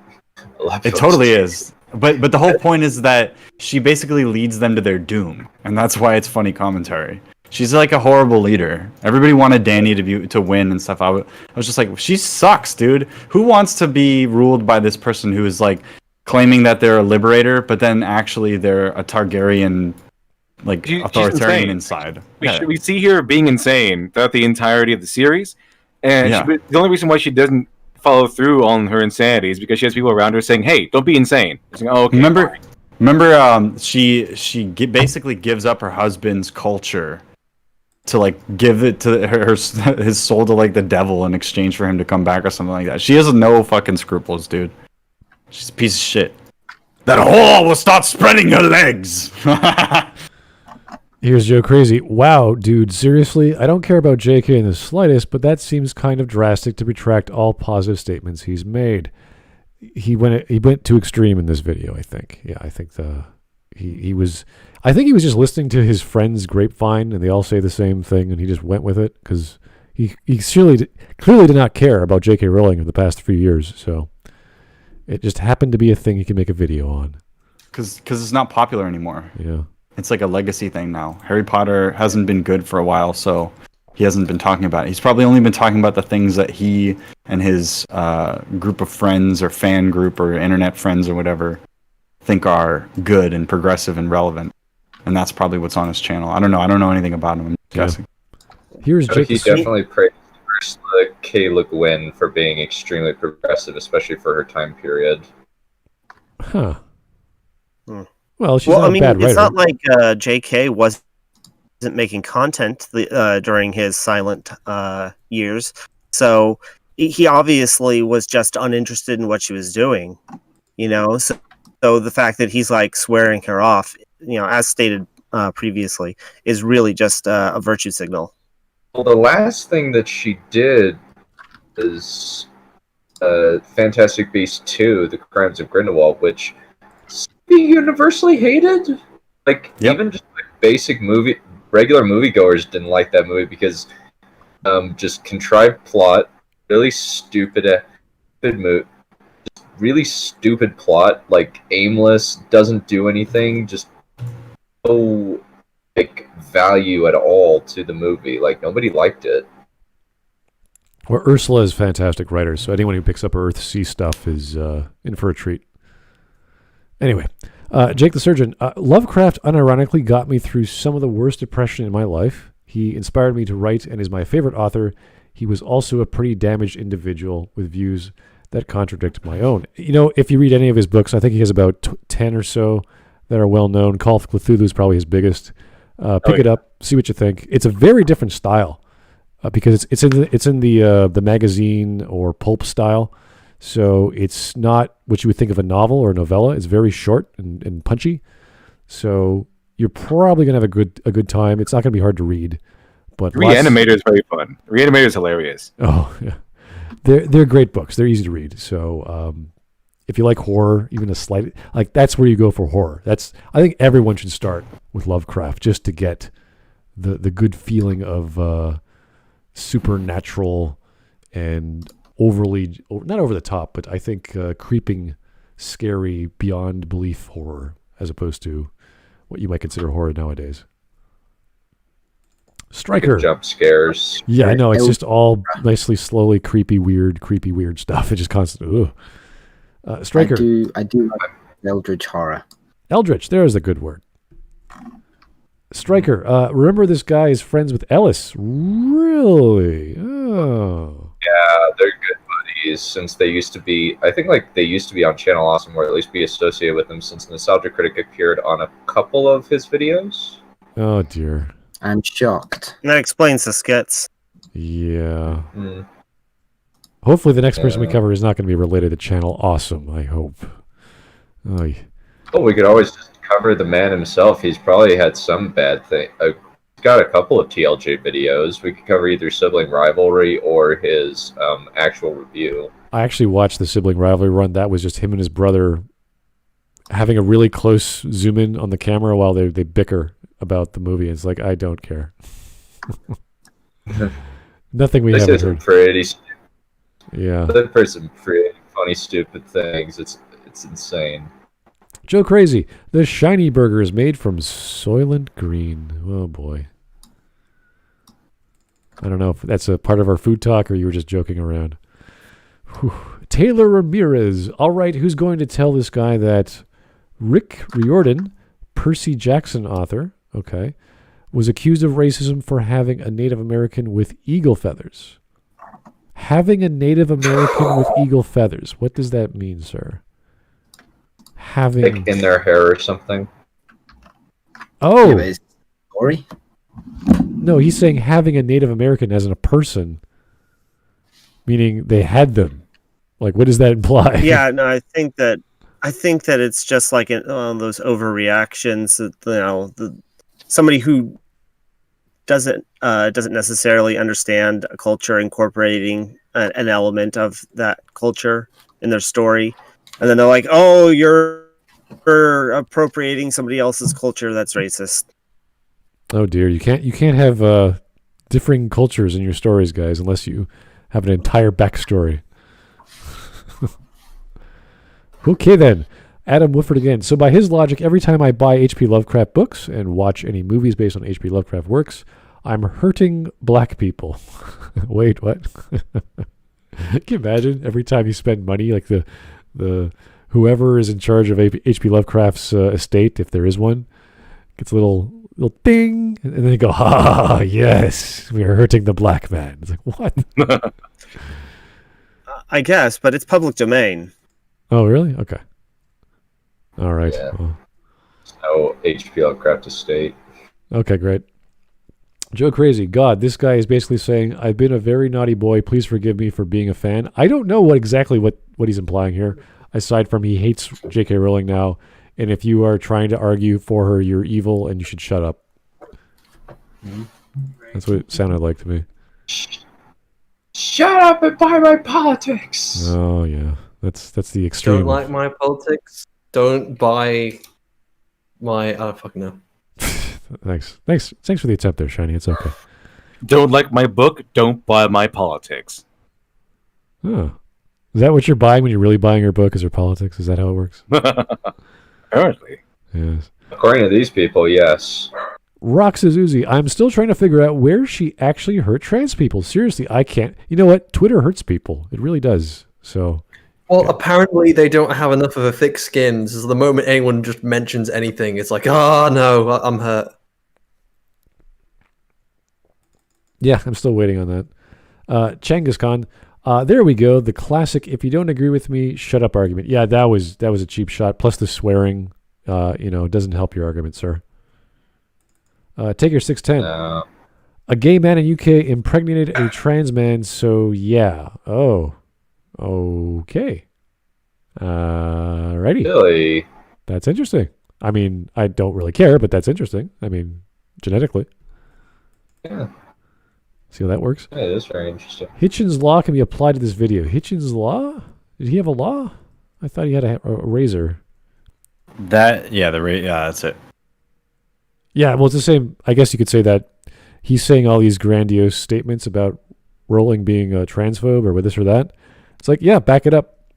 It totally is. But the whole point is that she basically leads them to their doom. And that's why it's funny commentary. She's like a horrible leader. Everybody wanted Dany to win and stuff. I was just like, she sucks, dude. Who wants to be ruled by this person who is like claiming that they're a liberator, but then actually they're a Targaryen, like authoritarian inside? We see her being insane throughout the entirety of the series, and the only reason why she doesn't follow through on her insanity is because she has people around her saying, "Hey, don't be insane." Like, oh, okay. Remember, she basically gives up her husband's culture to like give it to his soul to like the devil in exchange for him to come back or something like that. She has no fucking scruples, dude. She's a piece of shit. That whore will start spreading her legs. Here's Joe Crazy. Wow, dude, seriously? I don't care about JK in the slightest, but that seems kind of drastic to retract all positive statements he's made. He went too extreme in this video, I think. Yeah, I think he was just listening to his friends' grapevine, and they all say the same thing, and he just went with it because he clearly did not care about JK Rowling in the past few years. So it just happened to be a thing he could make a video on. Because it's not popular anymore. Yeah. It's like a legacy thing now. Harry Potter hasn't been good for a while, so he hasn't been talking about it. He's probably only been talking about the things that he and his group of friends or fan group or internet friends or whatever think are good and progressive and relevant. And that's probably what's on his channel. I don't know anything about him. I'm guessing. Here's Jake. He definitely praised Ursula K. Le Guin for being extremely progressive, especially for her time period. Huh. Well, she's not a bad writer. It's not like JK wasn't making content during his silent years, so he obviously was just uninterested in what she was doing. So the fact that he's like swearing her off, as stated previously, is really just a virtue signal. Well, the last thing that she did is Fantastic Beasts 2: The Crimes of Grindelwald, which universally hated. Even just basic regular moviegoers didn't like that movie because just contrived plot, really stupid really stupid plot, like aimless, doesn't do anything, just no value at all to the movie. Like nobody liked it. Well, Ursula is a fantastic writer, so anyone who picks up her Earthsea stuff is in for a treat. Anyway, Jake the Surgeon. Lovecraft unironically got me through some of the worst depression in my life. He inspired me to write and is my favorite author. He was also a pretty damaged individual with views that contradict my own. If you read any of his books, I think he has about 10 or so that are well known. Call of Cthulhu is probably his biggest. Pick it up, see what you think. It's a very different style because it's in the magazine or pulp style. So it's not what you would think of a novel or a novella. It's very short and punchy. So you're probably gonna have a good time. It's not gonna be hard to read. But Reanimator is very fun. Reanimator is hilarious. Oh yeah, they're great books. They're easy to read. So if you like horror, even a slight that's where you go for horror. I think everyone should start with Lovecraft just to get the good feeling of supernatural and not over the top, but I think creeping, scary, beyond belief horror, as opposed to what you might consider horror nowadays. Striker. Jump scares. Yeah, I know. It's just all nicely, slowly, creepy, weird stuff. It's just constant. Striker. I do like Eldritch horror. Eldritch, there is a good word. Striker, remember this guy is friends with Ellis? Really? Oh. Yeah, they're good buddies since they used to be. I think like they used to be on Channel Awesome, or at least be associated with him since Nostalgia Critic appeared on a couple of his videos. Oh dear. I'm shocked. That explains the skits. Yeah. Hopefully the next person we cover is not going to be related to Channel Awesome, I hope. Oh, Well, we could always just cover the man himself. He's probably had some bad thing. He's got a couple of TLJ videos. We could cover either sibling rivalry or his actual review. I actually watched the sibling rivalry run. That was just him and his brother having a really close zoom in on the camera while they bicker about the movie. It's like, I don't care. Nothing we haven't heard. Pretty yeah. That person pretty funny, stupid things. It's insane. Joe Crazy. The shiny burger is made from Soylent Green. Oh boy. I don't know if that's a part of our food talk or you were just joking around. Whew. Taylor Ramirez. All right, who's going to tell this guy that Rick Riordan, Percy Jackson author, okay, was accused of racism for having a Native American with eagle feathers? Having a Native American with eagle feathers. What does that mean, sir? Having like in their hair or something. Oh. Story? No, he's saying having a Native American as a person, meaning they had them. Like, what does that imply? Yeah, no, I think that it's just like those overreactions. That, somebody who doesn't necessarily understand a culture incorporating an element of that culture in their story, and then they're like, "Oh, you're appropriating somebody else's culture. That's racist." Oh dear, you can't have differing cultures in your stories, guys, unless you have an entire backstory. Okay then, Adam Woodford again. So by his logic, every time I buy H.P. Lovecraft books and watch any movies based on H.P. Lovecraft works, I'm hurting black people. Wait, what? Can you imagine every time you spend money, like the whoever is in charge of H.P. Lovecraft's estate, if there is one, gets a little ding, and then they go, "Ah, yes, we are hurting the black man." It's like, what? I guess, but it's public domain. Oh, really? Okay. All right. Yeah. Well. No H.P. Lovecraft estate. Okay, great. Joe Crazy. God, this guy is basically saying, I've been a very naughty boy. Please forgive me for being a fan. I don't know exactly what he's implying here, aside from he hates JK Rowling now, and if you are trying to argue for her, you're evil and you should shut up. That's what it sounded like to me. Shut up and buy my politics! Oh, yeah. That's the extreme. Don't like my politics. Don't buy my... I don't fucking know. Thanks for the attempt there, Shiny. It's okay. Don't like my book, don't buy my politics. Oh. Is that what you're buying when you're really buying your book? Is your politics? Is that how it works? Apparently. Yes. According to these people, yes. Rox Uzi, I'm still trying to figure out where she actually hurt trans people. Seriously, I can't. You know what? Twitter hurts people. It really does. So... Well, apparently they don't have enough of a thick skin, so the moment anyone just mentions anything, it's like, oh no, I'm hurt. Yeah, I'm still waiting on that. Changas Khan, there we go. The classic, if you don't agree with me, shut up argument. Yeah, that was a cheap shot. Plus the swearing, doesn't help your argument, sir. Taker 610. A gay man in UK impregnated a trans man, so yeah. Oh. Okay. Righty. Really? That's interesting. I mean, I don't really care, but that's interesting. I mean, genetically. Yeah. See how that works? Yeah, it is very interesting. Hitchens' law can be applied to this video. Hitchens' law? Did he have a law? I thought he had a razor. That's it. Yeah, well, it's the same. I guess you could say that he's saying all these grandiose statements about Rowling being a transphobe or with this or that. It's like, yeah, back it up.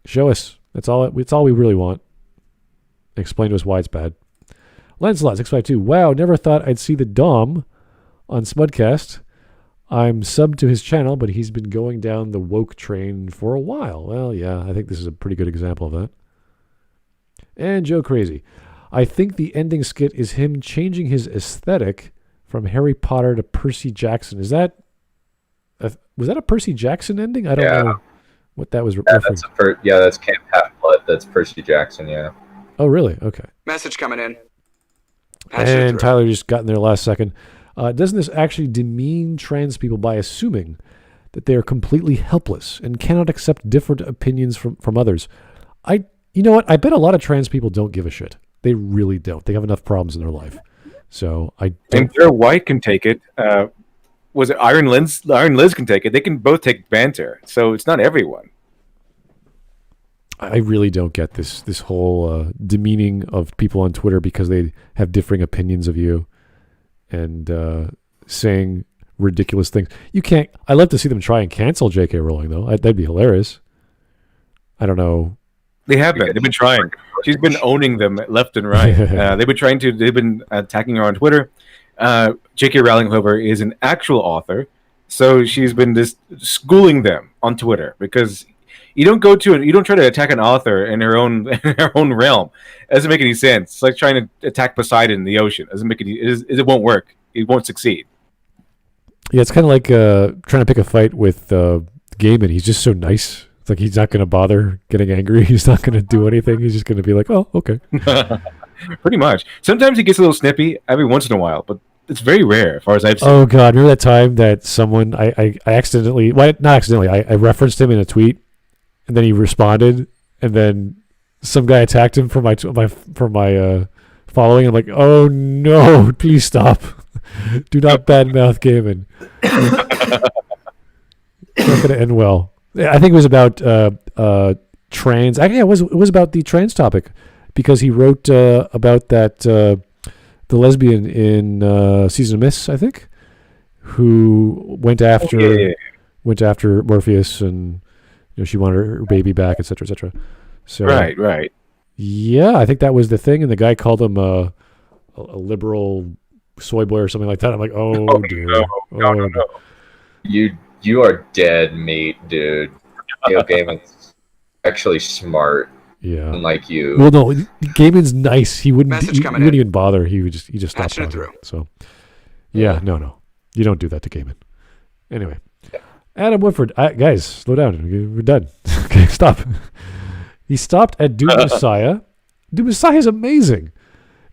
Show us. That's all we really want. Explain to us why it's bad. Lancelot 652. Wow, never thought I'd see the Dom on Smudcast. I'm subbed to his channel, but he's been going down the woke train for a while. Well, yeah, I think this is a pretty good example of that. And Joe Crazy. I think the ending skit is him changing his aesthetic from Harry Potter to Percy Jackson. Was that a Percy Jackson ending? I don't know what that was referring to. That's Camp Half-Blood. That's Percy Jackson, yeah. Oh, really? Okay. Message coming in. And Tyler just got in there last second. Doesn't this actually demean trans people by assuming that they are completely helpless and cannot accept different opinions from others? You know what? I bet a lot of trans people don't give a shit. They really don't. They have enough problems in their life. So I don't. And Joe White can take it. Was it Iron Liz? Iron Liz can take it. They can both take banter. So it's not everyone. I really don't get this whole demeaning of people on Twitter because they have differing opinions of you and saying ridiculous things. You can't. I love to see them try and cancel JK Rowling though. That'd be hilarious. I don't know. They have been. They've been trying. She's been owning them left and right. They've been attacking her on Twitter. JK Rowling, however, is an actual author, so she's been just schooling them on Twitter because you don't try to attack an author in her own realm. It doesn't make any sense. It's like trying to attack Poseidon in the ocean. It won't work. It won't succeed. Yeah, it's kind of like trying to pick a fight with Gaiman. He's just so nice. It's like he's not going to bother getting angry. He's not going to do anything. He's just going to be like, oh, okay. Pretty much. Sometimes he gets a little snippy every once in a while, but it's very rare as far as I've seen. Oh, God. Remember that time that someone, I accidentally, well, not accidentally, I referenced him in a tweet, and then he responded, and then some guy attacked him for my following. I'm like, oh, no, please stop. Do not badmouth Gaiman. It's not going to end well. I think it was about trans. Actually, it was about the trans topic because he wrote about that the lesbian in Season of Mist, I think, who went after Morpheus, and she wanted her baby back, etc., etc. So right. Yeah, I think that was the thing, and the guy called him a liberal soy boy or something like that. I'm like, oh dear. No. You are dead meat, dude. Neil Gaiman's actually smart. Yeah. Unlike you. Well, no, Gaiman's nice. He wouldn't even bother. He just stopped bothering. So, yeah, no. You don't do that to Gaiman. Anyway. Adam Woodford. Guys, slow down. We're done. Okay, stop. He stopped at Doom Messiah. Doom Messiah is amazing.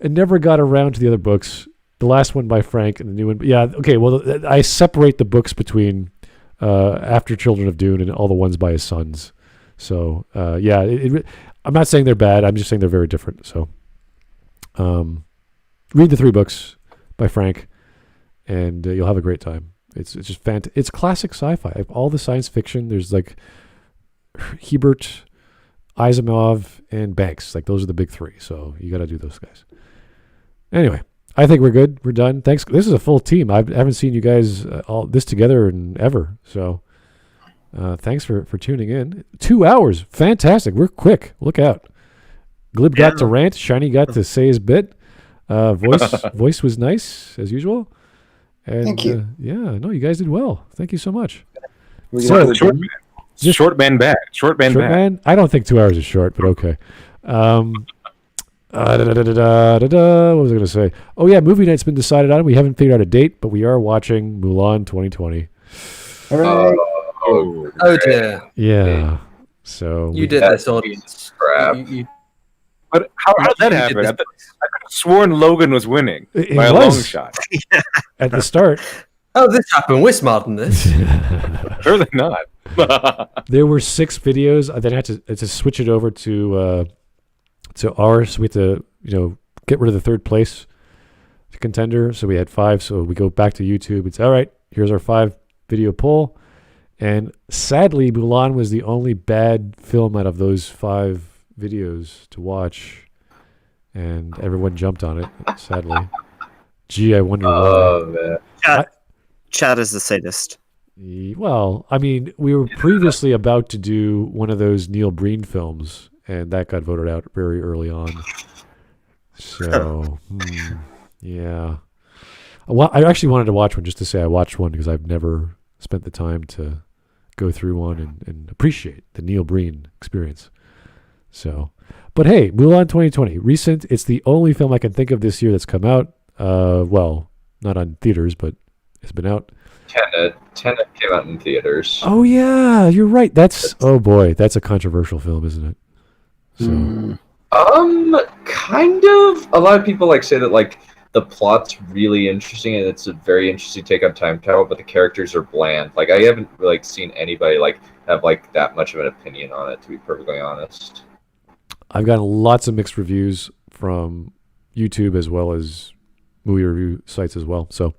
And never got around to the other books. The last one by Frank and the new one. Yeah, okay, well, I separate the books between After Children of Dune and all the ones by his sons. So, yeah, I'm not saying they're bad. I'm just saying they're very different. So, read the 3 books by Frank, and you'll have a great time. It's just fantastic. It's classic sci-fi. All the science fiction. There's like Hebert, Asimov, and Banks. Like those are the big 3. So you got to do those guys. Anyway, I think we're good. We're done. Thanks. This is a full team. I haven't seen you guys all this together in ever. So thanks for tuning in. 2 hours. Fantastic. We're quick. Look out. Glib got to rant. Shiny got to say his bit. Voice was nice as usual. And, thank you. You guys did well. Thank you so much. Short man bad. I don't think 2 hours is short, but okay. What was I going to say? Oh, yeah, movie night's been decided on. We haven't figured out a date, but we are watching Mulan 2020. Oh, dear. Yeah. So you did this audience. Crap. But how did that happen? I could have sworn Logan was winning by a long shot. At the start. Oh, this happened. We're smart than this. Surely not. There were 6 videos. I then had to switch it over to ours. So we had to, get rid of the third place contender. So we had 5. So we go back to YouTube. It's all right. Here's our 5 video poll. And sadly, Mulan was the only bad film out of those 5 videos to watch. And everyone jumped on it, sadly. Gee, I wonder why. Man. Chad is the sadist. Well, I mean, we were previously about to do one of those Neil Breen films, and that got voted out very early on. So, yeah. Well, I actually wanted to watch one just to say I watched one because I've never spent the time to go through one and appreciate the Neil Breen experience. So, But hey, Mulan 2020, recent. It's the only film I can think of this year that's come out. Well, not on theaters, but it's been out. Tenet came out in theaters. Oh yeah, you're right. Oh boy, that's a controversial film, isn't it? So. Kind of. A lot of people say that the plot's really interesting and it's a very interesting take on time travel, but the characters are bland. I haven't really seen anybody have that much of an opinion on it, to be perfectly honest. I've gotten lots of mixed reviews from YouTube as well as movie review sites as well. So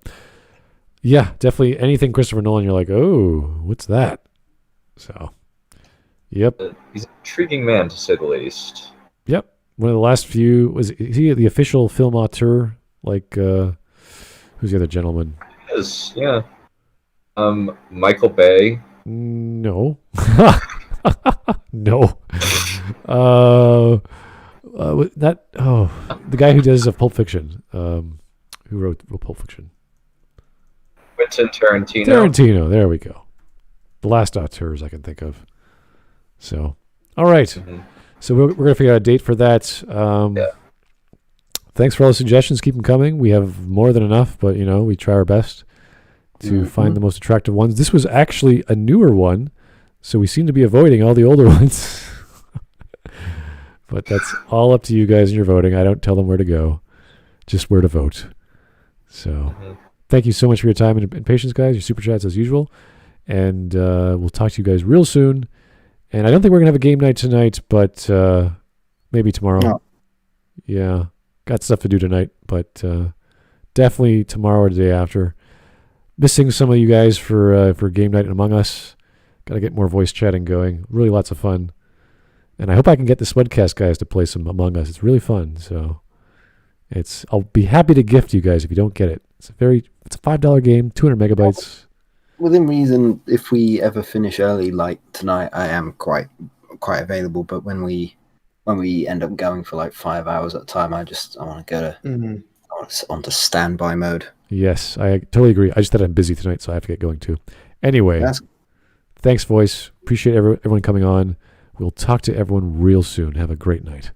yeah, definitely anything Christopher Nolan, you're like, oh, what's that? So, yep. He's an intriguing man, to say the least. Yep. One of the last few, is he the official film auteur? Who's the other gentleman? Yes, yeah. Michael Bay. No. No. The guy who does Pulp Fiction. Who wrote Pulp Fiction? Quentin Tarantino. Tarantino, there we go. The last auteurs I can think of. So, all right. Mm-hmm. So we're going to figure out a date for that. Yeah. Thanks for all the suggestions. Keep them coming. We have more than enough, but we try our best to find the most attractive ones. This was actually a newer one, so we seem to be avoiding all the older ones. But that's all up to you guys in your voting. I don't tell them where to go, just where to vote. So thank you so much for your time and patience, guys. Your super chats as usual. And we'll talk to you guys real soon. And I don't think we're going to have a game night tonight, but maybe tomorrow. No. Yeah. Got stuff to do tonight, but definitely tomorrow or the day after. Missing some of you guys for game night and Among Us. Got to get more voice chatting going. Really lots of fun. And I hope I can get the Smudcast guys to play some Among Us. It's really fun. So I'll be happy to gift you guys if you don't get it. It's a $5 game, 200 megabytes. Within reason, if we ever finish early like tonight, I am quite available. But when we end up going for 5 hours at a time, I want to go to onto standby mode. Yes, I totally agree. I just thought I'm busy tonight, so I have to get going too. Anyway, thanks, voice. Appreciate everyone coming on. We'll talk to everyone real soon. Have a great night.